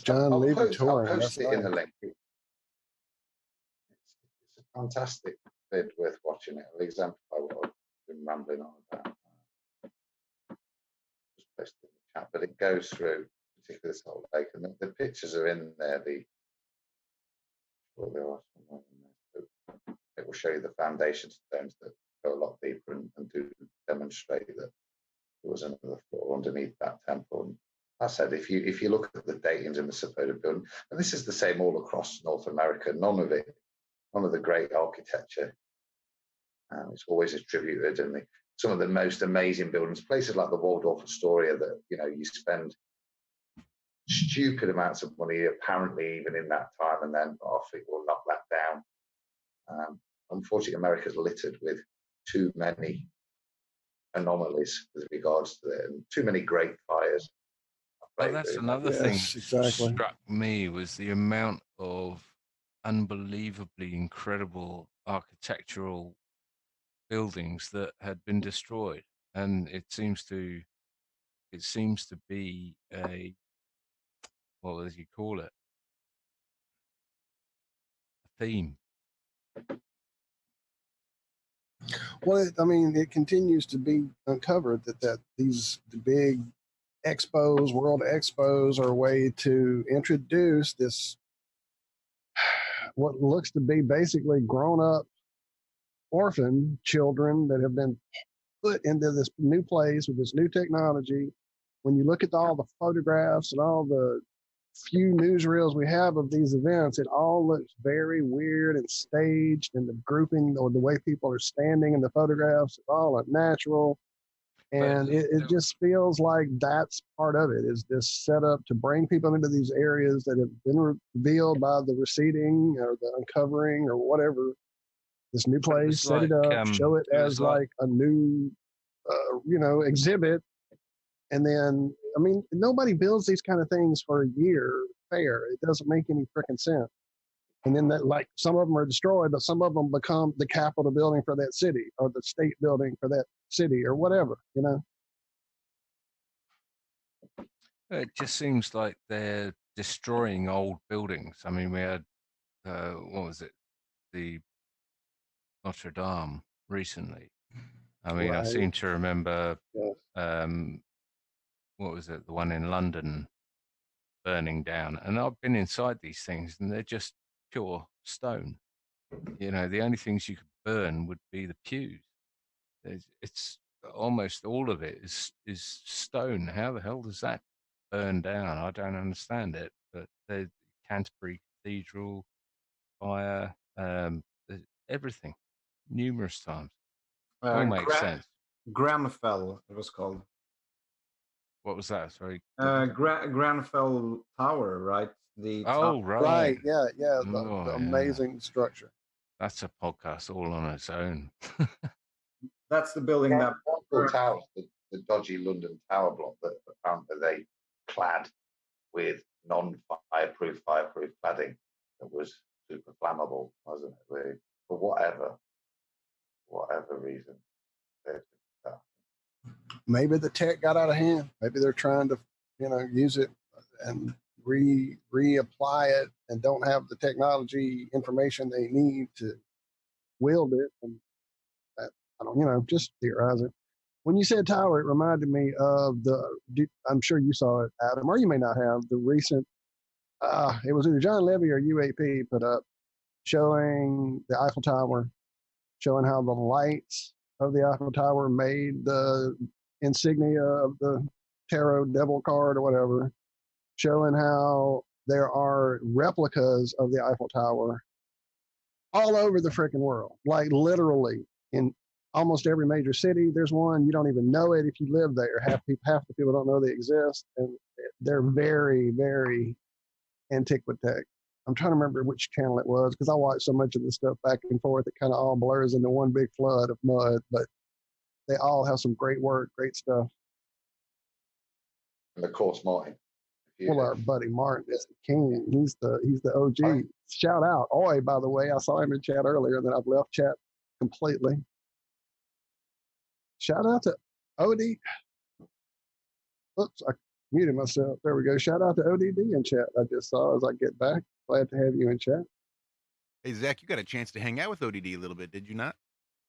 John Levy I'll touring. post That's it in the nice. link. It's a fantastic vid worth watching. It'll exemplify what I've been rambling on about. Just post it in the chat, but it goes through particularly this whole lake, and the pictures are in there. It will show you the foundation stones that go a lot deeper and do demonstrate that there was another floor underneath that temple. And I said, if you look at the datings in the supposed building, and this is the same all across North America, none of the great architecture, it's always attributed, and some of the most amazing buildings, places like the Waldorf Astoria, that you spend stupid amounts of money, apparently even in that time, and then it will knock that down. Unfortunately, America's littered with too many anomalies with regards to it, and too many great fires. Well, that's another thing that struck me, was the amount of unbelievably incredible architectural buildings that had been destroyed, and it seems to be a, what would you call it, a theme. Well, it continues to be uncovered that these big expos, world expos, are a way to introduce this, what looks to be basically grown-up orphan children that have been put into this new place with this new technology. When you look at all the photographs and all the few newsreels we have of these events, it all looks very weird and staged, and the grouping or the way people are standing in the photographs is all unnatural. And it just feels like that's part of it, is this setup to bring people into these areas that have been revealed by the receding or the uncovering or whatever. This new place, set it up, show it as like a new, exhibit. And then, nobody builds these kind of things for a year fair. It doesn't make any freaking sense. And then some of them are destroyed, but some of them become the Capitol building for that city, or the state building for that city, or whatever, It just seems like they're destroying old buildings. We had, what was it, the Notre Dame recently. I seem to remember, what was it, the one in London burning down. And I've been inside these things, and they're just pure stone. The only things you could burn would be the pews. It's almost all of it is stone. How the hell does that burn down? I don't understand it. But the Canterbury Cathedral fire, everything, numerous times. All makes sense. Grenfell, it was called. What was that? Sorry. Grenfell Tower, right? Right. Yeah. The amazing structure. That's a podcast all on its own. That's the building that tower, the dodgy London Tower block that apparently they clad with non-fireproof cladding that was super flammable, wasn't it? Really? For whatever reason. Maybe the tech got out of hand. Maybe they're trying to, use it and reapply it, and don't have the technology information they need to wield it. And I don't, just theorizing. When you said tower, it reminded me of I'm sure you saw it, Adam, or you may not have, the recent, it was either John Levy or UAP put up, showing the Eiffel Tower, showing how the lights of the Eiffel Tower made the insignia of the tarot devil card or whatever, showing how there are replicas of the Eiffel Tower all over the freaking world, like literally in almost every major city. There's one, you don't even know it if you live there. Half the people don't know they exist, and they're very, very antiquitech. I'm trying to remember which channel it was, because I watch so much of this stuff back and forth. It kind of all blurs into one big flood of mud, but they all have some great work, great stuff. And of course, Martin. Well, our buddy Martin is the king. He's the OG. Shout out. Oi, by the way, I saw him in chat earlier, and then I've left chat completely. Shout out to OD. Oops, I muted myself. There we go. Shout out to ODD in chat. I just saw as I get back. Glad to have you in chat. Hey, Zach, you got a chance to hang out with ODD a little bit, did you not?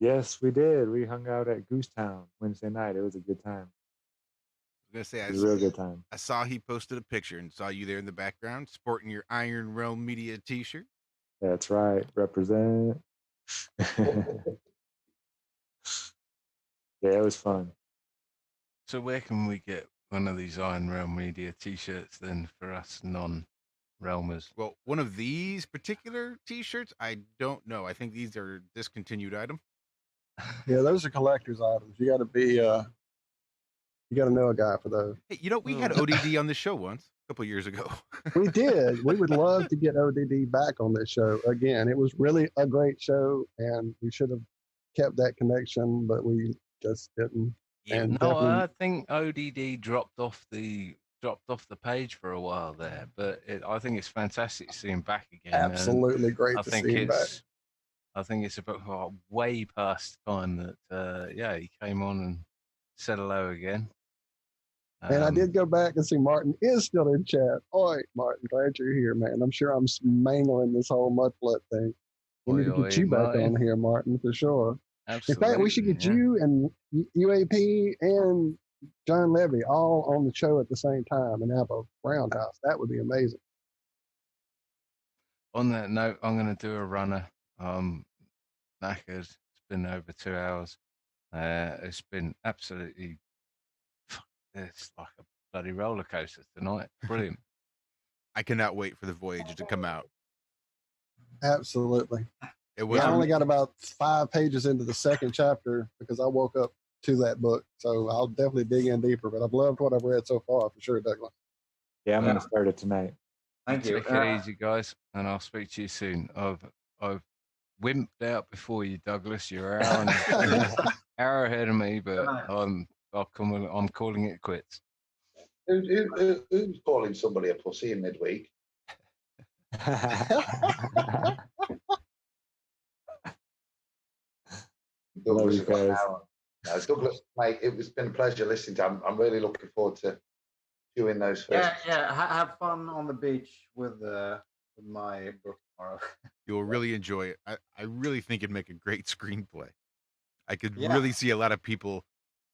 Yes, we did. We hung out at Goose Town Wednesday night. It was a good time. I was gonna say, It was a real good time. I saw he posted a picture and saw you there in the background sporting your Iron Realm Media t-shirt. That's right. Represent. Yeah, it was fun. So where can we get one of these Iron Realm Media t-shirts then for us non-realmers? Well, one of these particular t-shirts, I don't know. I think these are discontinued item. Yeah, those are collector's items. You got to be, you got to know a guy for those. Hey, you know, we had ODD on the show once, a couple years ago. We did. We would love to get ODD back on this show again. It was really a great show, and we should have kept that connection, but we just didn't. And No, I think ODD dropped off the page for a while there, but I think it's fantastic to see him back again. Absolutely great to see him back. I think it's about way past time that he came on and said hello again. And I did go back and see Martin is still in chat. Oi, Martin, glad you're here, man. I'm sure I'm mangling this whole mudflut thing. We need to get you back on here, Martin, for sure. Absolutely. In fact, we should get you and UAP and John Levy all on the show at the same time and have a roundhouse. That would be amazing. On that note, I'm going to do a runner. Knackered. It's been over 2 hours. It's been absolutely, it's like a bloody roller coaster tonight. Brilliant. I cannot wait for the Voyage to come out. Absolutely. It was. I only got about 5 pages into the second chapter because I woke up to that book. So I'll definitely dig in deeper, but I've loved what I've read so far for sure, Douglas. Yeah, I'm going to start it tonight. Thank you. Take it easy, guys, and I'll speak to you soon. I've wimped out before you, Douglas. You're an hour ahead of me, but I'm calling it quits. Who's calling somebody a pussy in midweek? Douglas, Douglas, mate, it's been a pleasure listening to. I'm really looking forward to doing those first. Have fun on the beach with my book tomorrow. You'll really enjoy it. I really think it'd make a great screenplay. I could really see a lot of people,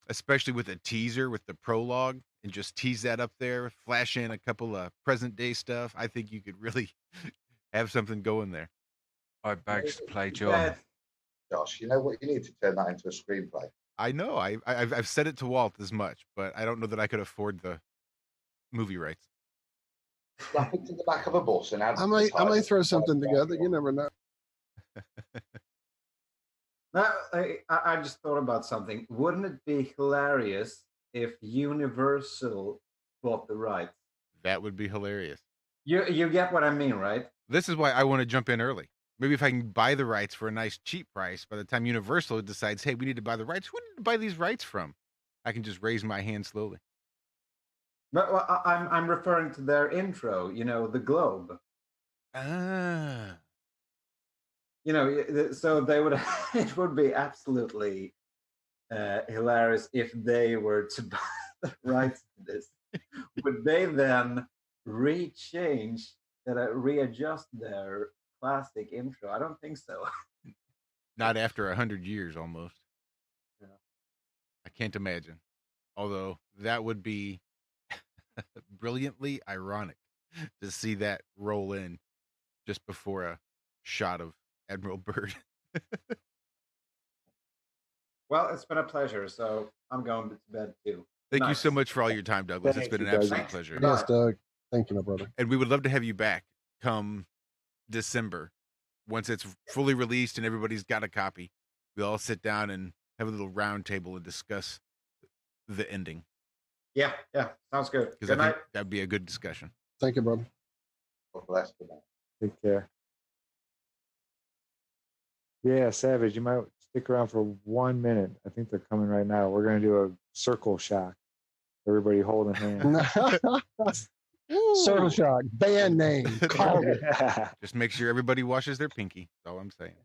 especially with a teaser, with the prologue, and just tease that up there, flash in a couple of present day stuff. I think you could really have something going there. I bags to play John. Josh, you know what? You need to turn that into a screenplay. I know. I've said it to Walt as much, but I don't know that I could afford the movie rights. Slap it to the back of a bus and add. I may throw something together. You never know. No, I just thought about something. Wouldn't it be hilarious if Universal bought the rights? That would be hilarious. You get what I mean, right? This is why I want to jump in early. Maybe if I can buy the rights for a nice cheap price, by the time Universal decides, hey, we need to buy the rights, who did buy these rights from? I can just raise my hand slowly. But I'm referring to their intro. You know, the globe. Ah. You know, so they would. It would be absolutely hilarious if they were to buy the rights to this. Would they then readjust their classic intro? I don't think so. Not after 100 years almost. Yeah. I can't imagine. Although that would be brilliantly ironic to see that roll in just before a shot of Admiral Byrd. Well, it's been a pleasure. So I'm going to bed too. Thank you so much for all your time, Douglas. It's been an absolute pleasure. Yes, Doug. Thank you, my brother. And we would love to have you back come December. Once it's fully released and everybody's got a copy, we'll all sit down and have a little round table and discuss the ending. Yeah, sounds good. Because I think that'd be a good discussion. Thank you, brother. Take care. Yeah, Savage, you might stick around for 1 minute. I think they're coming right now. We're going to do a circle shock. Everybody holding hands. Circle Shock, band name, call it. Just make sure everybody washes their pinky. That's all I'm saying.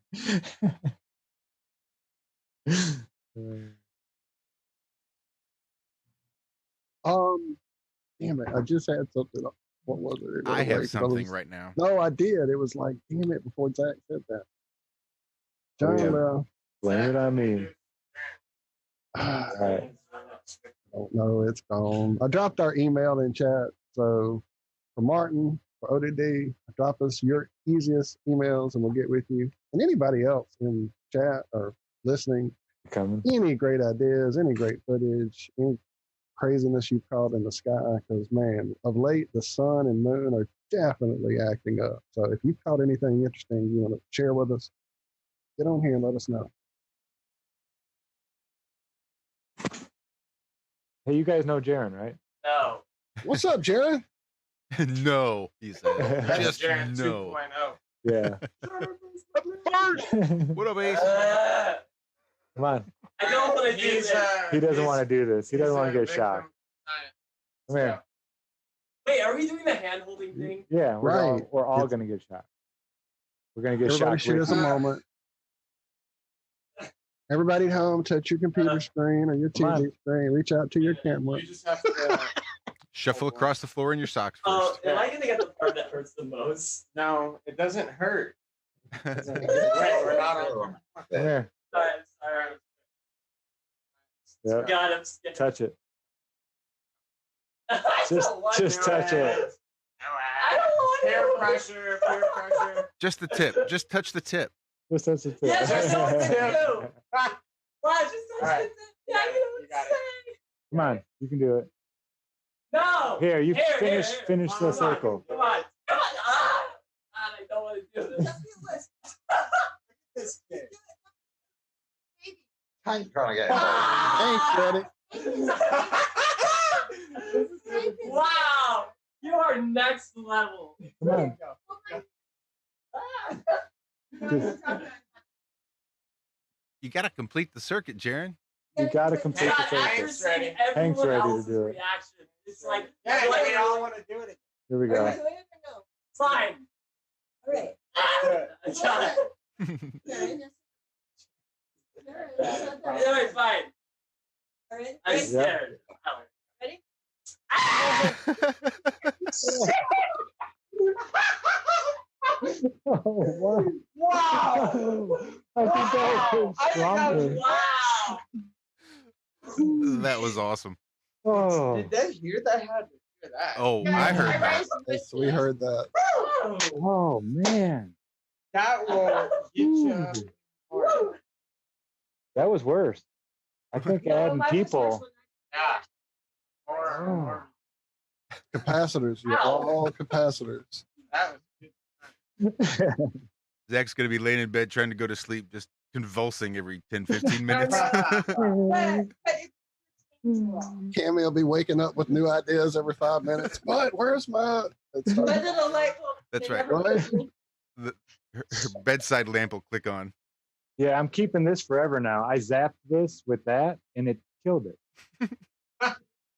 Damn it! I just had something. What was it? I have something right now. No, I did. It was like, damn it! Before Zach said that. John, blame it on me. All right. Don't know. It's gone. I dropped our email in chat. So for Martin, for ODD, drop us your easiest emails and we'll get with you. And anybody else in chat or listening, any great ideas, any great footage, any craziness you've caught in the sky, because man, of late the sun and moon are definitely acting up. So if you've caught anything interesting you want to share with us, get on here and let us know. Hey, you guys know Jaron, right? No. What's up, Jaron? No, he said. Just Jaron no. 2.0. Yeah. What up, Ace? Come on. I don't want to do this. He doesn't want to do this. He doesn't want to get shocked. Come here. Wait, are we doing the hand holding thing? Yeah, we're all going to get shocked. We're going to get Everybody shocked. shoot us a moment. Everybody at home, touch your computer screen or your TV screen. Reach out to your camera. You just have to. Shuffle across the floor in your socks first. Am I going to get the part that hurts the most? No, it doesn't hurt. Right, we're not on. Come here. Sorry. Yep. God, I'm scared. Touch it. Just touch it. I don't want to. Peer pressure. Just the tip. Just touch the tip. Just touch the tip. Yes, just touch the tip. Wow, just touch the tip. Yeah, you got it. Come on, you can do it. No. Here, you Here. finish the circle. Come on. Ah, I don't want to do this. This kid. I'm trying to get Thanks, Daddy. Wow, you are next level. Come on. You got to complete the circuit, Jaron. You got to complete the circle. Hank's ready. Hank's ready to do it. Reaction. It's like, Yeah, we all want to do it. Here we go. Fine. All right. I got it. All right, fine. All right. I'm scared. Ready? Oh, wow. Wow. I think that was stronger. Wow. That was awesome. Oh. Did they hear that? How did they hear that? Oh, I heard that. Yes, we heard that. Oh, man. That will get you. That was worse. I think adding people. Yeah. Or Capacitors. You're all capacitors. that was Zach's going to be laying in bed trying to go to sleep, just convulsing every 10, 15 minutes. Cammy will be waking up with new ideas every 5 minutes. But where's my? That's right. Right? Her bedside lamp will click on. Yeah, I'm keeping this forever now. I zapped this with that, and it killed it.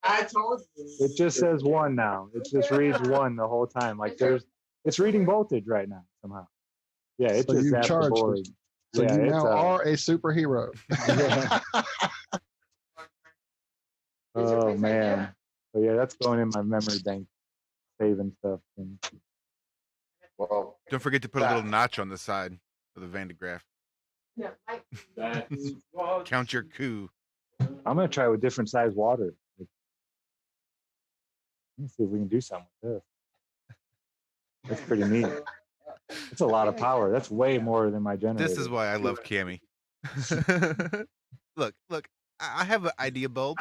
I told you. It just says 1 now. It just reads 1 the whole time. Like it's reading voltage right now somehow. Yeah, it So just you zapped the charged board. it. So Yeah, you it's, now are a superhero. Yeah. Oh man. So yeah, that's going in my memory bank, saving stuff. And Well, Don't forget to put a little notch on the side of the Van de Graaff. Count your coup. I'm gonna try with different size water. Let's see if we can do something with this. That's pretty neat. It's a lot of power. That's way more than my generator. This is why I love Cammy. Look, I have an idea bulb.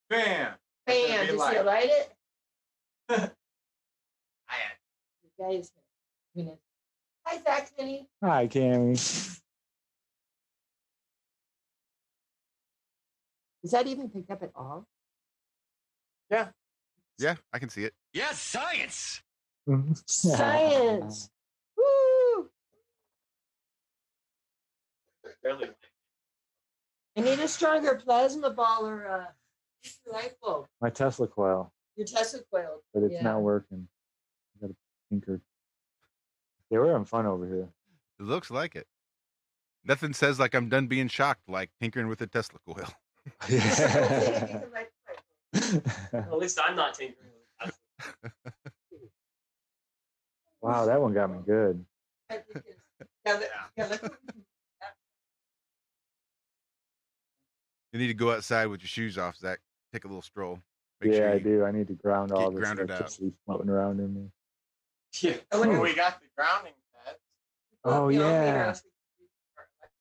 Bam. Bam, just you light it? You guys, hi, Saxony. Hi, Cammy. Is that even picked up at all? Yeah, I can see it. Yes, science. Science. Woo! I need a stronger plasma ball or a light bulb. My Tesla coil, Your Tesla coil. but it's not working. I got to tinker. Yeah, we're having fun over here. It looks like it. Nothing says like I'm done being shocked like tinkering with a Tesla coil. Yeah. Well, at least I'm not tinkering. Wow, that one got me good. You need to go outside with your shoes off, Zach. Take a little stroll. Make Yeah, sure I you do. I need to ground all this grounded out. electricity floating around in me. Yeah. Well, we got the grounding pads. Oh yeah.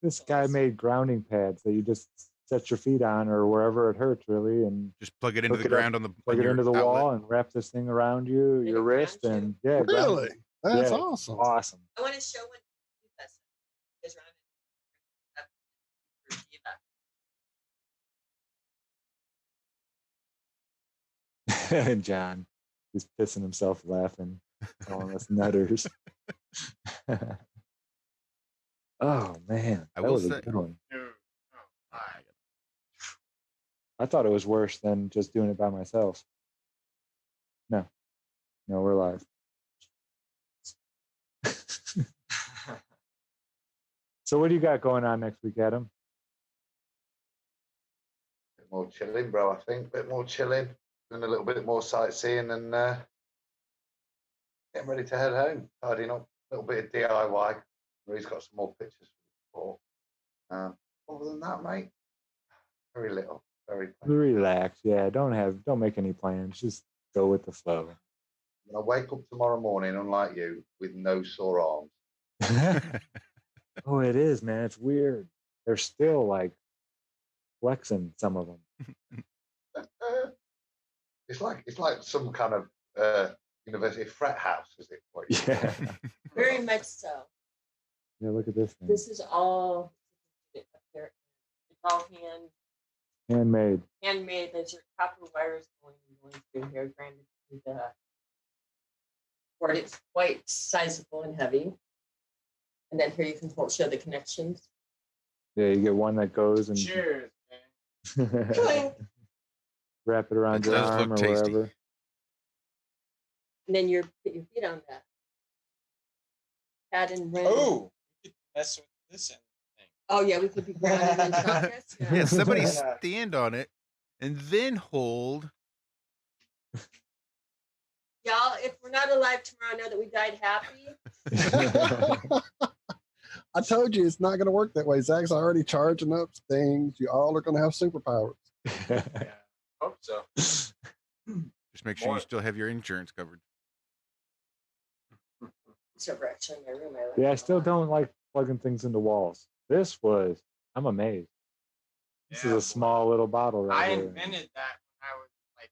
This guy made grounding pads that you just set your feet on or wherever it hurts, really, and just plug it into hook the ground up, on the plug on it your into the outlet. wall and wrap this thing around you, your wrist, and yeah, ground Really? it. That's Yeah, awesome. Awesome. I want to show one because John, he's pissing himself laughing, calling us nutters. Oh man, I that will was say- a good one. I thought it was worse than just doing it by myself. No, we're live. So what do you got going on next week, Adam? Bit more chilling, bro. I think bit more chilling, doing a little bit more sightseeing, and getting ready to head home. Tidying up, a little bit of DIY. Marie's got some more pictures for. Other than that, mate, very little, very. Relax. Yeah, don't make any plans. Just go with the flow. I'm gonna wake up tomorrow morning, unlike you, with no sore arms. Oh, it is, man. It's weird. They're still like flexing, some of them. It's like some kind of university frat house, is it? Yeah. very much so. Yeah, look at this thing. This is all it's all Handmade. handmade. There's your copper wires going through here, granted through the board. It's quite sizable and heavy. And then here you can show the connections. Yeah, you get one that goes and Cheers, man. wrap it around That your does arm or look tasty. wherever. And then you put your feet on that. Pad and rim. Oh, you could mess with this end thing. Oh yeah, we could be grounded in chocolates. Yeah, somebody stand on it and then hold. Y'all, if we're not alive tomorrow, know that we died happy. I told you it's not going to work that way. Zach's already charging up things. You all are going to have superpowers. Yeah, hope so. Just make sure you still have your insurance covered. It's over actually in my room. I like Yeah, I it a still lot. don't like plugging things into walls. I'm amazed. This is Yeah, a small little bottle I right here. invented that when I was like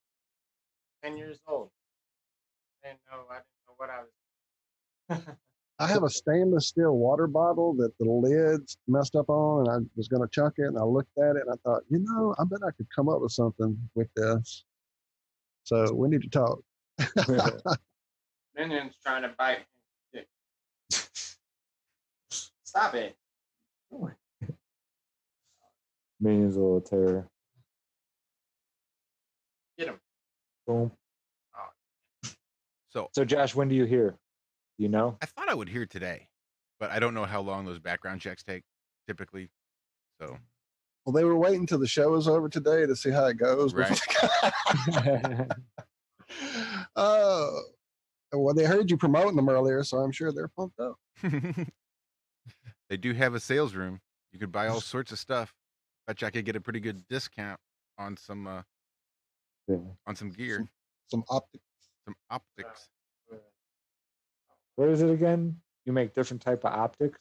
10 years old. I didn't know what I was. I have a stainless steel water bottle that the lid's messed up on, and I was going to chuck it, and I looked at it, and I thought, I bet I could come up with something with this. So we need to talk. Minion's trying to bite his dick. Stop it. Minion's a little terror. Get him. Boom. So So Josh, when do you hear? Do you know? I thought I would hear today, but I don't know how long those background checks take typically. So Well, they were waiting till the show was over today to see how it goes. Right. Well, they heard you promoting them earlier, so I'm sure they're pumped up. they do have a sales room. You could buy all sorts of stuff. Bet you I could get a pretty good discount on some on some gear, Some optics. some optics. What is it again? You make different type of optics,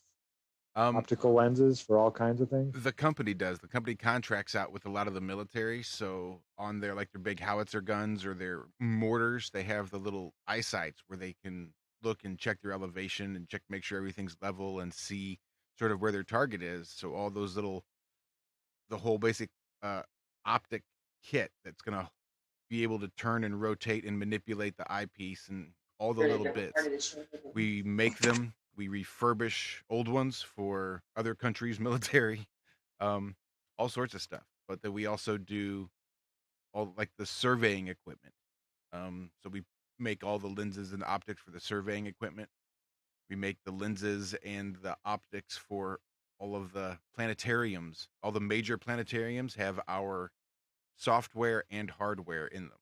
Um, optical lenses for all kinds of things. The company does. The company contracts out with a lot of the military. So on their like their big howitzer guns or their mortars, they have the little eyesights where they can look and check their elevation and check make sure everything's level and see sort of where their target is. So all those the whole basic optic kit that's gonna be able to turn and rotate and manipulate the eyepiece and all the You're in a little different part bits. of the show. We make them, we refurbish old ones for other countries' military, all sorts of stuff. But then we also do all like the surveying equipment. So we make all the lenses and optics for the surveying equipment. We make the lenses and the optics for all of the planetariums. All the major planetariums have our software and hardware in them.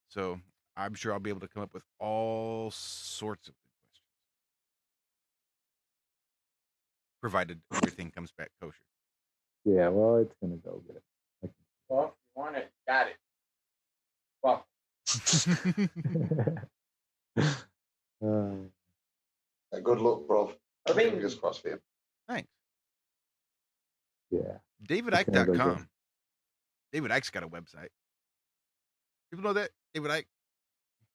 So I'm sure I'll be able to come up with all sorts of good questions, provided everything comes back kosher. Yeah, well, it's gonna go good. Well, if you want it, got it. Well, Good luck, bro. I mean- Fingers crossed for you. Thanks. Yeah. DavidIke.com. David Icke's got a website. People know that? David Icke?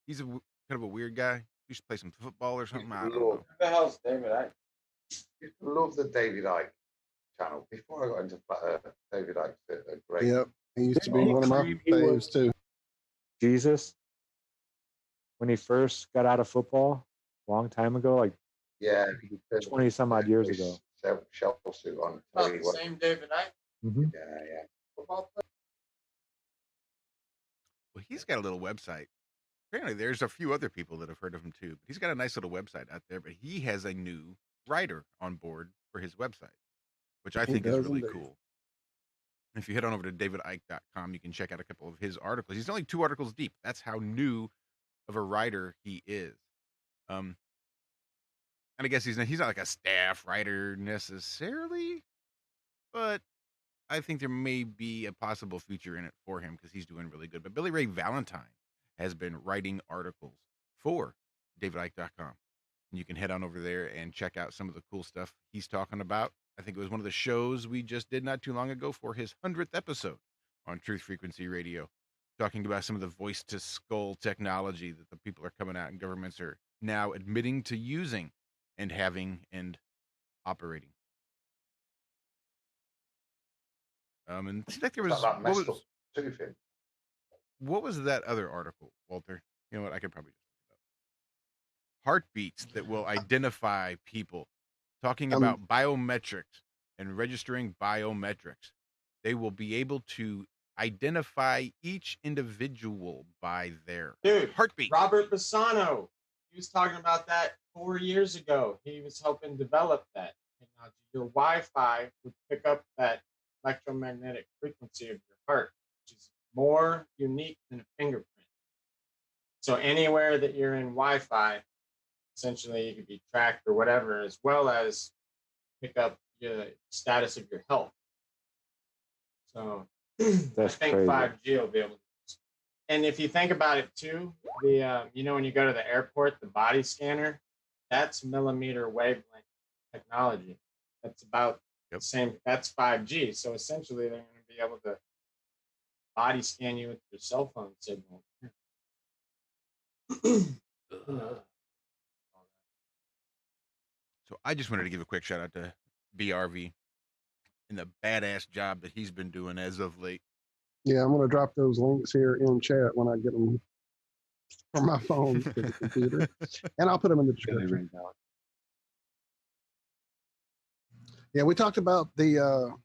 He's kind of a weird guy. He used to play some football or something. I don't know. Who the hell's David Icke? I love the David Icke channel. Before I got into David Icke's a great. Yep. He used to be one of my faves too. Jesus, when he first got out of football, a long time ago, like Yeah, 20 some odd years ago. Shell suit on. Oh, the same David Icke? Mm-hmm. Yeah. Football player? Well, he's got a little website. Apparently, there's a few other people that have heard of him too. But he's got a nice little website out there. But he has a new writer on board for his website, which I think is really cool. If you head on over to davidike.com, you can check out a couple of his articles. He's only 2 articles deep. That's how new of a writer he is. And I guess he's not like a staff writer necessarily, but I think there may be a possible future in it for him because he's doing really good. But Billy Ray Valentine has been writing articles for davidike.com. And you can head on over there and check out some of the cool stuff he's talking about. I think it was one of the shows we just did not too long ago for his 100th episode on Truth Frequency Radio, talking about some of the voice-to-skull technology that the people are coming out and governments are now admitting to using and having and operating. And it seems like there was what was that other article, Walter? You know what? I could probably just look it up. Heartbeats that will identify people. Talking about biometrics and registering biometrics. They will be able to identify each individual by their heartbeat. Robert Bassano. He was talking about that 4 years ago. He was helping develop that technology. Your Wi-Fi would pick up that electromagnetic frequency of your heart, which is more unique than a fingerprint. So anywhere that you're in Wi-Fi, essentially you could be tracked or whatever, as well as pick up the status of your health. So That's I think crazy. 5G will be able to. And if you think about it too, the when you go to the airport, the body scanner, that's millimeter wavelength technology. That's about the same. That's 5G. So essentially, they're going to be able to body scan you with your cell phone signal. So I just wanted to give a quick shout out to BRV and the badass job that he's been doing as of late. Yeah, I'm going to drop those links here in chat when I get them from my phone to the computer, and I'll put them in the description. Yeah, we talked about the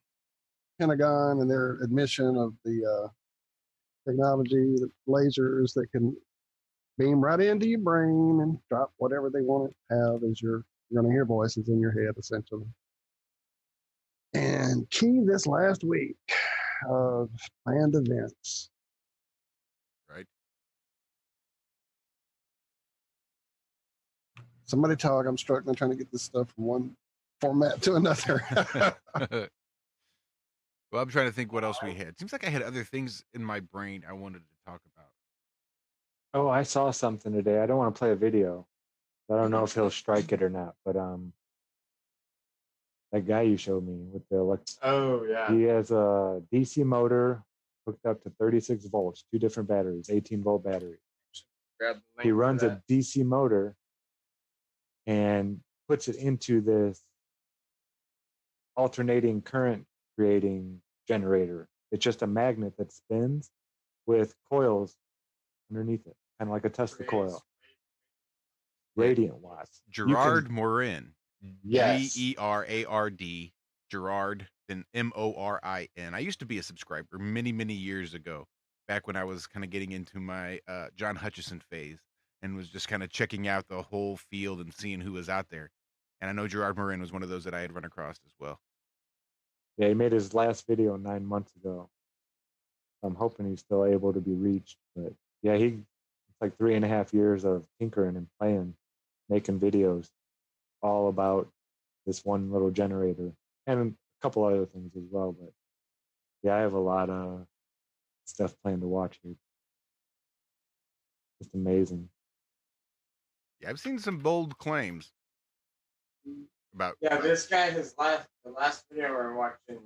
Pentagon and their admission of the technology, the lasers that can beam right into your brain and drop whatever they want to have as you're going to hear voices in your head, essentially. And key this last week of planned events. Right. Somebody talk. I'm struggling trying to get this stuff from one format to another. Well, I'm trying to think what else we had. Seems like I had other things in my brain I wanted to talk about. Oh, I saw something today. I don't want to play a video. I don't know if he'll strike it or not, but that guy you showed me with the Oh yeah. he has a DC motor hooked up to 36 volts, 2 different batteries, 18-volt battery. Grab the link He for runs that. a DC motor and puts it into this alternating current creating generator. It's just a magnet that spins with coils underneath it. kind of like a Tesla coil. Radiant watts. Gerard Morin. Yes. Gerard. Gerard, then Morin. I used to be a subscriber many, many years ago, back when I was kind of getting into my John Hutchison phase and was just kind of checking out the whole field and seeing who was out there. And I know Gerard Morin was one of those that I had run across as well. Yeah, he made his last video 9 months ago. I'm hoping he's still able to be reached. But yeah, it's like 3.5 years of tinkering and playing, making videos all about this one little generator and a couple other things as well. But yeah, I have a lot of stuff planned to watch here. Just amazing. Yeah, I've seen some bold claims about. Yeah, this guy, the last video we're watching,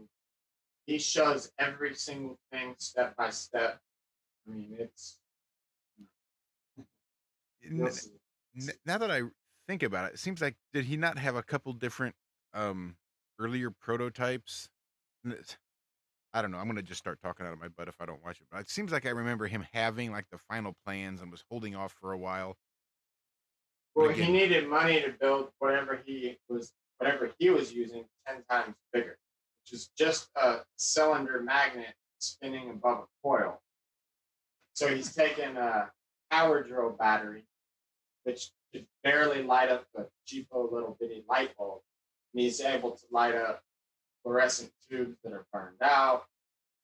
he shows every single thing step by step. I mean, it's. Now that I think about it, it seems like, did he not have a couple different earlier prototypes? I don't know. I'm going to just start talking out of my butt if I don't watch it. But it seems like I remember him having like the final plans and was holding off for a while. Well, he needed money to build whatever he was using 10 times bigger, which is just a cylinder magnet spinning above a coil. So he's taken a power drill battery, which could barely light up a cheapo little bitty light bulb, and he's able to light up fluorescent tubes that are burned out.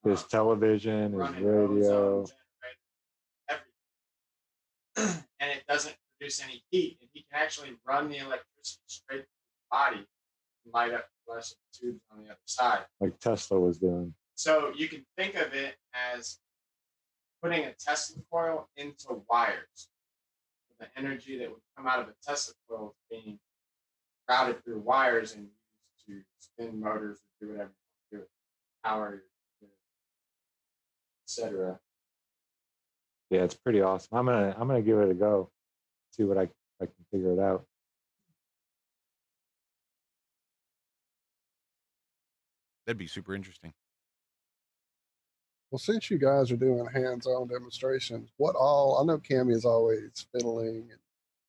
His television, his radio. Everything. And it doesn't produce any heat. And he can actually run the electricity straight through the body and light up fluorescent tubes on the other side. Like Tesla was doing. So you can think of it as putting a Tesla coil into wires. The energy that would come out of a Tesla coil is being routed through wires and used to spin motors or do whatever you want to do, power, etc. Yeah, it's pretty awesome. I'm gonna give it a go. See what I can figure it out. That'd be super interesting. Well, since you guys are doing hands-on demonstrations, what all, I know Cammie is always fiddling and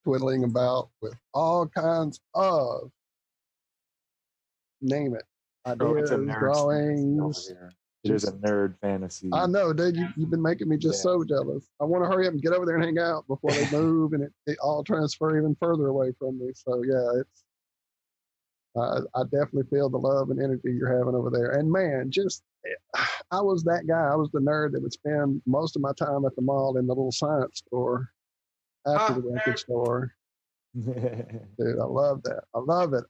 twiddling about with all kinds of, name it, ideas, drawings. It is a nerd fantasy. I know, dude, you've been making me just so jealous. I want to hurry up and get over there and hang out before they move and it all transfer even further away from me. So yeah, I definitely feel the love and energy you're having over there. And man, I was that guy. I was the nerd that would spend most of my time at the mall in the little science store after the record store. Dude, I love that. I love it.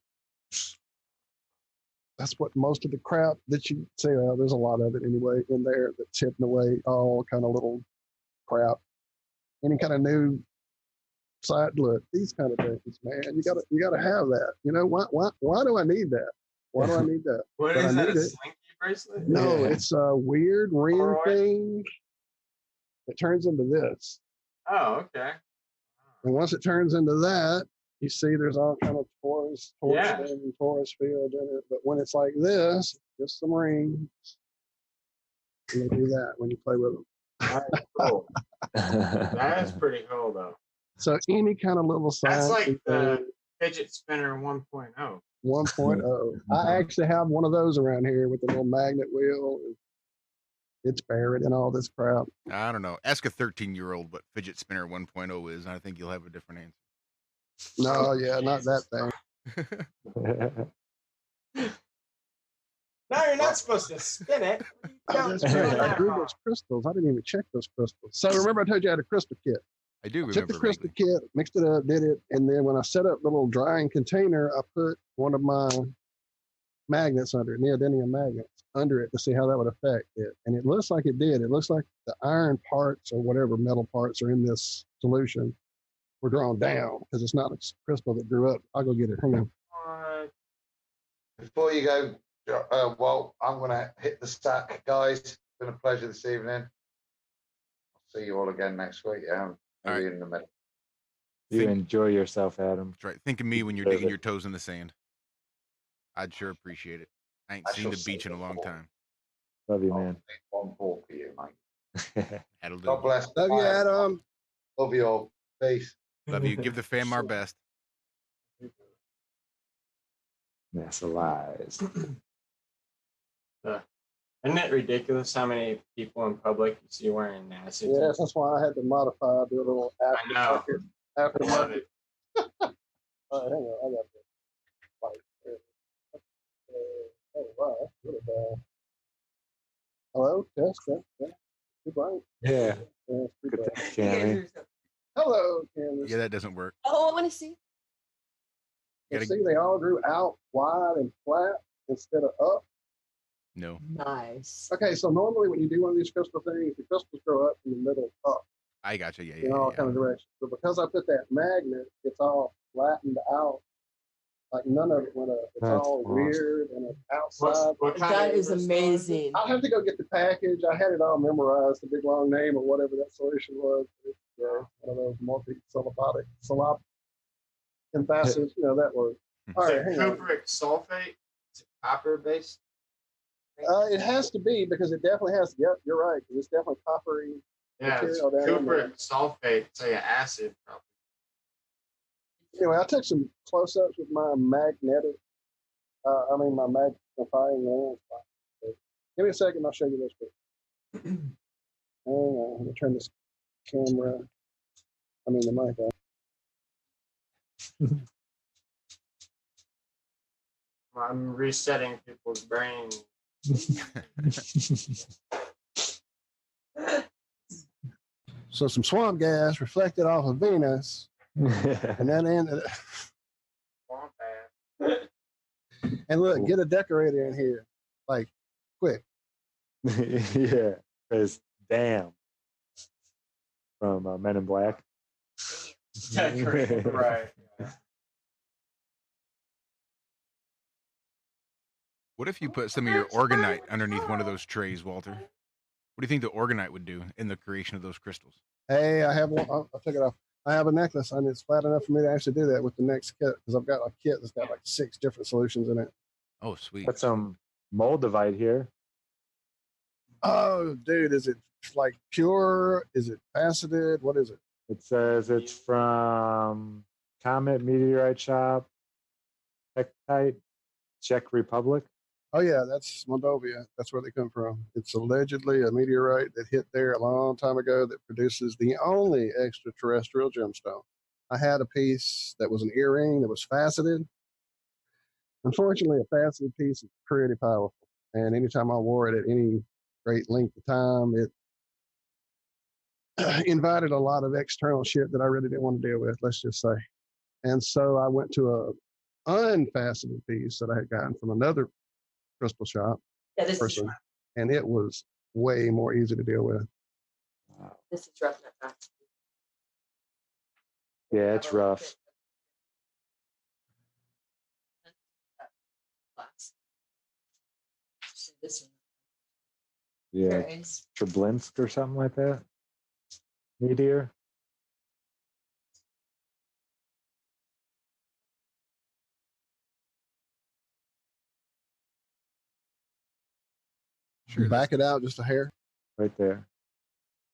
That's what most of the crap that you see, there's a lot of it anyway in there that's hidden away, all kind of little crap. Any kind of new side look, these kind of things, man. You gotta have that. You know, why do I need that? Why do I need that? What is that, a slinky bracelet? No, it's a weird ring thing. It turns into this. Oh, okay. And once it turns into that, you see there's all kind of torus and torus field in it. But when it's like this, just some rings. And they do that when you play with them. That's cool. That is pretty cool, though. So any kind of little sign. That's like the fidget spinner 1.0. 1.0. I actually have one of those around here with a little magnet wheel. It's buried in all this crap. I don't know. Ask a 13-year-old what fidget spinner 1.0 is, and I think you'll have a different answer. No, yeah, not that thing. No, you're not supposed to spin it. I drew those crystals. I didn't even check those crystals. So remember I told you I had a crystal kit. I do remember. Took the crystal kit, mixed it up, did it, and then when I set up the little drying container, I put one of my magnets under it, neodymium magnets under it to see how that would affect it. And it looks like it did. It looks like the iron parts or whatever metal parts are in this solution were drawn down because it's not a crystal that grew up. I'll go get it. Hang on. Before you go, well, I'm going to hit the stack, guys. It's been a pleasure this evening. I'll see you all again next week. Yeah, all right. In the middle. You enjoy yourself, Adam. That's right. Think of me when you're digging your toes in the sand. I'd sure appreciate it. I ain't seen the beach in a long time. Love you, man. One ball for you, mate. That'll do. God bless. Love you, Adam. Love you all. Peace. Love you. Give the fam our best. That's lies. Isn't it ridiculous how many people in public you see wearing NASA? Yes, that's why I had to modify, do a little aftermarket. Love it. Hang on, I got this. Light there. Oh, wow, that's really bad. Hello, test. Too bright. Yeah. It's too Good bright. thing, Cammy. Hello, Candace. Yeah, that doesn't work. Oh, I want to see. You see, they all grew out wide and flat instead of up. No. Nice. Okay, so normally when you do one of these crystal things, the crystals grow up in the middle up I gotcha. Yeah, in all kind of directions. But because I put that magnet, it's all flattened out. Like none of it went up. It's That's all awesome. weird and it's outside. That is amazing. I'll have to go get the package. I had it all memorized, the big long name or whatever that solution was. It's one of those multi-syllabic emphasis, that word. All right, hang on. Cupric sulfate? Is it copper based? It has to be because it definitely has. Yep, you're right. It's definitely coppery Yeah, it's material down there. cupric sulfate. It's like an acid, probably. Anyway, I took some close-ups with my magnetic. My magnifying lens. Give me a second. I'll show you this quick. Hang on. Let me turn this camera. The mic on. I'm resetting people's brains. So some swamp gas reflected off of Venus, and that ended. And look, get a decorator in here, like quick. Yeah, because damn. From Men in Black. Right. What if you put some of your organite underneath one of those trays, Walter? What do you think the organite would do in the creation of those crystals? Hey, I have one. I'll take it off. I have a necklace, and it's flat enough for me to actually do that with the next kit because I've got a kit that's got like 6 different solutions in it. Oh, sweet. Got some moldavite here. Oh, dude, is it like pure? Is it faceted? What is it? It says it's from Comet Meteorite Shop, Tektite, Czech Republic. Oh, yeah, that's Moldavia. That's where they come from. It's allegedly a meteorite that hit there a long time ago that produces the only extraterrestrial gemstone. I had a piece that was an earring that was faceted. Unfortunately, a faceted piece is pretty powerful. And anytime I wore it at any great length of time, it invited a lot of external shit that I really didn't want to deal with, let's just say. And so I went to a unfaceted piece that I had gotten from another crystal shop person, and it was way more easy to deal with. Wow. This is rough. Yeah, it's rough. This one. Yeah, Treblinsk or something like that. Meteor. Sure. Back it out just a hair. Right there.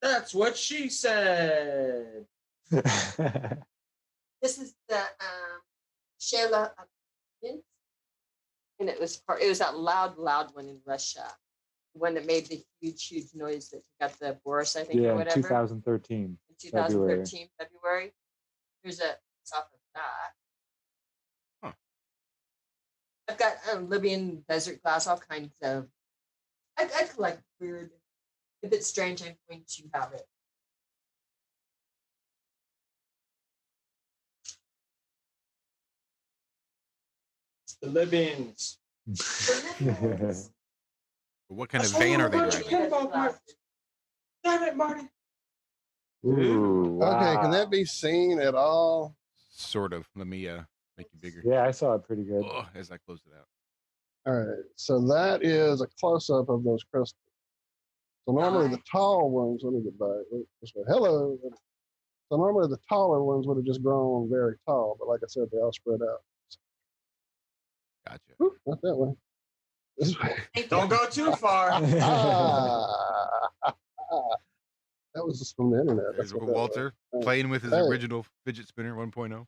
That's what she said. This is the Sheila, and it was that loud one in Russia, the one that made the huge noise that got the Boris, I think, yeah, or whatever. 2013. In 2013 February. Here's a off of that. Huh. I've got Libyan desert glass, all kinds of. I collect weird. If it's strange, I'm going to have it. It's the Libyans. What kind of van are they driving? Damn it, Marty. Ooh, wow. Okay, can that be seen at all? Sort of. Let me make you bigger. Yeah, I saw it pretty good. Oh, as I close it out. All right, so that is a close-up of those crystals. So normally the tall ones, let me get back this way. Hello. So normally the taller ones would have just grown very tall, but like I said, they all spread out. Gotcha. Oop, not that way. This way. Don't go too far. That was just from the internet. There's That's what that Walter was. playing with his Hey. original fidget spinner 1.0.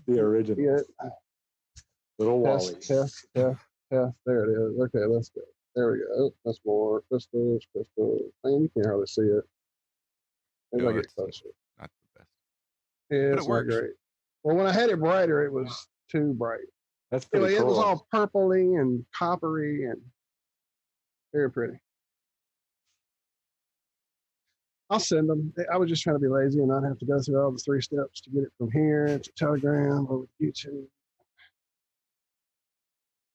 The original. Yeah. Little Wally. Test. There it is. Okay, let's go. There we go. Oh, that's more crystals. Man, you can't hardly see it. Maybe No, I get it's closer. not the best. Yeah, But it's it not works. great. Well, when I had it brighter, it was too bright. That's pretty Anyway, cool. it was all purpley and coppery and very pretty. I'll send them. I was just trying to be lazy and not have to go through all the 3 steps to get it from here to Telegram over to YouTube,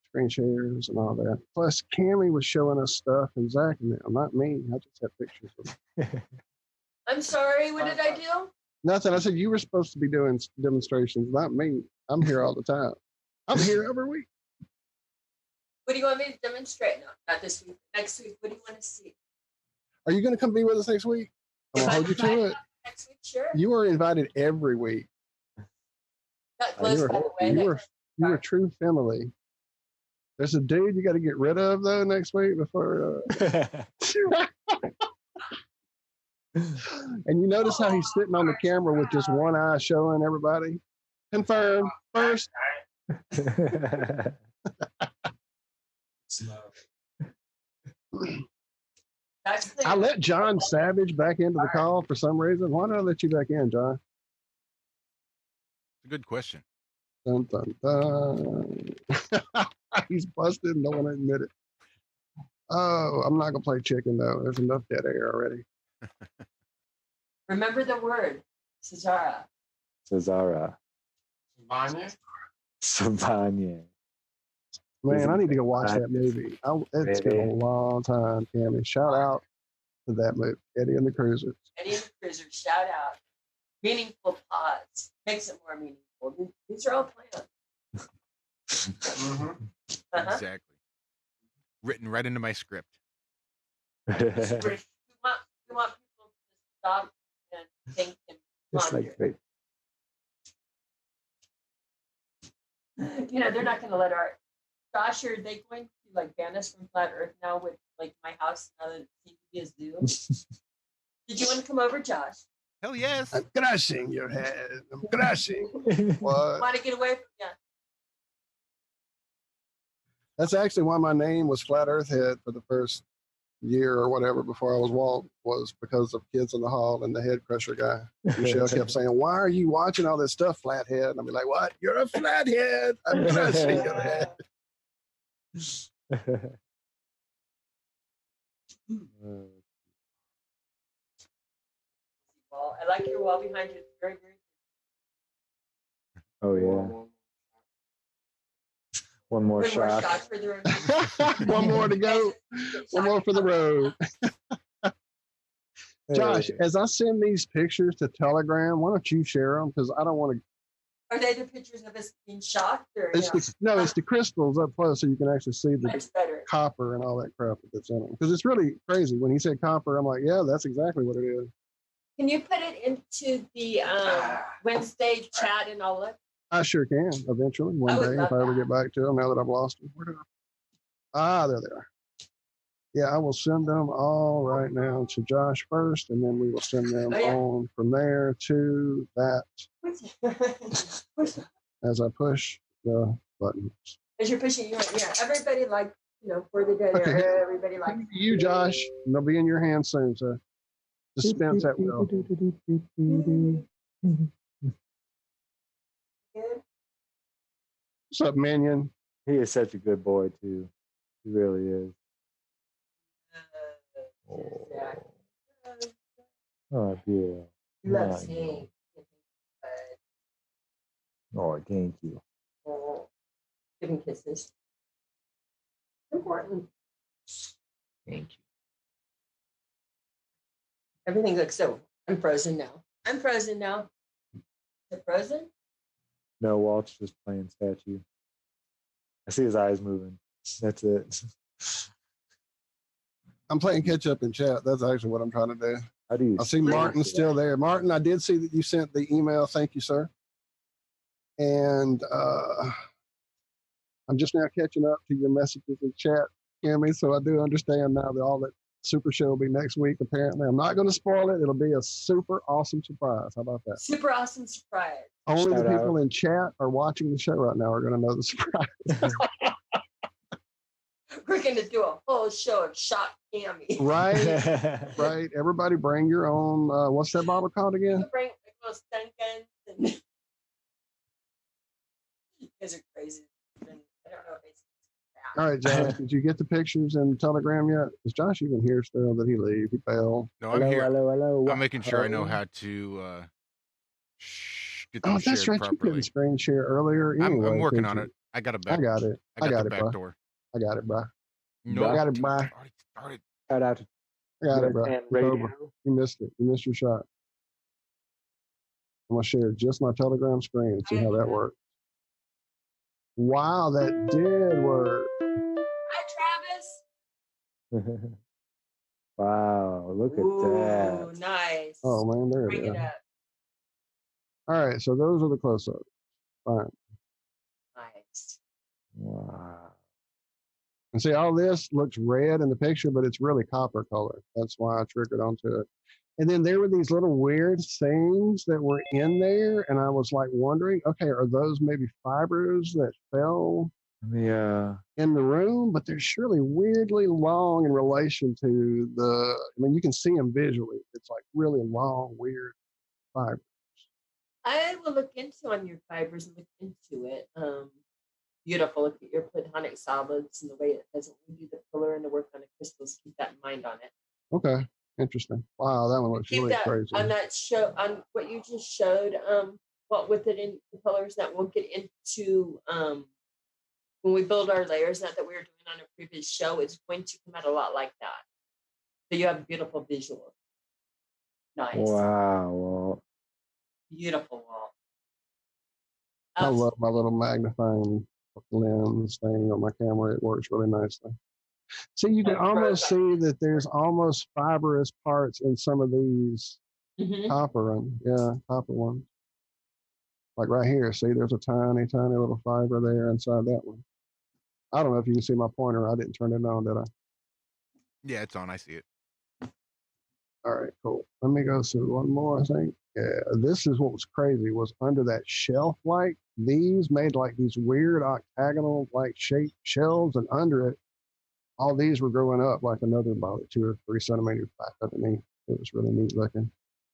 screen shares and all that. Plus, Cammie was showing us stuff and Zach and them, not me. I just had pictures of them. I'm sorry. What did I do? Nothing. I said you were supposed to be doing demonstrations, not me. I'm here all the time. I'm here every week. What do you want me to demonstrate? No, not this week. Next week. What do you want to see? Are you going to come be with us next week? I'm going to hold you to it. Next week, sure. You are invited every week. Not close, by the way. You were true family. There's a dude you got to get rid of though next week before. And you notice how he's sitting on the camera with just one eye showing everybody. Confirm first. I let John Savage back into the call for some reason. Why did I let you back in, John? It's a good question. Dun, dun, dun. He's busted and don't want to admit it. Oh, I'm not going to play chicken, though. There's enough dead air already. Remember the word, Cesara. Cesara. Savanya. Man, I need to go watch that movie. It's been a long time, Cammie. Shout out to that movie, Eddie and the Cruisers. Eddie and the Cruisers, shout out. Meaningful pause. Makes it more meaningful. These are all planned. Exactly. Written right into my script. We want people to stop and think and Just ponder. like fate. You know, they're not going to let our Josh, are they going to like ban us from flat Earth now with like my house now that it seems to be a zoo? Did you want to come over, Josh? Hell yes. I'm crushing your head. I'm crushing. What? Want to get away from yeah? That's actually why my name was Flat Earth Head for the first year or whatever before I was Walt, was because of Kids in the Hall and the head crusher guy. Michelle kept saying, "Why are you watching all this stuff, Flathead?" And I'd be like, "What? You're a flathead. I'm crushing your head." Well, I like your wall behind you. It's very, very. Oh yeah. One more shot. For the room. One more to go. One more for the road. Josh, as I send these pictures to Telegram, why don't you share them? Because I don't want to. Are they the pictures of us being shocked? Or, It's the crystals up close, so you can actually see the copper and all that crap that's in them. Because it's really crazy. When he said copper, I'm like, yeah, that's exactly what it is. Can you put it into the Wednesday chat and all that? I sure can eventually one day if I ever get back to them. Now that I've lost them, there they are. Yeah, I will send them all right now to Josh first, and then we will send them on from there to that as I push the buttons. As you're pushing, everybody like, for the dead Okay. air, everybody like. You, Josh, and they'll be in your hands soon, so dispense that will. What's up, Minion? He is such a good boy too. He really is. Oh yeah. Loves Yeah. me. Oh, thank you. Giving kisses. Important. Thank you. Everything looks so. I'm frozen now. Is it frozen? No, Walt's just playing statue. I see his eyes moving. That's it. I'm playing catch up in chat. That's actually what I'm trying to do. How do you? I see Martin's still there. Martin, I did see that you sent the email. Thank you, sir. And I'm just now catching up to your messages in chat, Cammie. So I do understand now that all that Super show will be next week, apparently. I'm not going to spoil it. It'll be a super awesome surprise. How about that? Super awesome surprise. Only Shout the people out. in chat or watching the show right now are going to know the surprise. We're going to do a whole show of shock Cammy. Right? Right. Everybody bring your own, what's that bottle called again? Bring like little stun guns and you guys are crazy. And I don't know if it's All right, Josh, did you get the pictures in Telegram yet? Is Josh even here still? Did he leave? He fell. No, I'm here. Hello. I'm making sure I know how to get them Oh, that's shared right. You properly. couldn't screen share earlier. Anyway, I'm working couldn't on you? it. I got a back. I got it. I got the it, back bro. door. I got it, bro. No, I got it, bro. already started. Shout out to I got it, bro. and It's radio. over. You missed it. You missed your shot. I'm gonna share just my Telegram screen and see how that works. Wow, that did work. Hi, Travis. Wow, look at Ooh, that. nice. Oh man, there Bring it is. it up. All right, so those are the close-ups. Fine. Nice. Wow. And see, all this looks red in the picture, but it's really copper color. That's why I triggered onto it. And then there were these little weird things that were in there, and I was like wondering, okay, are those maybe fibers that fell Yeah. in the room? But they're surely weirdly long in relation to the, I mean, you can see them visually. It's like really long, weird fibers. I will look into on your fibers and look into it. Beautiful. Look at your platonic solids and the way it doesn't when you do the pillar and the work on the crystals. Keep that in mind on it. Okay, interesting. Wow, that one looks Keep really that crazy. on that show on what you just showed. What with it in the pillars that we'll get into when we build our layers that we were doing on a previous show. It's going to come out a lot like that. So you have a beautiful visual. Nice. Wow. Well, Beautiful wall. I love my little magnifying lens thing on my camera. It works really nicely. See, you can almost see that there's almost fibrous parts in some of these copper ones. Like right here, see, there's a tiny little fiber there inside that one. I don't know if you can see my pointer. I didn't turn it on, did I? Yeah, it's on. I see it. All right, cool. Let me go through one more, I think. Yeah, this is what was crazy, was under that shelf, like, these made like these weird octagonal like shaped shelves, and under it, all these were growing up like another about 2 or 3 centimeters back underneath. It was really neat looking.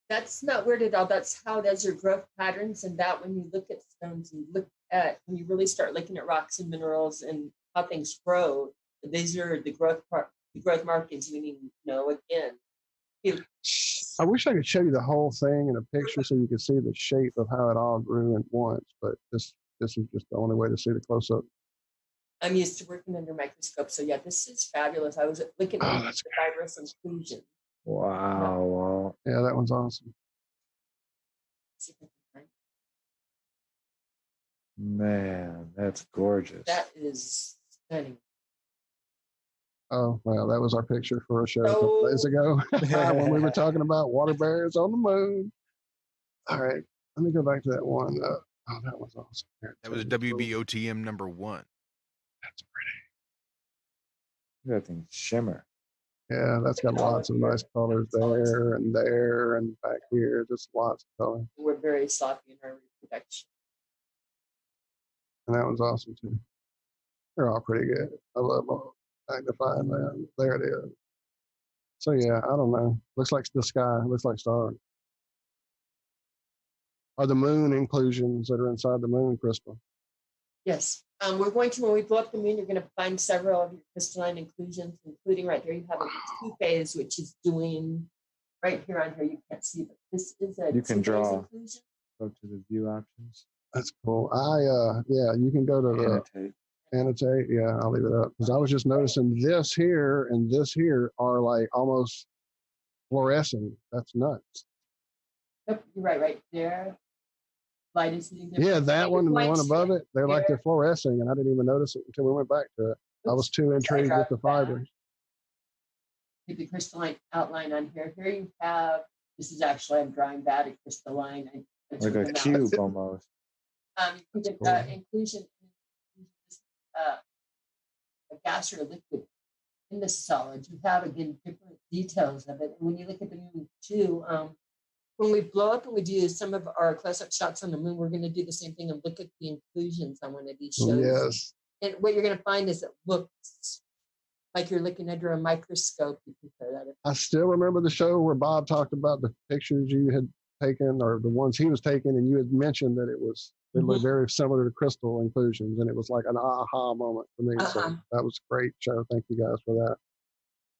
That's not weird at all. That's how those are growth patterns, and that when you look at stones and look at when you really start looking at rocks and minerals and how things grow, these are the growth markings. Meaning, again, I wish I could show you the whole thing in a picture so you could see the shape of how it all grew at once, but this is just the only way to see the close up. I'm used to working under microscope, so yeah, this is fabulous. I was looking at the fibrous inclusion. wow. Yeah, that one's awesome. Man, that's gorgeous. That is stunning. Oh, well, that was our picture for a show a couple days ago when we were talking about water bears on the moon. All right, let me go back to that one. Oh, that was awesome. That was WBOTM number 1. That's pretty. That thing shimmer. Yeah, that's got lots of nice colors there and back here. Just lots of color. We're very sloppy in our reproduction. And that one's awesome too. They're all pretty good. I love all magnifying that. There it is. So yeah, I don't know. Looks like the sky. Looks like stars. Are the moon inclusions that are inside the moon crystal? Yes. We're going to, when we blow up the moon, you're going to find several of your crystalline inclusions, including right here. You have a two-phase, which is doing right here on here. You can't see, but this is a You can draw. inclusion. Go to the view options. That's cool. You can go to the annotate. Yeah, I'll leave it up because I was just noticing this here and this here are like almost fluorescing. That's nuts. Yep, you're right there. Light is Yeah, that one and the one above it, they're like they're fluorescing, and I didn't even notice it until we went back to it. I was too intrigued with the fibers. Keep the crystalline outline on here. Here you have, this is actually, I'm drawing that, a crystalline. Like a cube almost. You get inclusion, a gas or a liquid in the solid, you have again different details of it. And when you look at the moon too, when we blow up and we do some of our close-up shots on the moon, we're going to do the same thing and look at the inclusions on one of these shows. Yes. And what you're going to find is it looks like you're looking under a microscope. You compare that. I still remember the show where Bob talked about the pictures you had taken or the ones he was taking, and you had mentioned that they looked very similar to crystal inclusions, and it was like an aha moment for me. So that was a great show. Thank you guys for that.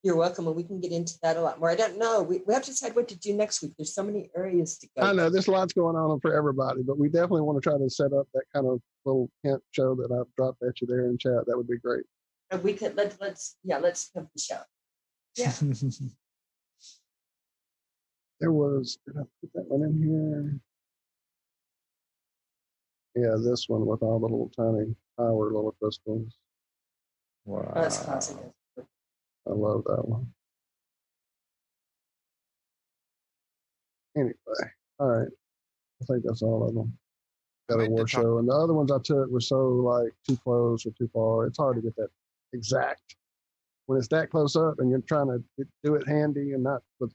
You're welcome, and we can get into that a lot more. I don't know. We have to decide what to do next week. There's so many areas to go. I know there's lots going on for everybody, but we definitely want to try to set up that kind of little hint show that I've dropped at you there in chat. That would be great. And we could let's pimp the show. Yeah. There was, did I put that one in here? Yeah, this one with all the little tiny tower little crystals. Wow. That's classic. I love that one. Anyway, all right. I think that's all of them. Got a war show. And the other ones I took were so like too close or too far. It's hard to get that exact. When it's that close up and you're trying to do it handy and not with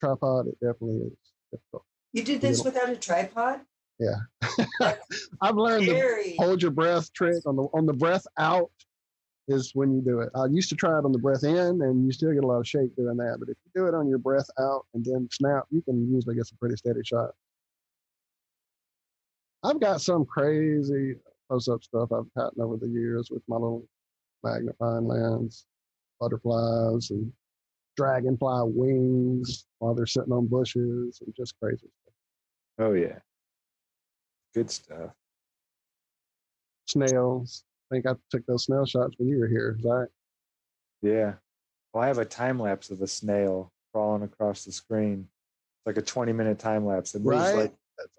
tripod, it definitely is difficult. You did this without a tripod? Yeah. I've learned the hold your breath trick on the breath out is when you do it. I used to try it on the breath in, and you still get a lot of shake doing that. But if you do it on your breath out and then snap, you can usually get some pretty steady shots. I've got some crazy close-up stuff I've gotten over the years with my little magnifying lens, butterflies and dragonfly wings while they're sitting on bushes and just crazy stuff. Oh, yeah. Good stuff. Snails. I think I took those snail shots when you were here, right? Yeah. Well, I have a time lapse of a snail crawling across the screen. It's like a 20-minute time lapse. It moves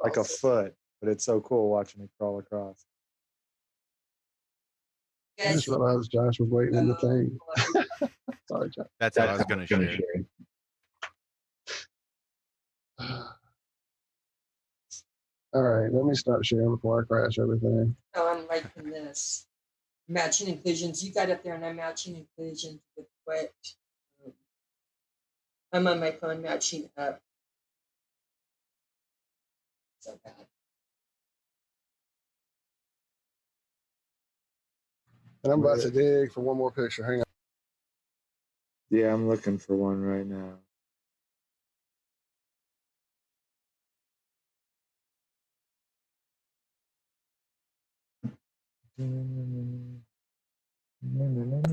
like a foot, but it's so cool watching it crawl across. I just realized Josh was waiting in the thing. Sorry, Josh. That's what I was going to share. All right, let me start sharing before I crash everything. Oh, I'm liking this. Matching inclusions. You got up there and I'm matching inclusions with what I'm on my phone matching up. So bad. And I'm about to dig for one more picture. Hang on. Yeah, I'm looking for one right now.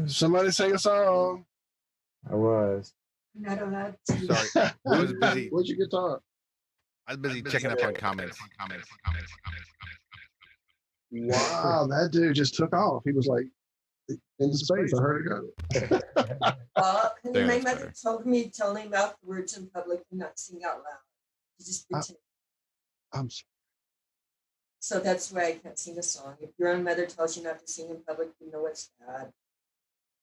Somebody sing a song. I was. I'm not allowed to. Sorry. I was busy. What's your guitar? I was busy checking up on comments. Wow, that dude just took off. He was like into space. I heard it go. My mother told me to name out the words in public and not sing out loud. You just pretend. I'm sorry. So that's why I can't sing a song. If your own mother tells you not to sing in public, you know it's bad.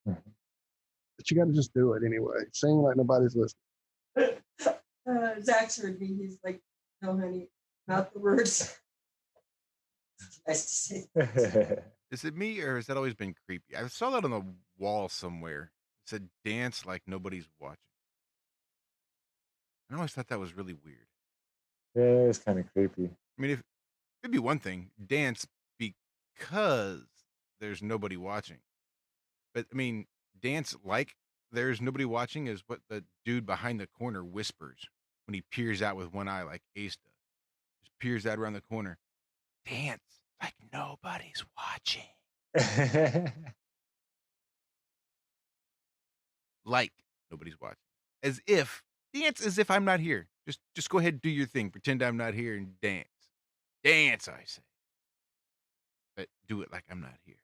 But you got to just do it anyway. Sing like nobody's listening. Zach's heard me. He's like, no, honey, not the words. Nice to see. Is it me or has that always been creepy? I saw that on the wall somewhere. It said dance like nobody's watching. I always thought that was really weird. Yeah, it's kind of creepy. I mean, if it'd be one thing, dance because there's nobody watching. But I mean, dance like there's nobody watching is what the dude behind the corner whispers when he peers out with one eye like Ace does. Just peers out around the corner. Dance like nobody's watching. Like nobody's watching. As if dance as if I'm not here. Just go ahead and do your thing. Pretend I'm not here and dance. Dance, I say. But do it like I'm not here.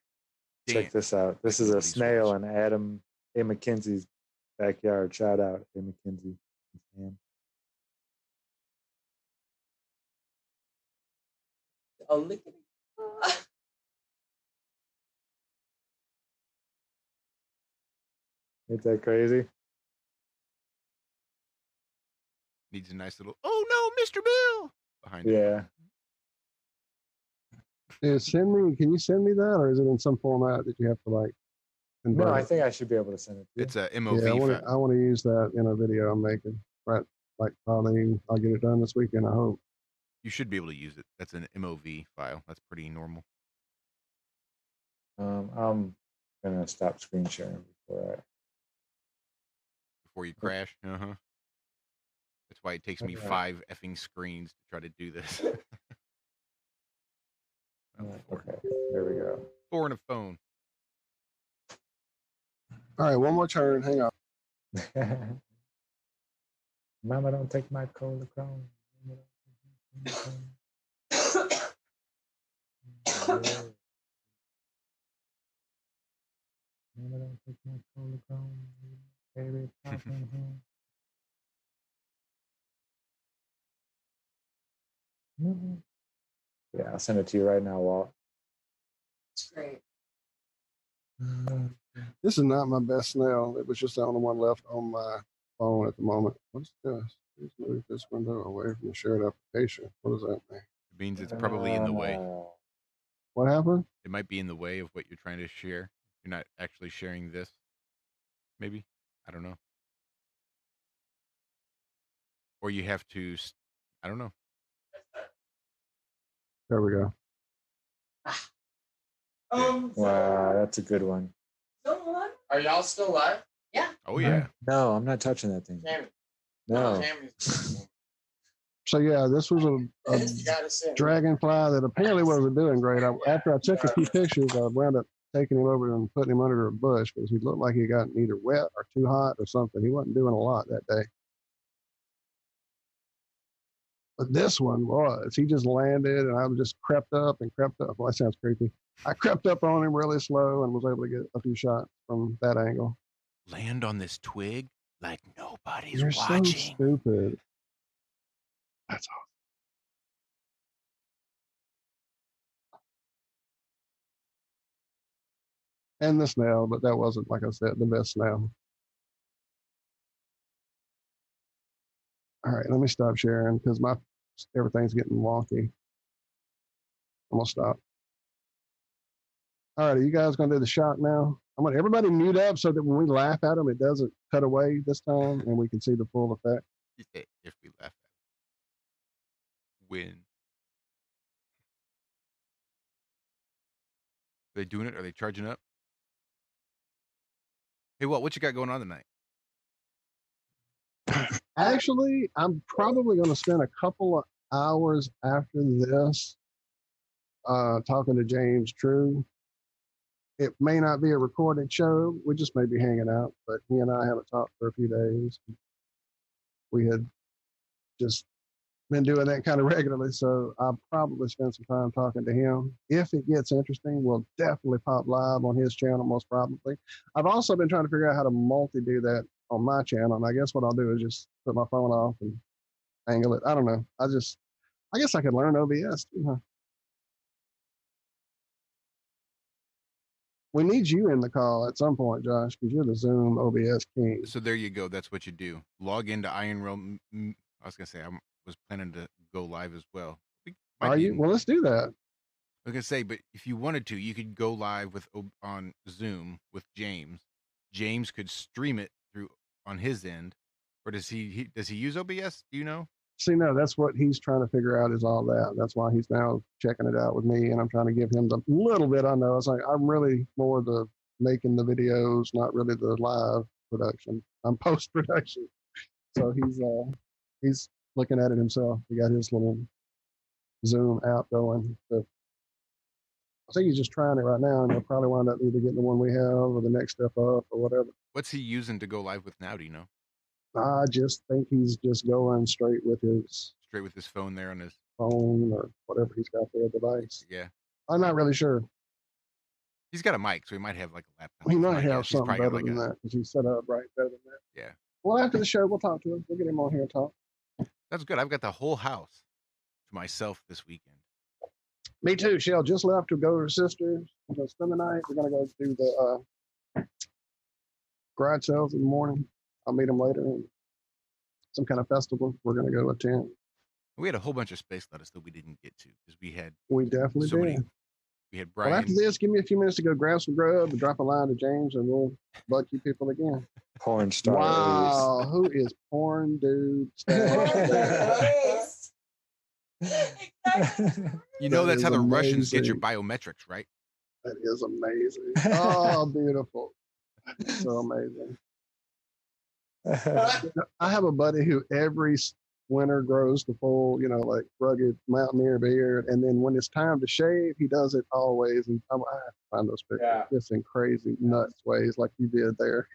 Dance. Check this out. This is a snail in Adam A. McKenzie's backyard. Shout out A. McKenzie. Oh, look at it. Ain't that crazy? Needs a nice little, oh no, Mr. Bill behind it. Yeah. Can you send me that, or is it in some format that you have to like No, I think I should be able to send it to you. It's a MOV Yeah, file. I want to use that in a video I'm making. Right, like probably I'll get it done this weekend. I hope. You should be able to use it. That's an MOV file. That's pretty normal. I'm gonna stop screen sharing Before you crash. Uh-huh. That's why it takes me Okay. 5 effing screens to try to do this. Okay, there we go. 4 in a phone. All right, one more turn. Hang on. Mama, don't take my cola crown. Mama, don't take my cola crown. Baby, yeah, I'll send it to you right now, Walt. It's great. This is not my best snail. It was just the only one left on my phone at the moment. What's this? Please move this window away from the shared application. What does that mean? It means it's probably in the way. What happened? It might be in the way of what you're trying to share. You're not actually sharing this. Maybe. I don't know. Or you have to, I don't know. There we go. Wow, that's a good one. Are y'all still live? Yeah. Oh, yeah. No, I'm not touching that thing. Tammy. No. Tammy's So yeah, this was a gotta say. dragonfly that apparently wasn't doing great. After I took a few pictures, I wound up taking him over and putting him under a bush because he looked like he got either wet or too hot or something. He wasn't doing a lot that day. But this one was. He just landed, and I just crept up. Well, that sounds creepy. I crept up on him really slow and was able to get a few shots from that angle. Land on this twig like nobody's You're watching. so stupid. That's awesome. And the snail, but that wasn't, like I said, the best snail. All right, let me stop sharing because everything's getting wonky. I'm gonna stop. All right, are you guys gonna do the shot now? I want everybody mute up so that when we laugh at them, it doesn't cut away this time, and we can see the full effect. If we laugh at it. Win. Are they doing it? Are they charging up? Hey, what you got going on tonight? Actually, I'm probably going to spend a couple of hours after this talking to James True. It may not be a recorded show. We just may be hanging out, but he and I haven't talked for a few days. We had just been doing that kind of regularly, so I'll probably spend some time talking to him. If it gets interesting, we'll definitely pop live on his channel, most probably. I've also been trying to figure out how to multi-do that on my channel, and I guess what I'll do is just put my phone off and angle it. I don't know. I guess I could learn OBS too, huh? We need you in the call at some point, Josh, because you're the Zoom OBS king. So there you go. That's what you do. Log into Iron Realm. I was going to say, I was planning to go live as well. Are you? Well, let's do that. I was going to say, but if you wanted to, you could go live on Zoom with James. James could stream it through on his end. Or does he use OBS? Do you know? See, no, that's what he's trying to figure out is all that. That's why he's now checking it out with me, and I'm trying to give him the little bit I know. It's like I'm really more the making the videos, not really the live production. I'm post-production. So he's looking at it himself. He got his little Zoom app going. So I think he's just trying it right now, and he'll probably wind up either getting the one we have or the next step up or whatever. What's he using to go live with now? Do you know? I just think he's just going straight with his phone there on his phone or whatever he's got there, device. Yeah. I'm not really sure. He's got a mic, so he might have like a laptop. He might have something better than that because he's set up right better than that. Yeah. Well, after the show, we'll talk to him. We'll get him on here and talk. That's good. I've got the whole house to myself this weekend. Me too. Shell just left to go to her sister's. We're going to spend the night. We're going to go do the garage sales in the morning. I'll meet him later. And some kind of festival we're going to go attend. We had a whole bunch of space lettuce that we didn't get to because we had definitely so many We had Well, Brian. after this, give me a few minutes to go grab some grub and drop a line to James, and we'll bug you people again. Porn star. Wow, who is porn dude? You know That that's is how the Russians get your amazing. biometrics, right? That is amazing. Oh, beautiful. So amazing. I have a buddy who every winter grows the full, like rugged mountaineer beard. And then when it's time to shave, he does it always. And I have to find those pictures just in crazy nuts ways like you did there.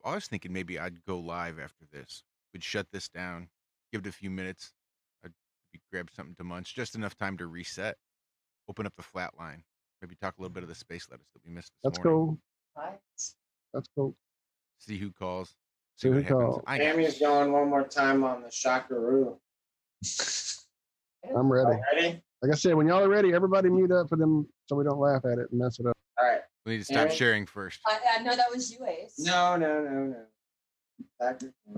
I was thinking maybe I'd go live after this. We'd shut this down, give it a few minutes. I'd maybe grab something to munch, just enough time to reset, open up the flat line, maybe talk a little bit of the space lettuce that we missed this That's morning. cool. That's cool. See who calls. See what who happens. calls. I know. Tammy's going one more time on the Shockaroo. I'm ready. Ready? Like I said, when y'all are ready, everybody mute up for them so we don't laugh at it and mess it up. All right. We need to stop Tammy? sharing first. I know that was you, Ace. No.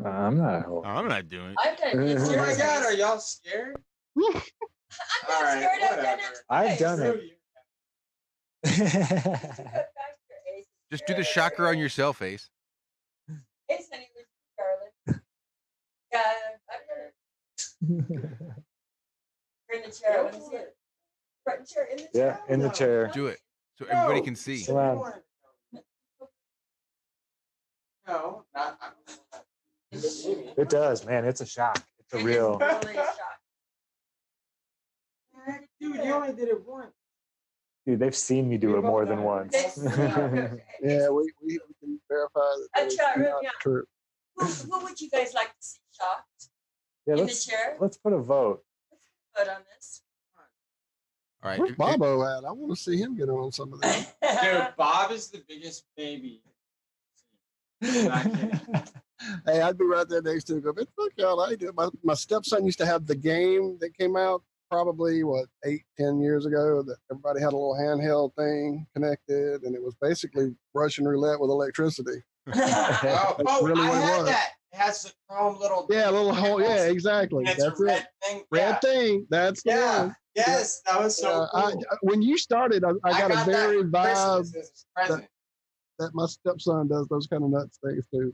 I'm not. Oh, I'm not doing it. I've done it. Oh my God, are y'all scared? I'm All not right, scared. I've done whatever. it. I've done Screw it. you. Just do the shocker on yourself, Ace. Ace, honey, was you, darling? Yeah, I've done it. You're in the chair. I want to see it. Front chair, in the chair. Yeah, in the chair. Do it so everybody can see. Come on. No, not. It does, man. It's a shock. It's a real. Dude, you only did it once. Dude, they've seen me do it more than once. Yeah, we can verify that. A that is chat room, not yeah. true. Who would you guys like to see shocked Yeah, in the let's chair? let's put a vote. Vote on this. All right. Where's Bobo at? I want to see him get on some of that. Dude, Bob is the biggest baby. Not kidding. Hey, I'd be right there next to him. Go, man, fuck y'all. I do. My stepson used to have the game that came out probably 8-10 years ago that everybody had a little handheld thing connected, and it was basically Russian roulette with electricity. Oh, really I what it had was. that. It has the chrome little. Yeah, a little hole. Yeah, exactly. And it's That's a it. red thing. Red thing. That's the Yeah. one. Yes, that was so cool. When you started, I got a very vibe Christmas as a present. that my stepson does those kind of nuts things too.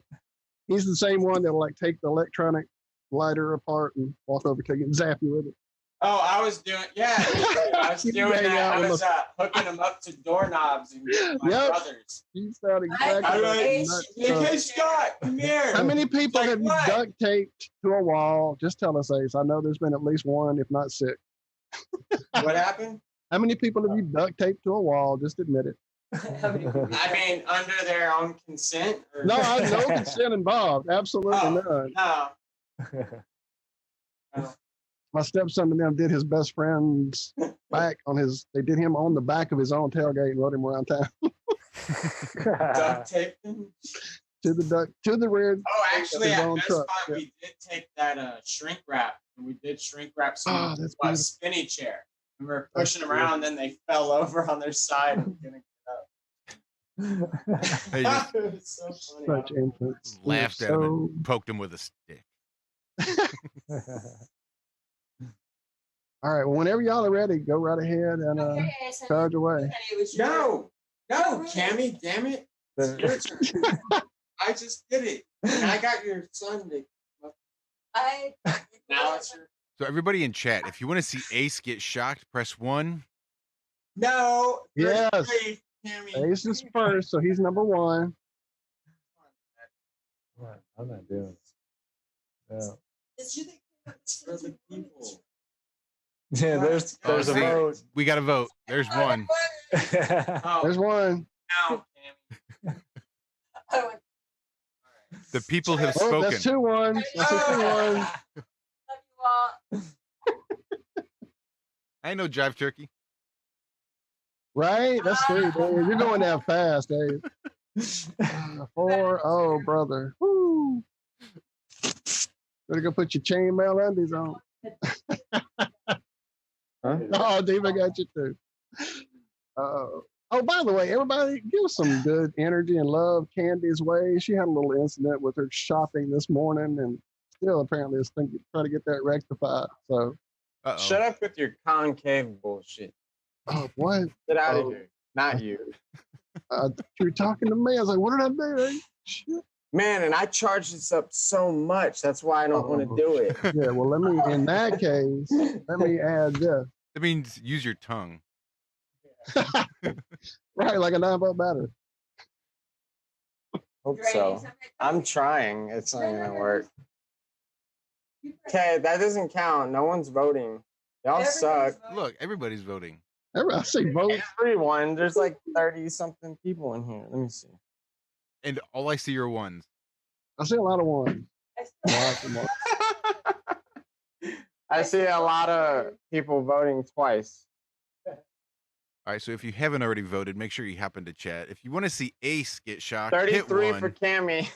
He's the same one that'll take the electronic lighter apart and walk over to you and zap you with it. Oh, I was doing, I was doing bang that. out I with was hooking them up to doorknobs and my Yep. brothers. You sound exactly I'm like like, a nut hey, truck. Scott, come here. How many people Like have you what? duct taped to a wall? Just tell us, Ace. I know there's been at least one, if not 6. What happened? How many people have you duct taped to a wall? Just admit it. I mean, under their own consent? Or... No, I no consent involved. Absolutely none. No. My stepson and them did his best friend's back on his. They did him on the back of his own tailgate and rode him around town. Duct taped them? to the rear. Oh, actually, of his at own Best truck. Buy, Yeah. we did take that shrink wrap, and we did shrink wrap some Oh, that's a beautiful. spinny chair. And we were pushing them around, and then they fell over on their side and couldn't Hey, get just up. It was so funny. Such infants. laughed at him and poked him with a stick. All right. Well, whenever y'all are ready, go right ahead and charge away. No, Cammy, damn it. It's your turn. I just did it. And I got your son to. Now it's your. So everybody in chat, if you want to see Ace get shocked, press 1. No. Yes. 33, Cammy. Ace is first, so he's number 1. I'm not doing it. No. For the people. Yeah, there's a see, vote. We got a vote. There's 1. Oh, There's 1. now, Cammy. The people have Oh, spoken. that's 2-1. That's a 2-1. I ain't no jive turkey. Right? That's 3, Dave. You're going down fast, Dave. 4. Oh, brother. Woo. Better go put your chainmail undies on. Huh? Oh, Dave, I got you too. Oh, by the way, everybody, give some good energy and love Candy's way. She had a little incident with her shopping this morning, and still apparently is trying to get that rectified. So, Shut up with your concave bullshit. oh, what? Get out of here. Not you. You were talking to me. I was like, what did I do? Shit. Man, and I charged this up so much. That's why I don't want to do it. Yeah, well, in that case, let me add this. That means use your tongue. Right, like a 9-volt battery. Hope so. I'm trying. It's not going to work. Okay, that doesn't count. No one's voting. Y'all suck. Look, everybody's voting. I see votes. Everyone. There's like 30-something people in here. Let me see. And all I see are ones. I see a lot of ones. I see a lot of people voting twice. All right, so if you haven't already voted, make sure you hop into chat. If you want to see Ace get shocked, 33 hit 1. for Cammy.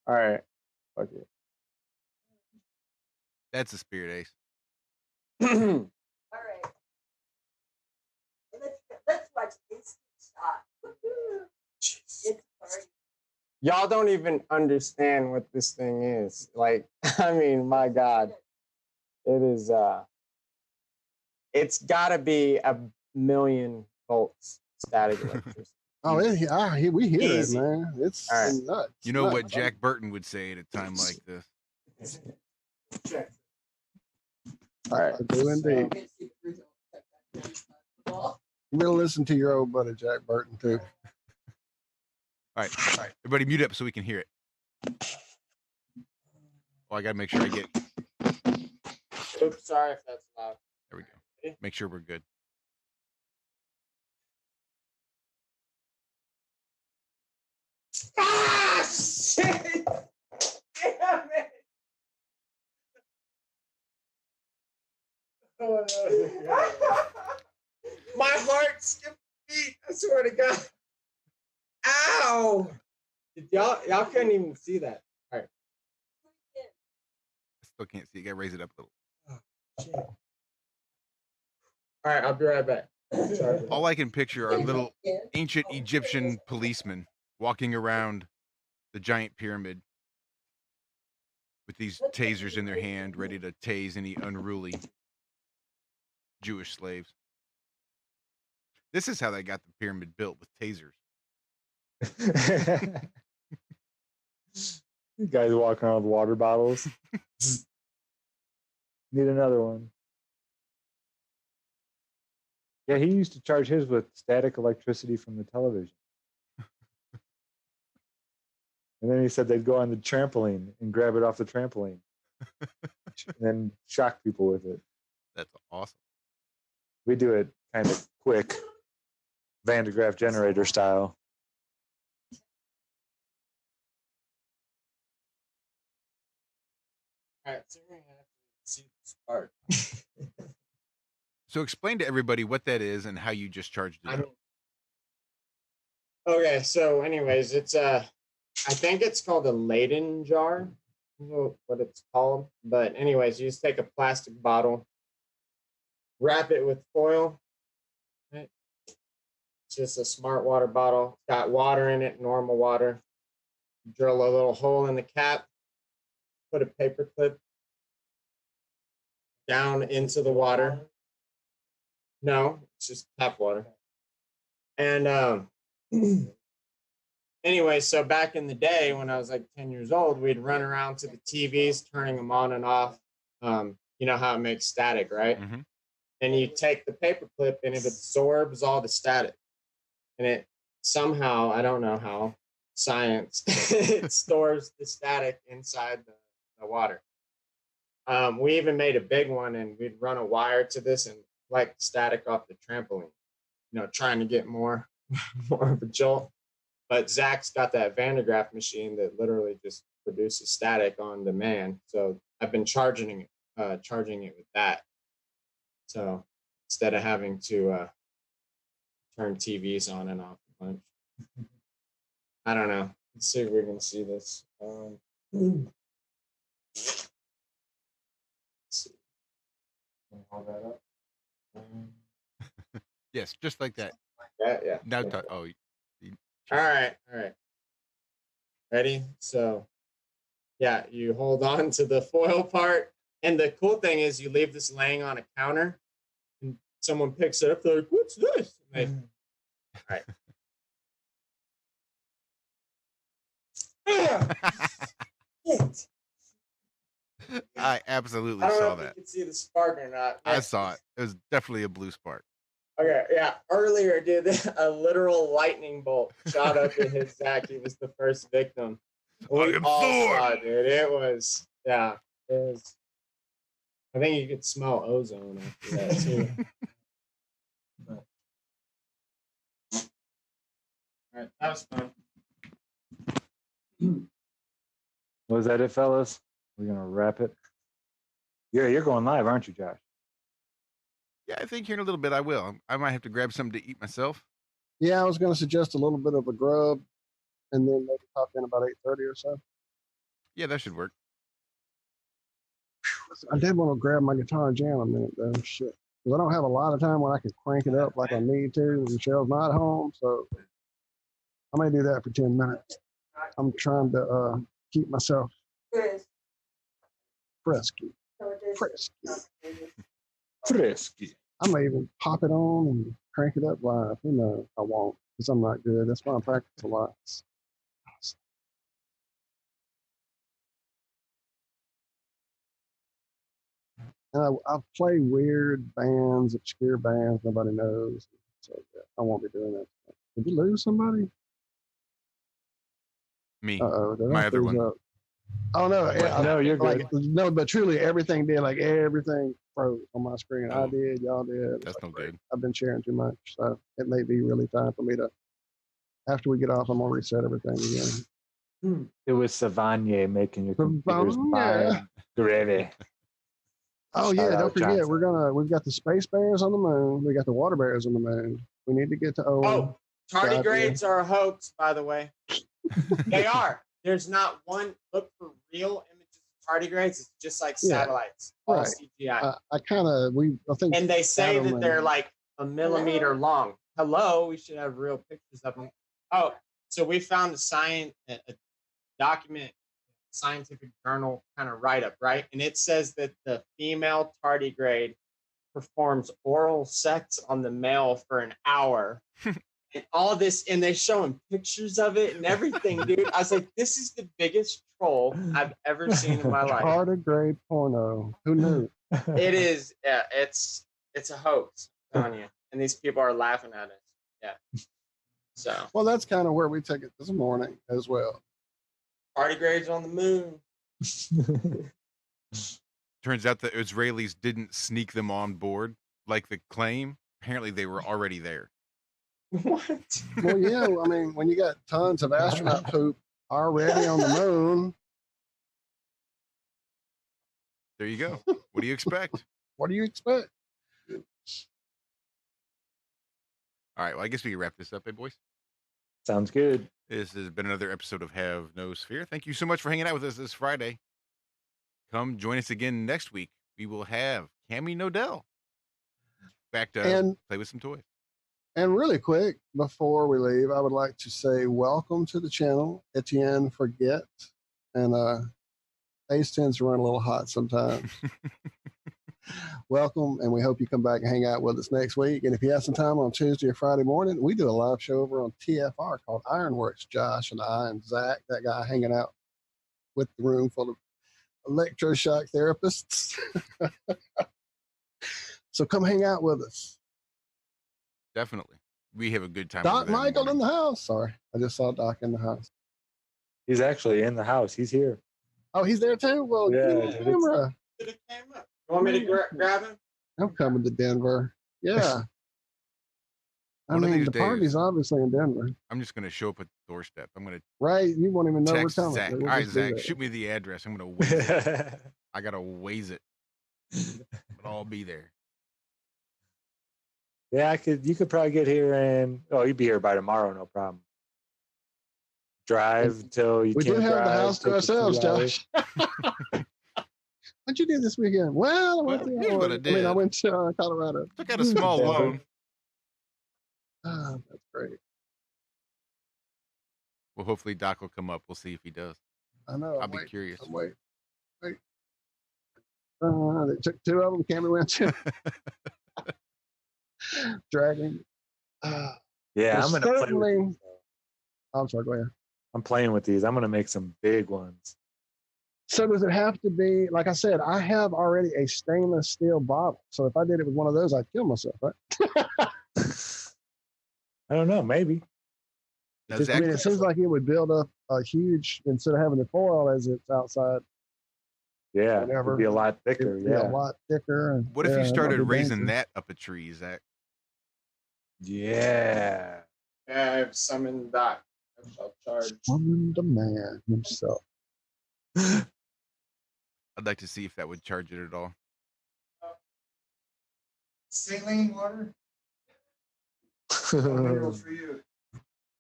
All right. Fuck it. That's the spirit, Ace. All right. Let's watch Instant Shot. It's party. Y'all don't even understand what this thing is. Like, I mean, my God. It is it's gotta be 1,000,000 volts static electricity. Oh, we hear Easy. it, man. It's All right. nuts. You know nuts. what Jack Burton would say at a time like this? All right. I do indeed. I'm gonna listen to your old buddy Jack Burton too. All right. Everybody mute up so we can hear it. Oh, I gotta make sure I get. Oops, sorry if that's loud. There we go. Make sure we're good. Ah, shit! Damn it! Oh, my heart skipped a beat. I swear to God. Ow! Y'all couldn't even see that. All right. I still can't see. You gotta raise it up a little. Shit. All right, I'll be right back. All I can picture are little ancient Egyptian policemen walking around the giant pyramid with these tasers in their hand, ready to tase any unruly Jewish slaves. This is how they got the pyramid built, with tasers. You guys walking around with water bottles. Need another one. Yeah, he used to charge his with static electricity from the television. And then he said they'd go on the trampoline and grab it off the trampoline and then shock people with it. That's awesome. We do it kind of quick, Van de Graaff generator style. All right, so we're gonna have to see this part. So explain to everybody what that is and how you just charged it up. Okay, so anyways, it's I think it's called a Leyden jar. I don't know what it's called, but anyways, you just take a plastic bottle, wrap it with foil. Right? It's just a smart water bottle. It's got water in it, normal water. Drill a little hole in the cap, put a paper clip down into the water. No, it's just tap water. And anyway, so back in the day when I was like 10 years old, we'd run around to the TVs, turning them on and off. You know how it makes static, right? Mm-hmm. And you take the paper clip and it absorbs all the static. And it somehow, I don't know how, science, it stores the static inside the water. We even made a big one and we'd run a wire to this and like static off the trampoline, you know, trying to get more of a jolt. But Zach's got that Van de Graaff machine that literally just produces static on demand. So I've been charging it with that. So instead of having to turn TVs on and off a bunch. I don't know. Let's see if we can see this. Let's see. Can you hold that up? Yes, just like that. Yeah, yeah. Now, yeah. all All right. Ready? So, yeah, you hold on to the foil part. And the cool thing is you leave this laying on a counter and someone picks it up. They're like, what's this? And they, all right. I absolutely I don't know saw if you that. can see the spark or not. I saw it. It was definitely a blue spark. Okay, yeah. Earlier, dude, a literal lightning bolt shot up in his Zach. He was the first victim. We all saw it, dude. It was, yeah. It was. I think you could smell ozone after that too. But, all right, that was fun. Was that it, fellas? We're gonna wrap it. Yeah, you're going live, aren't you, Josh? Yeah, I think here in a little bit I will. I might have to grab something to eat myself. Yeah, I was going to suggest a little bit of a grub, and then maybe pop in about 8:30 or so. Yeah, that should work. I did want to grab my guitar and jam a minute though. Shit, because I don't have a lot of time when I can crank it up like I need to. And Michelle's not home, so I may do that for 10 minutes. I'm trying to keep myself frisky. I may even pop it on and crank it up live. Who knows? I won't, because I'm not good. That's why I practice a lot. And I play weird bands, obscure bands nobody knows. So yeah, I won't be doing that. Did you lose somebody? Me. Uh-oh. Did My I other freeze one. up? Oh, no. Yeah, No, you're good. like, no, but truly everything did. Like everything froze on my screen. I did. Y'all did. That's no good. I've been sharing too much. So it may be really time for me to, after we get off, I'm going to reset everything again. It was Savanye making your computers bad gravy. Oh Shout yeah, out don't forget Johnson. we've got the space bears on the moon. We got the water bears on the moon. We need to get to Owen. Oh, tardigrades are a hoax, by the way. They are. There's not one. Look for real images of tardigrades. It's just like Yeah, satellites, all right. CGI. I think. And they say Adam that and- they're like a millimeter long. Hello, we should have real pictures of them. Oh, so we found a document, scientific journal kind of write up, right? And it says that the female tardigrade performs oral sex on the male for an hour. And all this, and they're showing pictures of it and everything, dude. I was like, this is the biggest troll I've ever seen in my life. Tardigrade porno. Who knew? It is, yeah, it's a hoax, I'm telling you. And these people are laughing at us. Yeah. So Well, that's kind of where we took it this morning as well. tardigrades on the moon. Turns out the Israelis didn't sneak them on board like the claim. Apparently they were already there. What? Well, yeah. I mean, when you got tons of astronaut poop already on the moon, There you go. What do you expect? what do you expect? All right, well, I guess we can wrap this up, eh, boys? Sounds good. This has been another episode of Have No Sphere. Thank you so much for hanging out with us this Friday. Come join us again next week. We will have Cammy Nodell back to And- play with some toys. And really quick, before we leave, I would like to say welcome to the channel, Etienne Forget. And Ace tends to run a little hot sometimes. Welcome, and we hope you come back and hang out with us next week. And if you have some time on Tuesday or Friday morning, we do a live show over on TFR called Ironworks. Josh and I and Zach, that guy hanging out with the room full of electroshock therapists. So come hang out with us. Definitely. We have a good time. Doc over there in the Michael in morning. the house. Sorry, I just saw Doc in the house. He's actually in the house. He's here. Oh, he's there too? Well, Yeah, get him on it's- camera. You want me to grab him? I'm coming to Denver. Yeah. I One of mean, these the days. party's obviously in Denver, I'm just going to show up at the doorstep. I'm going to right? You won't even know we're text coming. Zach. so All we'll right, just do Zach, that. shoot me the address. I'm going to waze it. I got to waze it. But I'll be there. Yeah, you could probably get here and you'd be here by tomorrow, no problem. Drive till you We can't do have drive, the house to take you ourselves, 2 hours. Josh. What'd you do this weekend? Well, I went to here's what I did. I went to Colorado. Took out a small Denver. loan. Ah, that's great. Well, hopefully Doc will come up. We'll see if he does. I know. I'll be curious. Wait. They took two of them. Cammy went to dragging. Yeah, I'm gonna play with certainly. these. I'm sorry. Go ahead. I'm playing with these. I'm gonna make some big ones. So does it have to be, like I said, I have already a stainless steel bottle. So if I did it with one of those, I'd kill myself, right? I don't know. Maybe. Now, I mean, it seems like it would build up a huge, instead of having the foil as it's outside. Yeah, Whatever. it'd be a lot thicker. It'd be Yeah. a lot thicker. And, What if yeah, you it started might be raising dangerous. that up a tree, Zach? Yeah. I've summoned Doc. I shall charge. Summon the man himself. I'd like to see if that would charge it at all. Saline water. Minerals for you.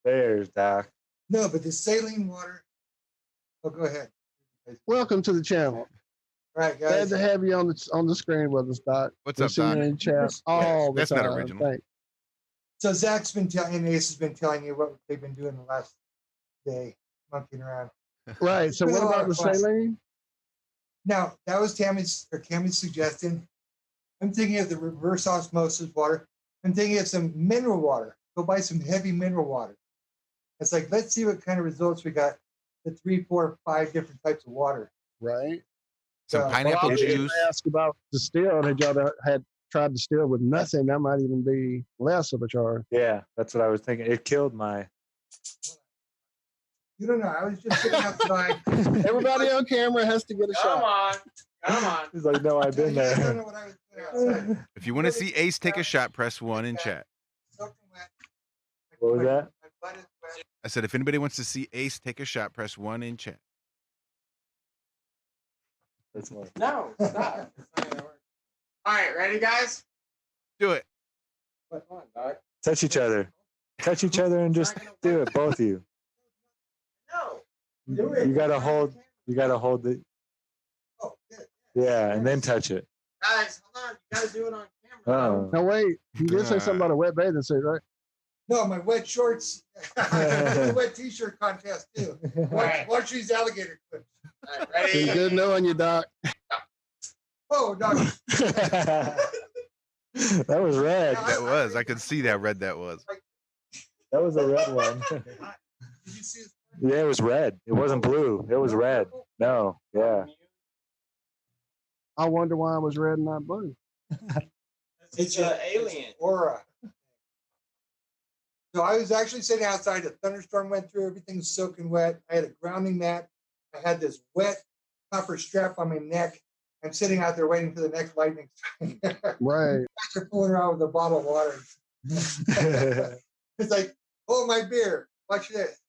There's Doc. No, but the saline water. Oh, go ahead. Welcome to the channel. All right, Glad guys. to have you on the screen with us, Doc. What's We'll up, see Doc? you in chat all the That's time. not original. Thanks. So Zach's been telling, and Ace has been telling you what they've been doing the last day, monkeying around. Right. So It's what been a lot about the of fun. saline? Now that was Cammy's suggestion. I'm thinking of the reverse osmosis water. I'm thinking of some mineral water. Go buy some heavy mineral water. It's like, let's see what kind of results we got. The 3, 4, 5 different types of water. Right. Some So- pineapple Well, I was gonna juice. ask about distill. Had y'all had tried distill with nothing? That might even be less of a charge. Yeah, that's what I was thinking. It killed my. You don't know. I was just sitting outside. Everybody on camera has to get a Come shot. on. He's like, no, I've been You guys don't there. know what I was doing outside. If you want to see Ace take a shot, press 1 in chat. Soaking wet. What was that? My butt is wet. I said, if anybody wants to see Ace take a shot, press 1 in chat. That's one. No, stop. It's not gonna work. All right, ready, guys? Do it. Come on, Doc. Touch each other. Touch each other and just do it, both of you. No. You gotta hold. You gotta hold the. Oh, good. Yeah, and then touch it. Guys, hold on. You gotta do it on camera. Oh. Now wait, you did say something about a wet bathing suit, right? No, my wet shorts. It's a wet t-shirt contest too. Watch these alligator clips. All right, ready? It's good knowing you, Doc. Oh, dog. That was red. That was. I could see how red that was. That was a red one. Did you see this? Yeah, it was red. It wasn't blue. It was red. No. Yeah. I wonder why I was red and not blue. It's an alien. Aura. So I was actually sitting outside. A thunderstorm went through. Everything's soaking wet. I had a grounding mat. I had this wet copper strap on my neck. I'm sitting out there waiting for the next lightning strike. Right. They're fooling around with a bottle of water. It's like, oh, my beer. Watch this.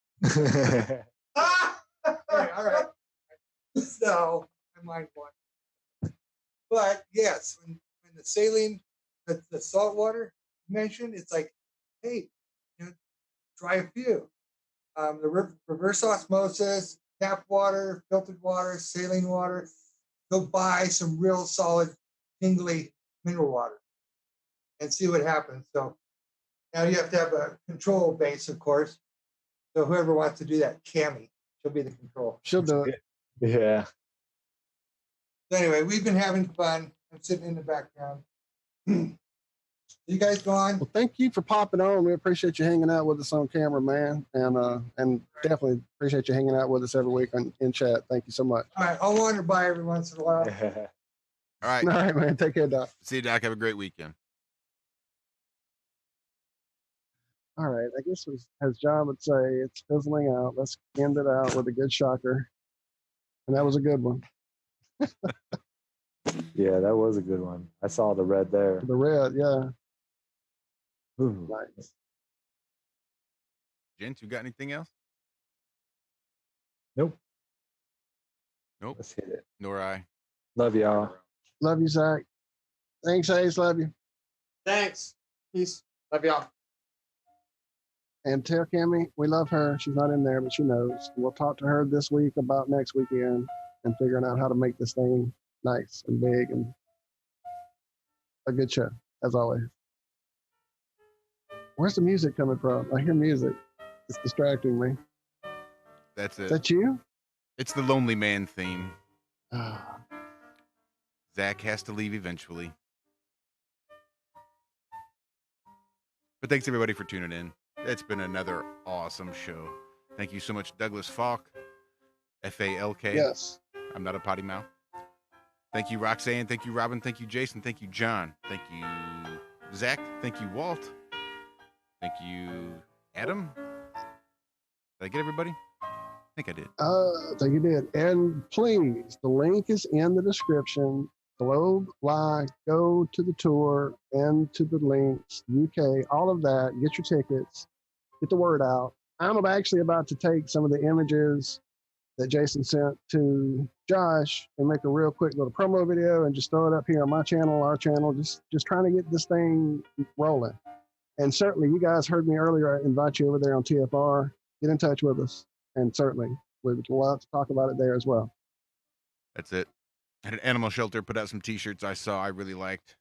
Ah! All right. So my mind wanders. But yes, when the saline, the salt water mentioned, it's like, hey, try a few. The reverse osmosis, tap water, filtered water, saline water. Go buy some real solid, tingly mineral water and see what happens. So now you have to have a control base, of course. So whoever wants to do that, Cammy, she'll be the control. She'll do it. Yeah. So anyway, we've been having fun. I'm sitting in the background. You guys go on. Well, thank you for popping on. We appreciate you hanging out with us on camera, man, and definitely appreciate you hanging out with us every week in chat. Thank you so much. All right, I'll wander by every once in a while. All right. All right, man. Take care, Doc. See you, Doc. Have a great weekend. All right. I guess as John would say, it's fizzling out. Let's end it out with a good shocker. And that was a good one. Yeah, that was a good one. I saw the red there. The red, yeah. Ooh. Nice. Gents, you got anything else? Nope. Nope. Let's hit it. Nor I. Love y'all. Love you, Zach. Thanks, Ace. Love you. Thanks. Peace. Love y'all. And tell Cammy we love her. She's not in there, but she knows. We'll talk to her this week about next weekend and figuring out how to make this thing nice and big and a good show, as always. Where's the music coming from? I hear music. It's distracting me. That's it. Is that you? It's the Lonely Man theme. Ah. Zach has to leave eventually. But thanks everybody for tuning in. It's been another awesome show. Thank you so much, Douglas Falk, Falk. Yes. I'm not a potty mouth. Thank you, Roxanne. Thank you, Robin. Thank you, Jason. Thank you, John. Thank you, Zach. Thank you, Walt. Thank you, Adam. Did I get everybody? I think I did. I think you did. And please, the link is in the description. Globe, like, go to the tour and to the links, UK, all of that. Get your tickets, get the word out. I'm actually about to take some of the images that Jason sent to Josh and make a real quick little promo video and just throw it up here on my channel, our channel, just trying to get this thing rolling. And certainly, you guys heard me earlier. I invite you over there on TFR. Get in touch with us, and certainly we would love to talk about it there as well. That's it. At an animal shelter, put out some T-shirts I saw I really liked.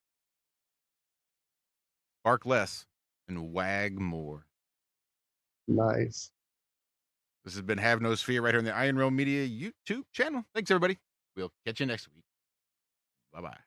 Bark less and wag more. Nice. This has been Have No Sphere right here on the Iron Realm Media YouTube channel. Thanks, everybody. We'll catch you next week. Bye-bye.